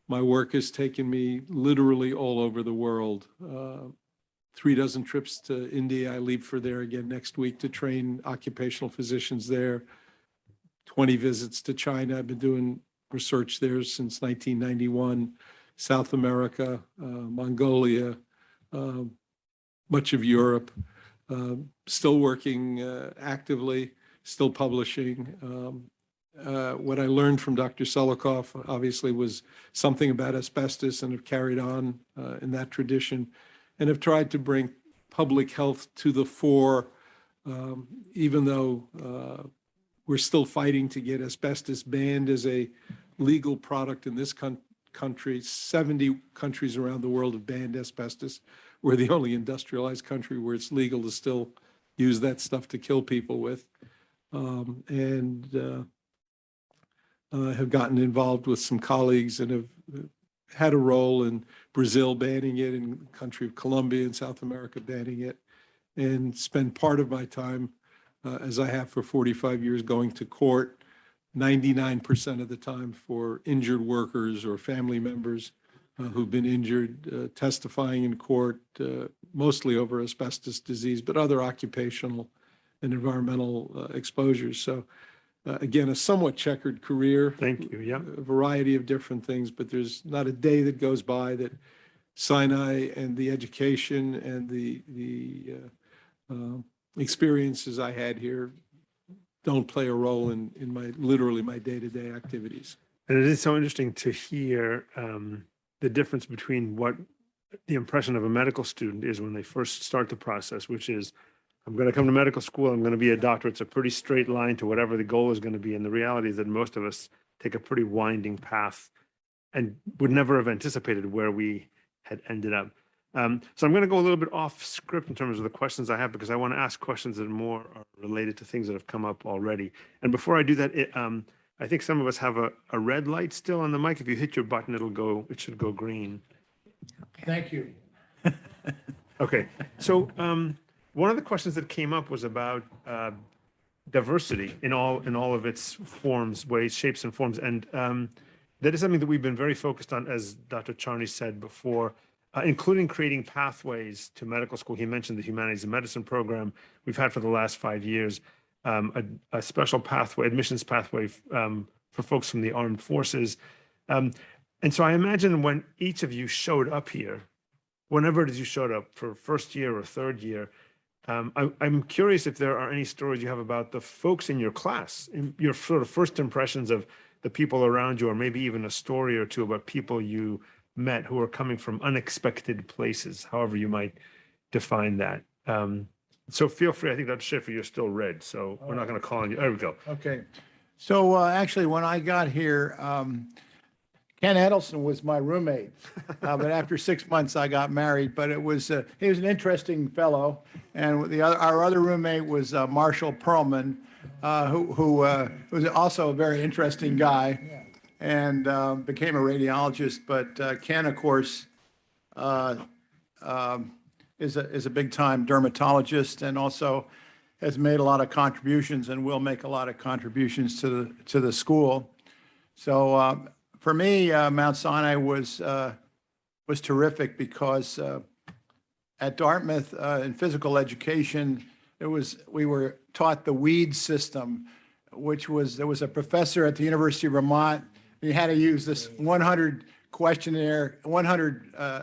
My work has taken me literally all over the world. 36 trips to India. I leave for there again next week to train occupational physicians there. 20 visits to China. I've been doing research there since 1991. South America, Mongolia, much of Europe. Still working actively, still publishing. What I learned from Dr. Selikoff obviously was something about asbestos, and have carried on in that tradition, and have tried to bring public health to the fore, even though we're still fighting to get asbestos banned as a legal product in this country. 70 countries around the world have banned asbestos. We're the only industrialized country where it's legal to still use that stuff to kill people with. Have gotten involved with some colleagues and have had a role in Brazil banning it, in the country of Colombia and South America banning it, and spend part of my time, as I have for 45 years, going to court 99% of the time for injured workers or family members who've been injured, testifying in court, mostly over asbestos disease, but other occupational and environmental exposures. So again, a somewhat checkered career. Thank you. Yeah. A variety of different things, but there's not a day that goes by that Sinai and the education and the experiences I had here don't play a role in literally my day-to-day activities. And it is so interesting to hear the difference between what the impression of a medical student is when they first start the process, which is, I'm going to come to medical school, I'm going to be a doctor. It's a pretty straight line to whatever the goal is going to be. And the reality is that most of us take a pretty winding path and would never have anticipated where we had ended up. So I'm going to go a little bit off script in terms of the questions I have, because I want to ask questions that more are related to things that have come up already. And before I do that, I think some of us have a red light still on the mic. If you hit your button, it should go green. Thank you. Okay. So one of the questions that came up was about diversity in all of its forms, ways, shapes, and forms. And that is something that we've been very focused on, as Dr. Charney said before, including creating pathways to medical school. He mentioned the Humanities and Medicine program we've had for the last 5 years, a special pathway, admissions pathway for folks from the armed forces. And so I imagine when each of you showed up here, whenever it is you showed up for first year or third year, I'm curious if there are any stories you have about the folks in your class, in your sort of first impressions of the people around you, or maybe even a story or two about people you met who are coming from unexpected places, however you might define that. So feel free. I think Dr. Schaefer, you're still red, so we're not going to call on you. There we go. Okay. So actually, when I got here, Ken Edelson was my roommate. But after 6 months, I got married. But he was an interesting fellow. And our other roommate was Marshall Perlman, who was also a very interesting guy and became a radiologist. But Ken, of course, is a big-time dermatologist and also has made a lot of contributions and will make a lot of contributions to the school. So for me, Mount Sinai was terrific because at Dartmouth in physical education, we were taught the WEED system, there was a professor at the University of Vermont. He had to use this 100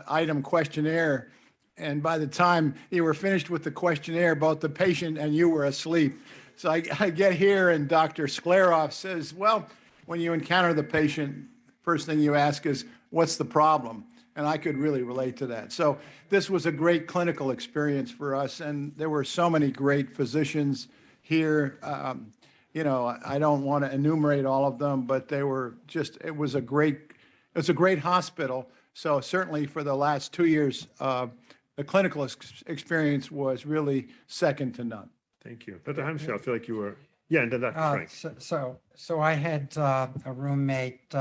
item questionnaire. And by the time you were finished with the questionnaire, both the patient and you were asleep. So I get here and Dr. Skleroff says, well, when you encounter the patient, first thing you ask is, what's the problem? And I could really relate to that. So this was a great clinical experience for us. And there were so many great physicians here. I don't want to enumerate all of them, but it was a great hospital. So certainly for the last 2 years, the clinical experience was really second to none. Thank you. Dr. Hamsfield, I feel like you were, yeah, and then Dr. Frank. So I had a roommate,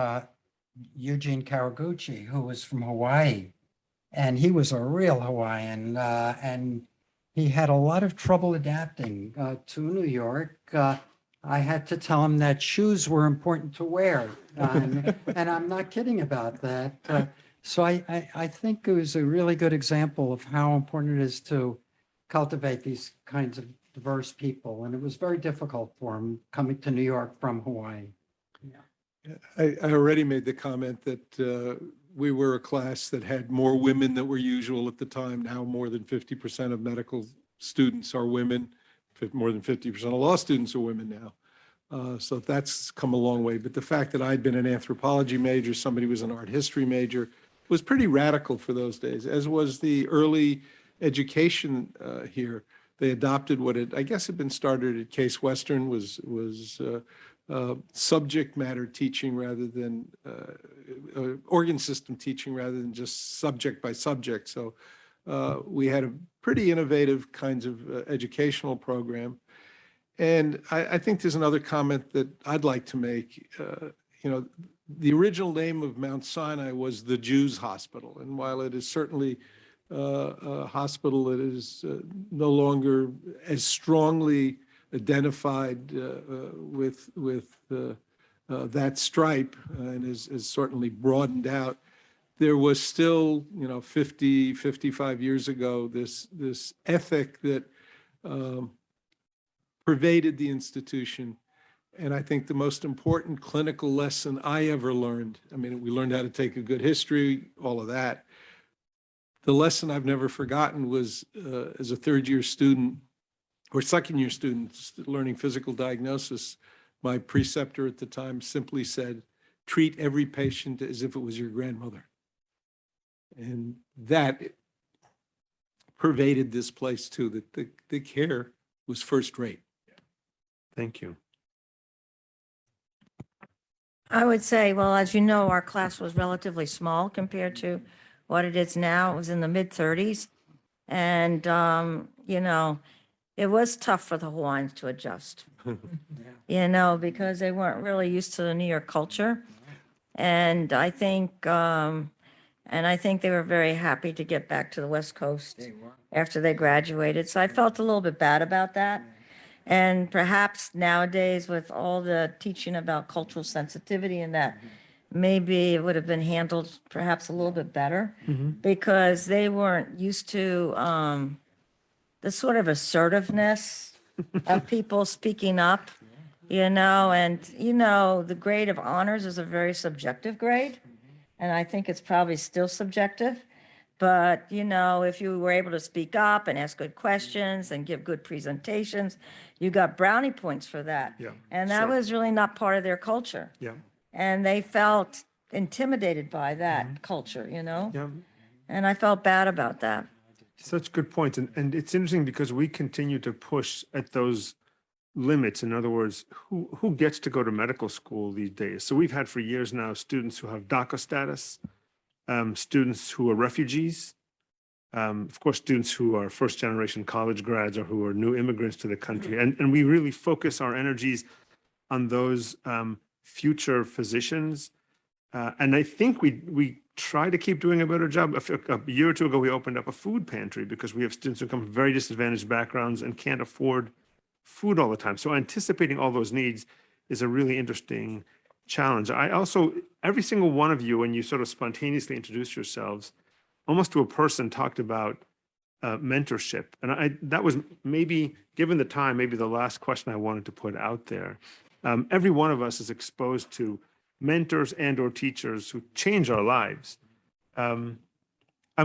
Eugene Kawaguchi, who was from Hawaii, and he was a real Hawaiian, and he had a lot of trouble adapting to New York. I had to tell him that shoes were important to wear, and I'm not kidding about that. So I think it was a really good example of how important it is to cultivate these kinds of diverse people. And it was very difficult for him coming to New York from Hawaii. I already made the comment that we were a class that had more women than were usual at the time. Now more than 50% of medical students are women. More than 50% of law students are women now. So that's come a long way. But the fact that I'd been an anthropology major, somebody was an art history major, was pretty radical for those days, as was the early education here. They adopted what I guess had been started at Case Western, was subject matter teaching rather than organ system teaching rather than just subject by subject. So we had a pretty innovative kinds of educational program. And I think there's another comment that I'd like to make. The original name of Mount Sinai was the Jews Hospital. And while it is certainly a hospital that is no longer as strongly identified with that stripe and is certainly broadened out, there was still, 50, 55 years ago, this ethic that pervaded the institution. And I think the most important clinical lesson I ever learned, we learned how to take a good history, all of that. The lesson I've never forgotten was as a third-year student or second-year student learning physical diagnosis, my preceptor at the time simply said, treat every patient as if it was your grandmother. And that pervaded this place too, that the care was first rate. Thank you. I would say, well, as you know, our class was relatively small compared to what it is now. It was in the mid-30s. And, it was tough for the Hawaiians to adjust, because they weren't really used to the New York culture. And I think they were very happy to get back to the West Coast after they graduated. So I felt a little bit bad about that. And perhaps nowadays with all the teaching about cultural sensitivity and that, maybe it would have been handled perhaps a little bit better because they weren't used to the sort of assertiveness of people speaking up, and, the grade of honors is a very subjective grade. And I think it's probably still subjective. But, if you were able to speak up and ask good questions and give good presentations, you got brownie points for that. Yeah, And that sure. was really not part of their culture. Yeah, And they felt intimidated by that culture, yeah. And I felt bad about that. Such good points. And it's interesting because we continue to push at those limits. In other words, who gets to go to medical school these days? So we've had for years now students who have DACA status, students who are refugees, of course, students who are first generation college grads or who are new immigrants to the country. And we really focus our energies on those future physicians. And I think we try to keep doing a better job. A year or two ago, we opened up a food pantry because we have students who come from very disadvantaged backgrounds and can't afford food all the time. So anticipating all those needs is a really interesting challenge. I also, every single one of you, when you sort of spontaneously introduce yourselves, almost to a person, talked about mentorship. And that was maybe, given the time, maybe the last question I wanted to put out there. Every one of us is exposed to mentors and or teachers who change our lives. I'm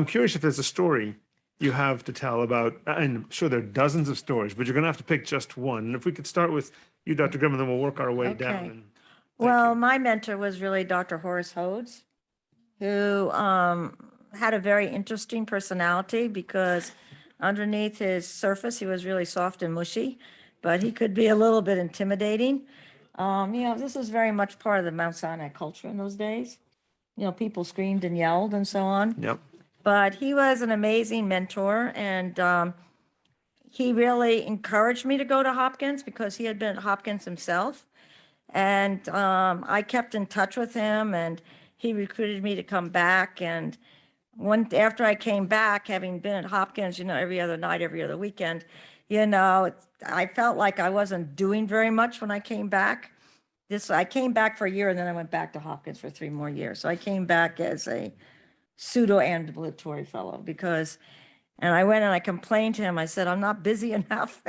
curious if there's a story you have to tell about, and I'm sure there are dozens of stories, but you're going to have to pick just one. And if we could start with you, Dr. Grimm, and then we'll work our way down. Okay. And Well, my mentor was really Dr. Horace Hodes, who had a very interesting personality because underneath his surface, he was really soft and mushy, but he could be a little bit intimidating. This was very much part of the Mount Sinai culture in those days. People screamed and yelled and so on. Yep. But he was an amazing mentor, and he really encouraged me to go to Hopkins because he had been at Hopkins himself. And I kept in touch with him, and he recruited me to come back. And after I came back, having been at Hopkins, every other night, every other weekend, I felt like I wasn't doing very much when I came back. I came back for a year, and then I went back to Hopkins for 3 more years. So I came back as a pseudo-ambulatory fellow and I went and I complained to him. I said, I'm not busy enough.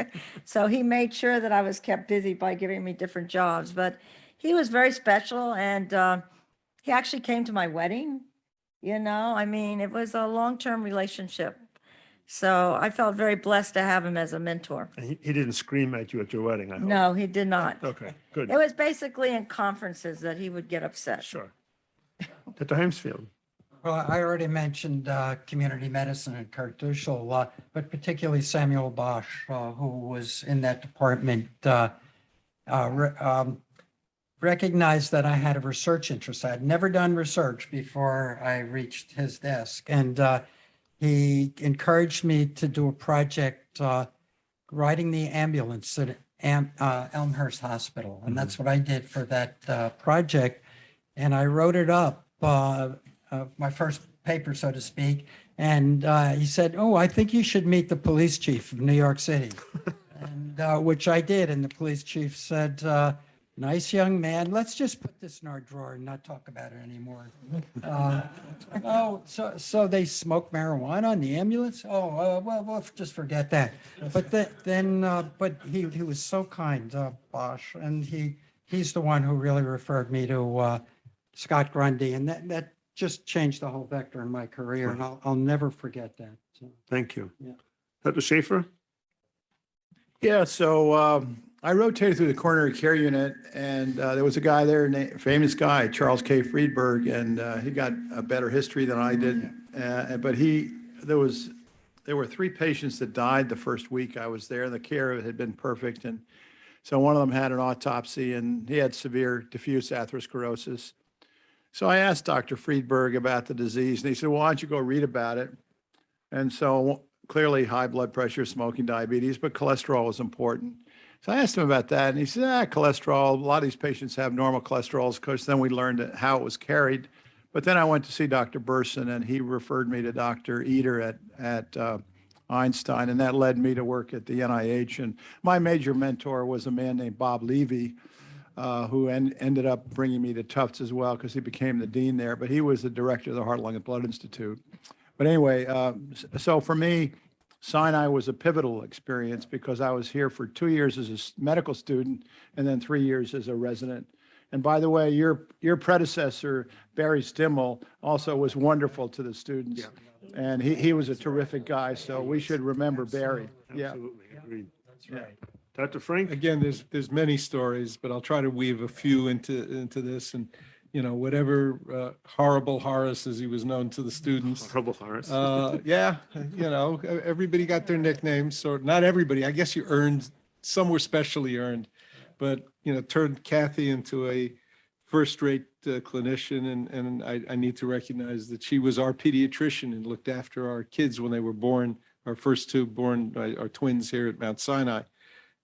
So he made sure that I was kept busy by giving me different jobs. But he was very special, and he actually came to my wedding. It was a long-term relationship. So I felt very blessed to have him as a mentor. And he didn't scream at you at your wedding, I hope. No, he did not. Okay, good. It was basically in conferences that he would get upset. Sure. Dr. Heimsfield. Well, I already mentioned community medicine and Kurt Duschel, but particularly Samuel Bosch, who was in that department, recognized that I had a research interest. I had never done research before I reached his desk. And he encouraged me to do a project riding the ambulance at Elmhurst Hospital. And that's what I did for that project. And I wrote it up, my first paper, so to speak. And he said, oh, I think you should meet the police chief of New York City. And which I did. And the police chief said, nice young man, let's just put this in our drawer and not talk about it anymore. So they smoke marijuana on the ambulance? Well, we'll just forget that. But but he was so kind, Bosch, and he's the one who really referred me to Scott Grundy, and that just changed the whole vector in my career, and I'll never forget that. So, Thank you. Yeah. Dr. Schaefer? Yeah, so I rotated through the coronary care unit, and there was a guy there, famous guy, Charles K. Friedberg, and he got a better history than I did. But there were 3 patients that died the first week I was there. The care had been perfect, and so one of them had an autopsy, and he had severe diffuse atherosclerosis. So I asked Dr. Friedberg about the disease, and he said, well, why don't you go read about it? And so clearly high blood pressure, smoking, diabetes, but cholesterol was important. So I asked him about that, and he said, cholesterol, a lot of these patients have normal cholesterols. Of course, then we learned how it was carried. But then I went to see Dr. Burson, and he referred me to Dr. Eder at Einstein, and that led me to work at the NIH. And my major mentor was a man named Bob Levy, who ended up bringing me to Tufts as well because he became the dean there. But he was the director of the Heart, Lung, and Blood Institute. But anyway, so for me, Sinai was a pivotal experience because I was here for 2 years as a medical student and then 3 years as a resident. And by the way, your predecessor, Barry Stimmel, also was wonderful to the students. And he was a terrific guy, so we should remember Barry. Yeah. Absolutely, agreed. That's right. Dr. Frank? Again, there's many stories, but I'll try to weave a few into this. And, you know, whatever horrible Horace, as he was known to the students. Horrible Horace. Yeah, you know, everybody got their nicknames, or not everybody. I guess you earned, some were specially earned, but, you know, turned Kathy into a first-rate clinician. And I need to recognize that she was our pediatrician and looked after our kids when they were born, our first two born, our twins here at Mount Sinai.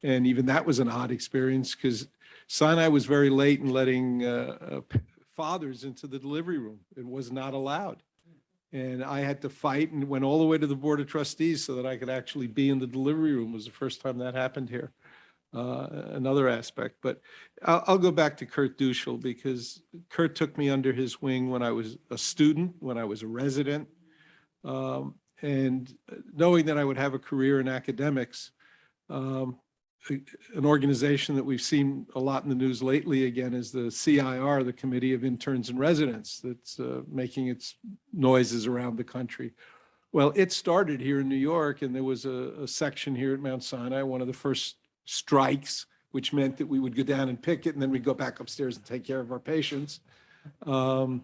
And even that was an odd experience because Sinai was very late in letting fathers into the delivery room. It was not allowed. And I had to fight and went all the way to the Board of Trustees so that I could actually be in the delivery room. It was the first time that happened here. Another aspect. But I'll go back to Kurt Duschel because Kurt took me under his wing when I was a student, when I was a resident. And knowing that I would have a career in academics, an organization that we've seen a lot in the news lately again is the CIR, the Committee of Interns and Residents, that's making its noises around the country. Well, it started here in New York, and there was a section here at Mount Sinai, one of the first strikes, which meant that we would go down and picket, and then we'd go back upstairs and take care of our patients. The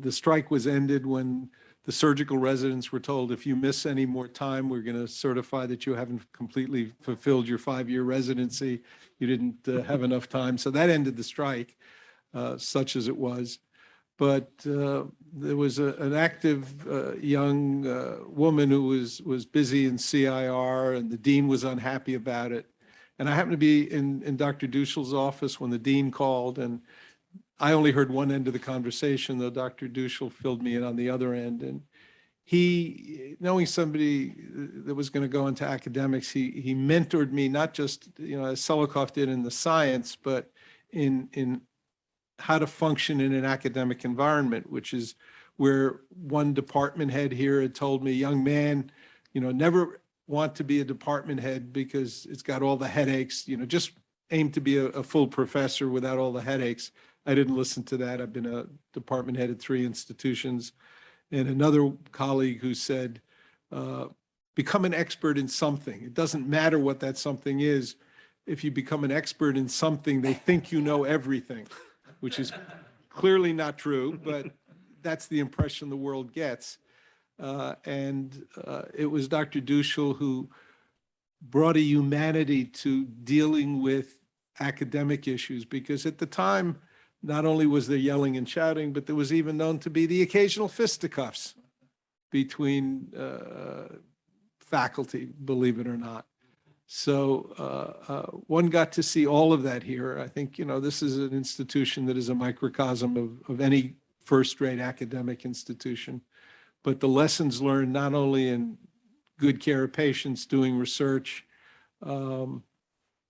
strike was ended when the surgical residents were told, if you miss any more time, we're going to certify that you haven't completely fulfilled your 5-year residency. You didn't have enough time. So that ended the strike, such as it was. But there was an active young woman who was busy in CIR, and the dean was unhappy about it. And I happened to be in Dr. Duschel's office when the dean called, and I only heard one end of the conversation, though Dr. Duschel filled me in on the other end. And he, knowing somebody that was going to go into academics, he mentored me, not just, you know, as Selikoff did in the science, but in how to function in an academic environment, which is where one department head here had told me, young man, you know, never want to be a department head because it's got all the headaches, you know, just aim to be a full professor without all the headaches. I didn't listen to that. I've been a department head at 3 institutions. And another colleague who said, become an expert in something. It doesn't matter what that something is. If you become an expert in something, they think you know everything, which is clearly not true, but that's the impression the world gets. It was Dr. Duschel who brought a humanity to dealing with academic issues, because at the time, not only was there yelling and shouting, but there was even known to be the occasional fisticuffs between faculty, believe it or not. So one got to see all of that here. I think, you know, this is an institution that is a microcosm of any first-rate academic institution. But the lessons learned not only in good care of patients, doing research,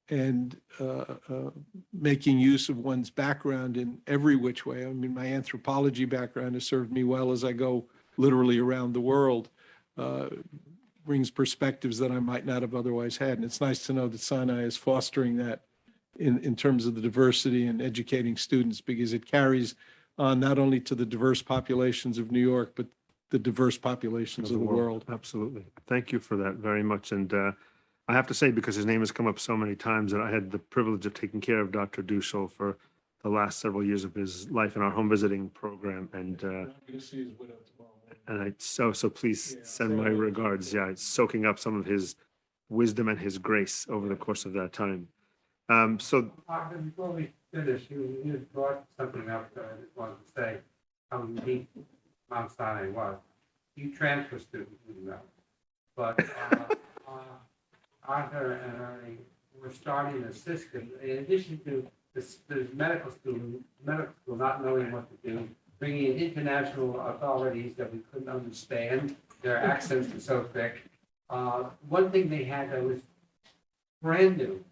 and making use of one's background in every which way. I mean, my anthropology background has served me well as I go literally around the world, brings perspectives that I might not have otherwise had. And it's nice to know that Sinai is fostering that in terms of the diversity and educating students, because it carries on not only to the diverse populations of New York, but the diverse populations of the world. Absolutely. Thank you for that very much. And I have to say, because his name has come up so many times, that I had the privilege of taking care of Dr. Duschel for the last several years of his life in our home visiting program. And so please send my regards. Yeah, it's soaking up some of his wisdom and his grace over the course of that time. Before we finish, you brought something up that I just wanted to say, how unique Mount Sinai was. You transfer students, you know, but Arthur and Ernie were starting a system, in addition to the medical school not knowing what to do, bringing in international authorities that we couldn't understand. Their accents were so thick. One thing they had that was brand new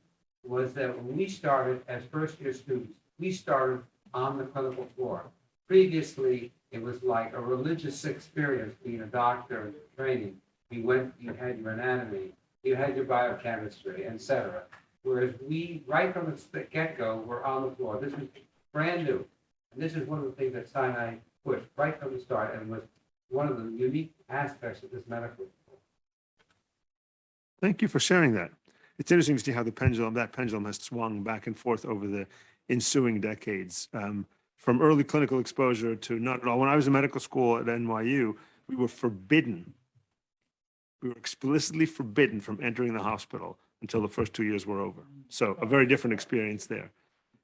was that when we started as first-year students, we started on the clinical floor. Previously, it was like a religious experience being a doctor and training. You had your anatomy, you had your biochemistry, etc. Whereas we, right from the get-go, were on the floor. This is brand new. And this is one of the things that Sinai pushed right from the start and was one of the unique aspects of this medical school. Thank you for sharing that. It's interesting to see how that pendulum has swung back and forth over the ensuing decades, from early clinical exposure to not at all. When I was in medical school at NYU, we were forbidden. We were explicitly forbidden from entering the hospital until the first 2 years were over. So a very different experience there.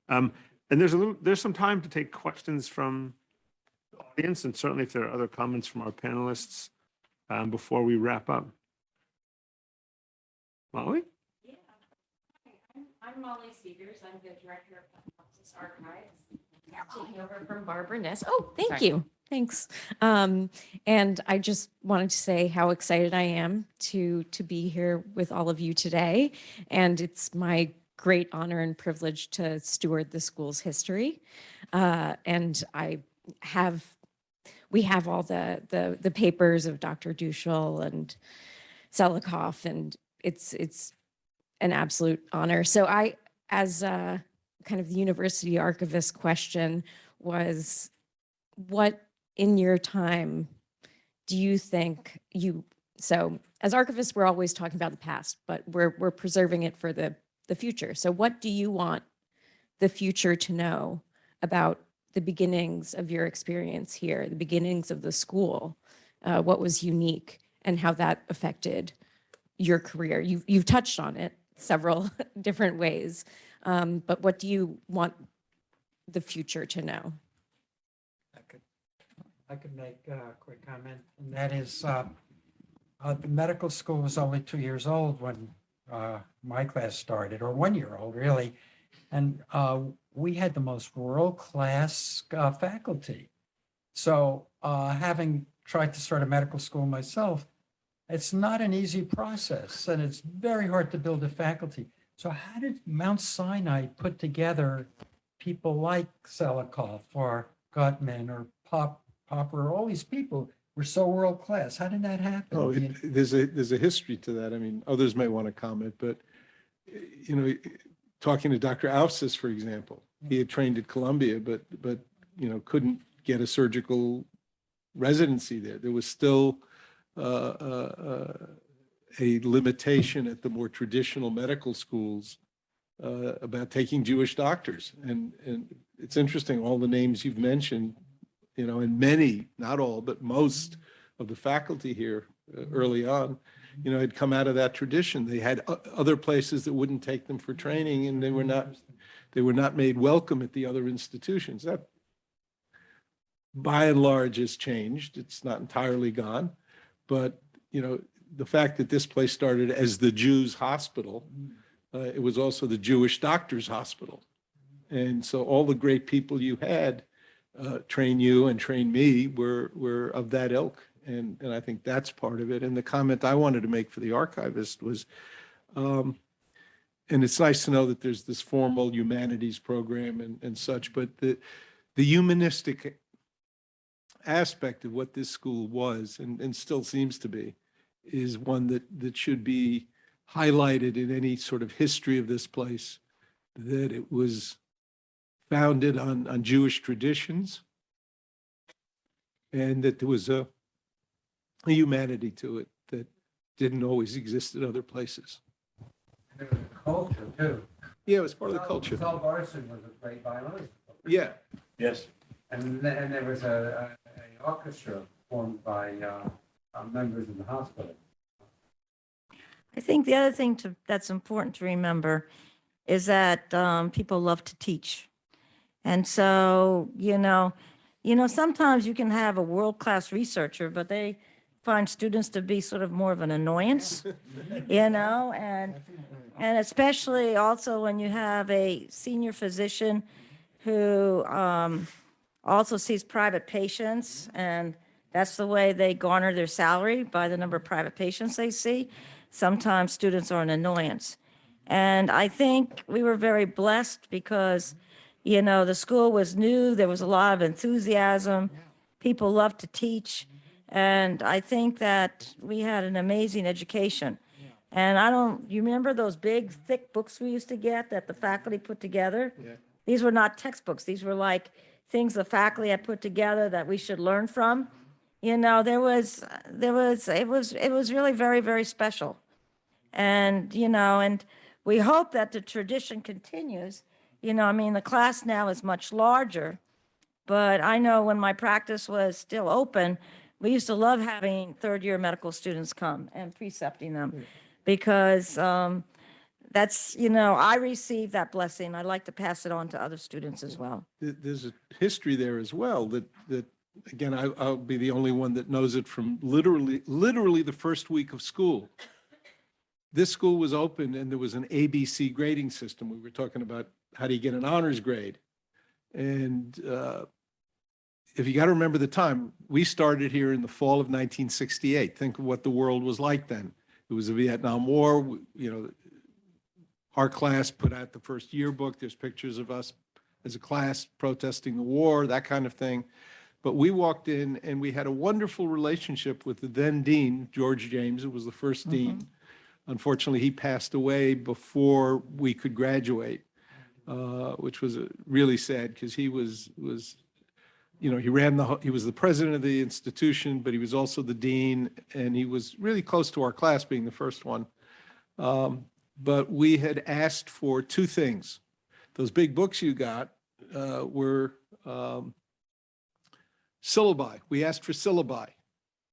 And there's some time to take questions from the audience, and certainly if there are other comments from our panelists before we wrap up. Molly? Yeah. I'm Molly Seegers. I'm the director of Public Archives. Taking over from Barbara Ness. Oh, thank you. Thanks. And I just wanted to say how excited I am to be here with all of you today. And it's my great honor and privilege to steward the school's history. And we have all the papers of Dr. Duschel and Selikoff, and it's an absolute honor. So I, as kind of the university archivist question was, what in your time do you think so as archivists, we're always talking about the past, but we're preserving it for the future. So what do you want the future to know about the beginnings of your experience here, the beginnings of the school, what was unique and how that affected your career? You've touched on it several different ways, but what do you want the future to know? I could make a quick comment, and that is the medical school was only 2 years old when my class started, or 1 year old really, and we had the most world-class faculty. So having tried to start a medical school myself, it's not an easy process, and it's very hard to build a faculty. So how did Mount Sinai put together people like Selikoff or Gutman or Popper, all these people were so world-class? How did that happen? Oh, there's a history to that. I mean, others may want to comment, but, you know, talking to Dr. Aufsis, for example, he had trained at Columbia, but, you know, couldn't get a surgical residency there. There was still a limitation at the more traditional medical schools about taking Jewish doctors. And it's interesting, all the names you've mentioned, you know, and many, not all, but most of the faculty here early on, you know, had come out of that tradition. They had other places that wouldn't take them for training, and they were not made welcome at the other institutions. That, by and large, has changed. It's not entirely gone, but, you know, the fact that this place started as the Jews' hospital, it was also the Jewish doctors' hospital. And so all the great people you had train you and train me were of that ilk. And I think that's part of it. And the comment I wanted to make for the archivist was, and it's nice to know that there's this formal humanities program and such, but the humanistic aspect of what this school was and still seems to be is one that should be highlighted in any sort of history of this place, that it was founded on Jewish traditions, and that there was a humanity to it that didn't always exist at other places. There was a culture too. Yeah, it was part of the culture. Sal Barson was a great violinist. Yeah. Yes. And there was an orchestra formed by members of the hospital. I think the other thing that's important to remember is that people love to teach. And so, you know, sometimes you can have a world-class researcher, but they find students to be sort of more of an annoyance, you know, and especially also when you have a senior physician who also sees private patients, and that's the way they garner their salary, by the number of private patients they see. Sometimes students are an annoyance. And I think we were very blessed because, you know, the school was new, there was a lot of enthusiasm, people loved to teach, and I think that we had an amazing education. And you remember those big, thick books we used to get that the faculty put together? Yeah. These were not textbooks. These were like things the faculty had put together that we should learn from. You know, it was really very, very special. And, you know, and we hope that the tradition continues. You know, I mean, the class now is much larger, but I know when my practice was still open, we used to love having third-year medical students come and precepting them because that's, you know, I received that blessing. I'd like to pass it on to other students as well. There's a history there as well that again, I'll be the only one that knows it from literally the first week of school. This school was open and there was an ABC grading system. We were talking about how do you get an honors grade. And if you got to remember the time, we started here in the fall of 1968. Think of what the world was like then. It was the Vietnam War. You know, our class put out the first yearbook. There's pictures of us as a class protesting the war, that kind of thing. But we walked in and we had a wonderful relationship with the then dean, George James, who was the first dean. Unfortunately, he passed away before we could graduate, which was really sad because he was, you know, he was the president of the institution, but he was also the dean, and he was really close to our class being the first one. But we had asked for two things. Those big books you got were syllabi. We asked for syllabi.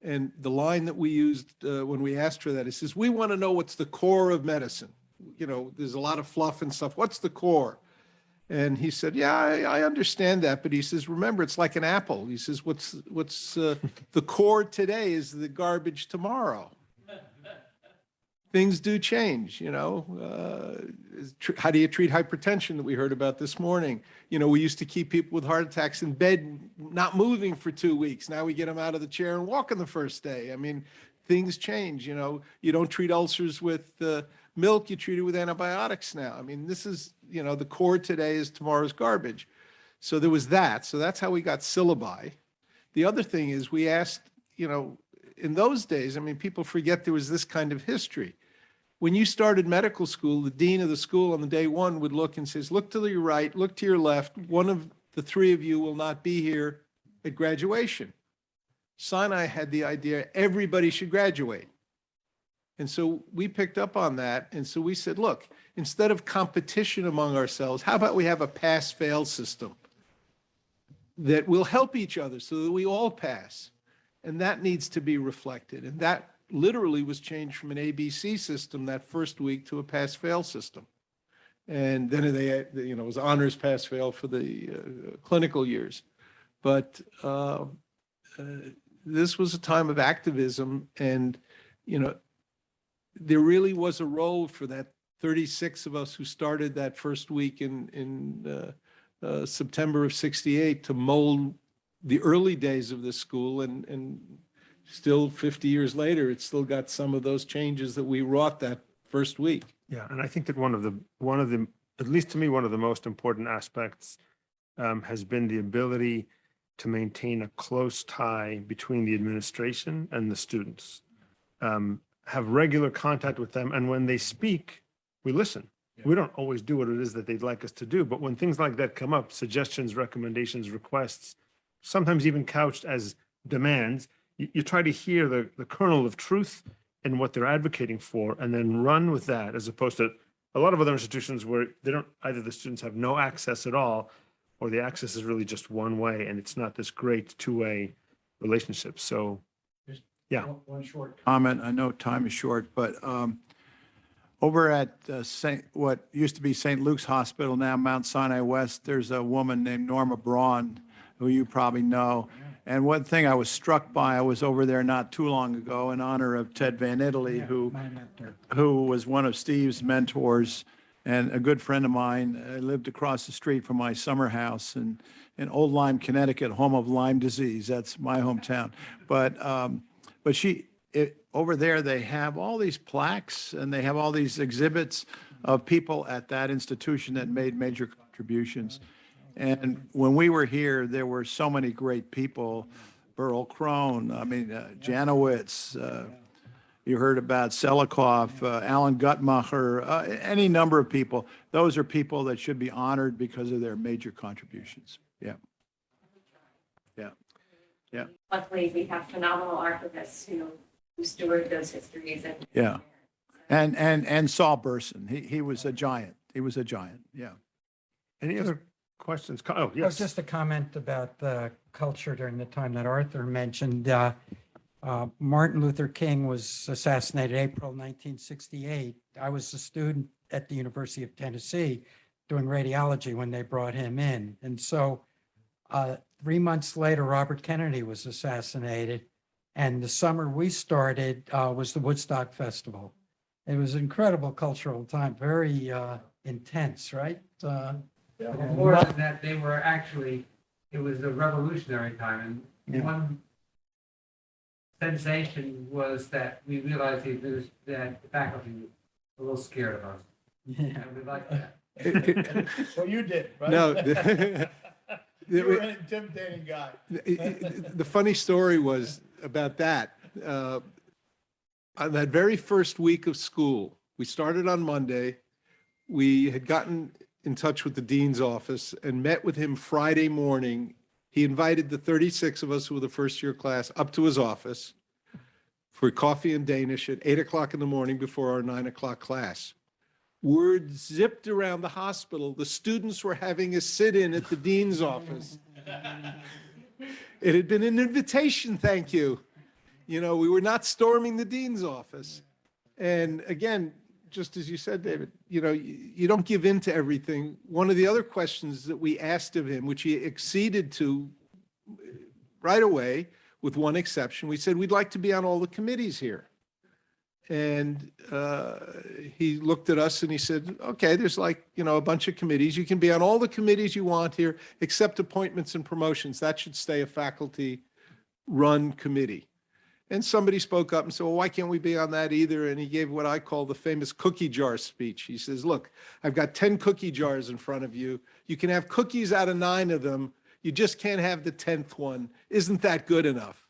And the line that we used when we asked for that, it says, we want to know what's the core of medicine. You know, there's a lot of fluff and stuff. What's the core? And he said, yeah, I understand that. But he says, remember, it's like an apple. He says, what's the core today is the garbage tomorrow. Things do change, you know. How do you treat hypertension that we heard about this morning? You know, we used to keep people with heart attacks in bed, not moving for 2 weeks. Now we get them out of the chair and walking the first day. I mean, things change, you know. You don't treat ulcers with milk, you treat it with antibiotics now. I mean, this is, you know, the core today is tomorrow's garbage. So there was that. So that's how we got syllabi. The other thing is we asked, you know, in those days, I mean, people forget there was this kind of history. When you started medical school, the dean of the school on the day one would look and says, look to your right, look to your left. One of the three of you will not be here at graduation. Sinai had the idea everybody should graduate. And so we picked up on that. And so we said, look, instead of competition among ourselves, how about we have a pass-fail system that will help each other so that we all pass? And that needs to be reflected. And that literally was changed from an ABC system that first week to a pass-fail system. And then they, you know, it was honors pass-fail for the clinical years. But this was a time of activism. And, you know, there really was a role for that 36 of us who started that first week in September of '68 to mold the early days of this school, and still 50 years later, it's still got some of those changes that we wrought that first week. Yeah, and I think that one of the, at least to me, one of the most important aspects has been the ability to maintain a close tie between the administration and the students. Have regular contact with them, and when they speak, we listen. We don't always do what it is that they'd like us to do, but when things like that come up, suggestions, recommendations, requests, sometimes even couched as demands, you try to hear the kernel of truth in what they're advocating for and then run with that, as opposed to a lot of other institutions where they don't, either the students have no access at all, or the access is really just one way, and it's not this great two-way relationship. So, yeah. One short comment. I know time is short, but over at what used to be St. Luke's Hospital, now Mount Sinai West, there's a woman named Norma Braun, who you probably know. And one thing I was struck by, I was over there not too long ago in honor of Ted Van Italy, who was one of Steve's mentors and a good friend of mine. I lived across the street from my summer house in Old Lyme, Connecticut, home of Lyme disease. That's my hometown. But over there, they have all these plaques and they have all these exhibits of people at that institution that made major contributions. And when we were here, there were so many great people, Burl Crone, I mean, Janowitz, You heard about Selikoff, Alan Guttmacher, any number of people. Those are people that should be honored because of their major contributions. Yeah. Yeah. Yeah. Luckily, we have phenomenal archivists who steward those histories. Yeah. And Saul Burson. He was a giant. He was a giant. Yeah. Any other questions? Oh, Oh, yes. just a comment about the culture during the time that Arthur mentioned. Martin Luther King was assassinated April 1968. I was a student at the University of Tennessee doing radiology when they brought him in. And so 3 months later, Robert Kennedy was assassinated. And the summer we started was the Woodstock Festival. It was an incredible cultural time, very intense, right? More than that, they were actually, it was a revolutionary time. And Yeah. one sensation was that we realized that the faculty was a little scared of us. Yeah. And we liked that. Well, you did, right? No. You were an intimidating guy. The funny story was about that. On that very first week of school, we started on Monday. We had gotten in touch with the dean's office and met with him Friday morning. He invited the 36 of us who were the first year class up to his office for coffee and Danish at 8 o'clock in the morning before our 9 o'clock class. Word zipped around the hospital. The students were having a sit-in at the dean's office. It had been an invitation, thank you. You know, we were not storming the dean's office. And again, just as you said, David, you know, you don't give in to everything. One of the other questions that we asked of him, which he acceded to right away, with one exception, we said, we'd like to be on all the committees here. And he looked at us and he said, okay, there's like, you know, a bunch of committees. You can be on all the committees you want here, except appointments and promotions. That should stay a faculty-run committee. And somebody spoke up and said, well, why can't we be on that either? And he gave what I call the famous cookie jar speech. He says, look, I've got 10 cookie jars in front of you. You can have cookies out of 9 of them. You just can't have the 10th one. Isn't that good enough?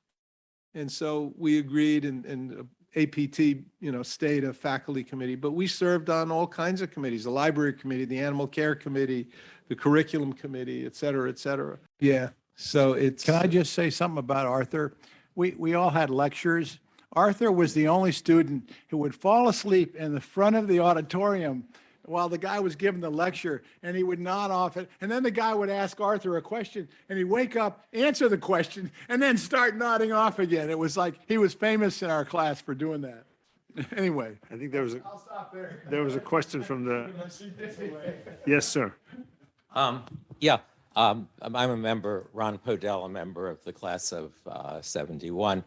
And so we agreed, and APT, you know, stayed a faculty committee, but we served on all kinds of committees, the library committee, the animal care committee, the curriculum committee, et cetera, et cetera. Yeah, so it's. Can I just say something about Arthur? We all had lectures. Arthur was the only student who would fall asleep in the front of the auditorium while the guy was giving the lecture, and he would nod off it. And then the guy would ask Arthur a question, and he'd wake up, answer the question, and then start nodding off again. It was like he was famous in our class for doing that. Anyway. I think there was I'll stop there. there was a question from the, yes, sir. Yeah, I'm a member, Ron Podell, a member of the class of 71.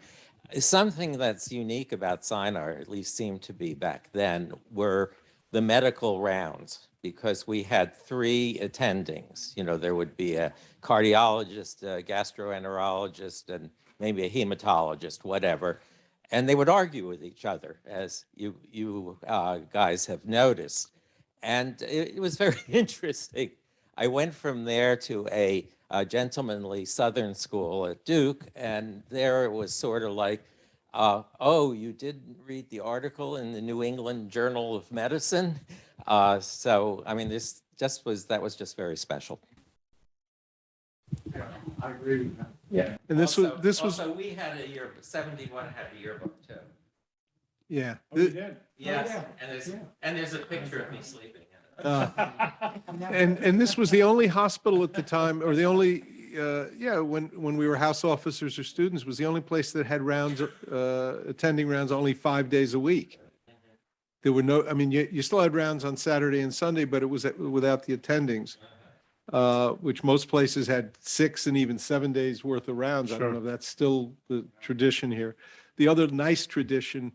Something that's unique about Sinai, or at least seemed to be back then, were the medical rounds, because we had 3 attendings. You know, there would be a cardiologist, a gastroenterologist, and maybe a hematologist, whatever. And they would argue with each other, as you guys have noticed. And it was very interesting. I went from there to a gentlemanly Southern school at Duke, and there it was sort of like, oh, you didn't read the article in the New England Journal of Medicine? So, I mean, that was just very special. Yeah, I agree with that. Yeah. And this was. Also, we had a yearbook, 71 had a yearbook too. Yeah. Oh, you did? Yes, yeah. and there's a picture of me sleeping in it. And this was the only hospital at the time, or the only, when we were house officers or students, was the only place that had rounds, attending rounds only 5 days a week. There were no, I mean, you still had rounds on Saturday and Sunday, but it was without the attendings, which most places had 6 and even 7 days worth of rounds. I don't know if that's still the tradition here. The other nice tradition,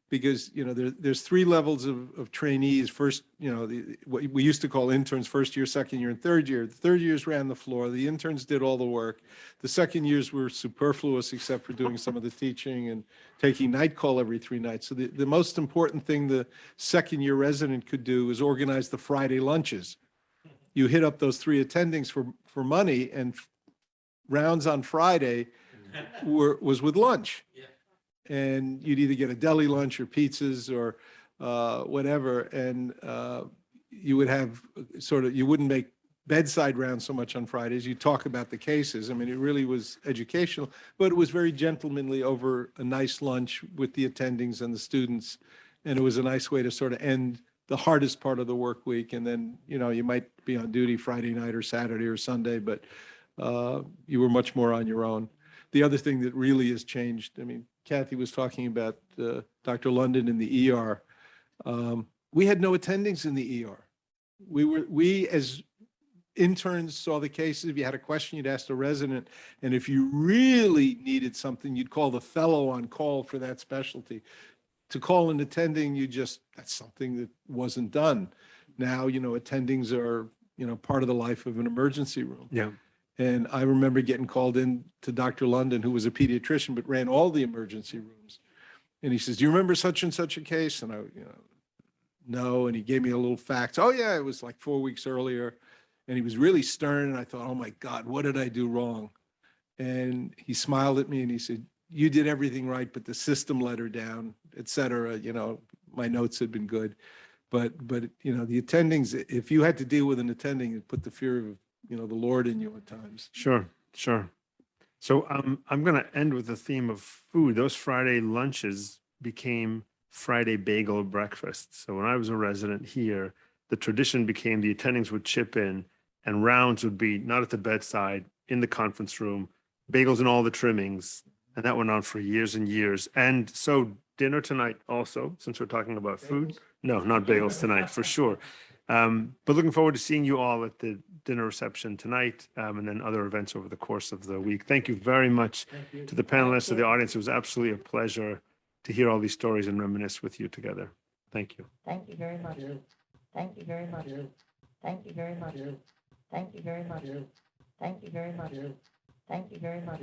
because, you know, there's 3 levels of trainees. First, you know, what we used to call interns, first year, second year, and third year. The third years ran the floor. The interns did all the work. The second years were superfluous, except for doing some of the teaching and taking night call every 3 nights. So the most important thing the second year resident could do is organize the Friday lunches. You hit up those 3 attendings for money, and rounds on Friday was with lunch. and you'd either get a deli lunch or pizzas or whatever, and you would have you wouldn't make bedside rounds so much on Fridays. You talk about the cases. I mean, it really was educational, but it was very gentlemanly over a nice lunch with the attendings and the students. And it was a nice way to sort of end the hardest part of the work week. And then, you might be on duty Friday night or Saturday or Sunday, but you were much more on your own. The other thing that really has changed, I mean, Kathy was talking about Dr. London in the ER. We had no attendings in the ER. We as interns saw the cases. If you had a question, you'd ask the resident. And if you really needed something, you'd call the fellow on call for that specialty. To call an attending, that's something that wasn't done. Now, attendings are, part of the life of an emergency room. Yeah. And I remember getting called in to Dr. London, who was a pediatrician, but ran all the emergency rooms. And he says, "Do you remember such and such a case?" And I, no. And he gave me a little fact. Oh yeah, it was like 4 weeks earlier. And he was really stern. And I thought, oh my God, what did I do wrong? And he smiled at me and he said, "You did everything right, but the system let her down, et cetera." My notes had been good. But the attendings, if you had to deal with an attending, it put the fear of, the Lord in you at times. Sure. So I'm going to end with the theme of food. Those Friday lunches became Friday bagel breakfasts. So when I was a resident here, the tradition became the attendings would chip in and rounds would be not at the bedside, in the conference room, bagels and all the trimmings. And that went on for years and years. And so dinner tonight also, since we're talking about food. No, not bagels tonight, for sure. But looking forward to seeing you all at the dinner reception tonight and then other events over the course of the week. Thank you very much to the panelists, to the audience. It was absolutely a pleasure to hear all these stories and reminisce with you together. Thank you. Thank you very much. Thank you very much. Thank you very much. Thank you very much. Thank you very much. Thank you very much.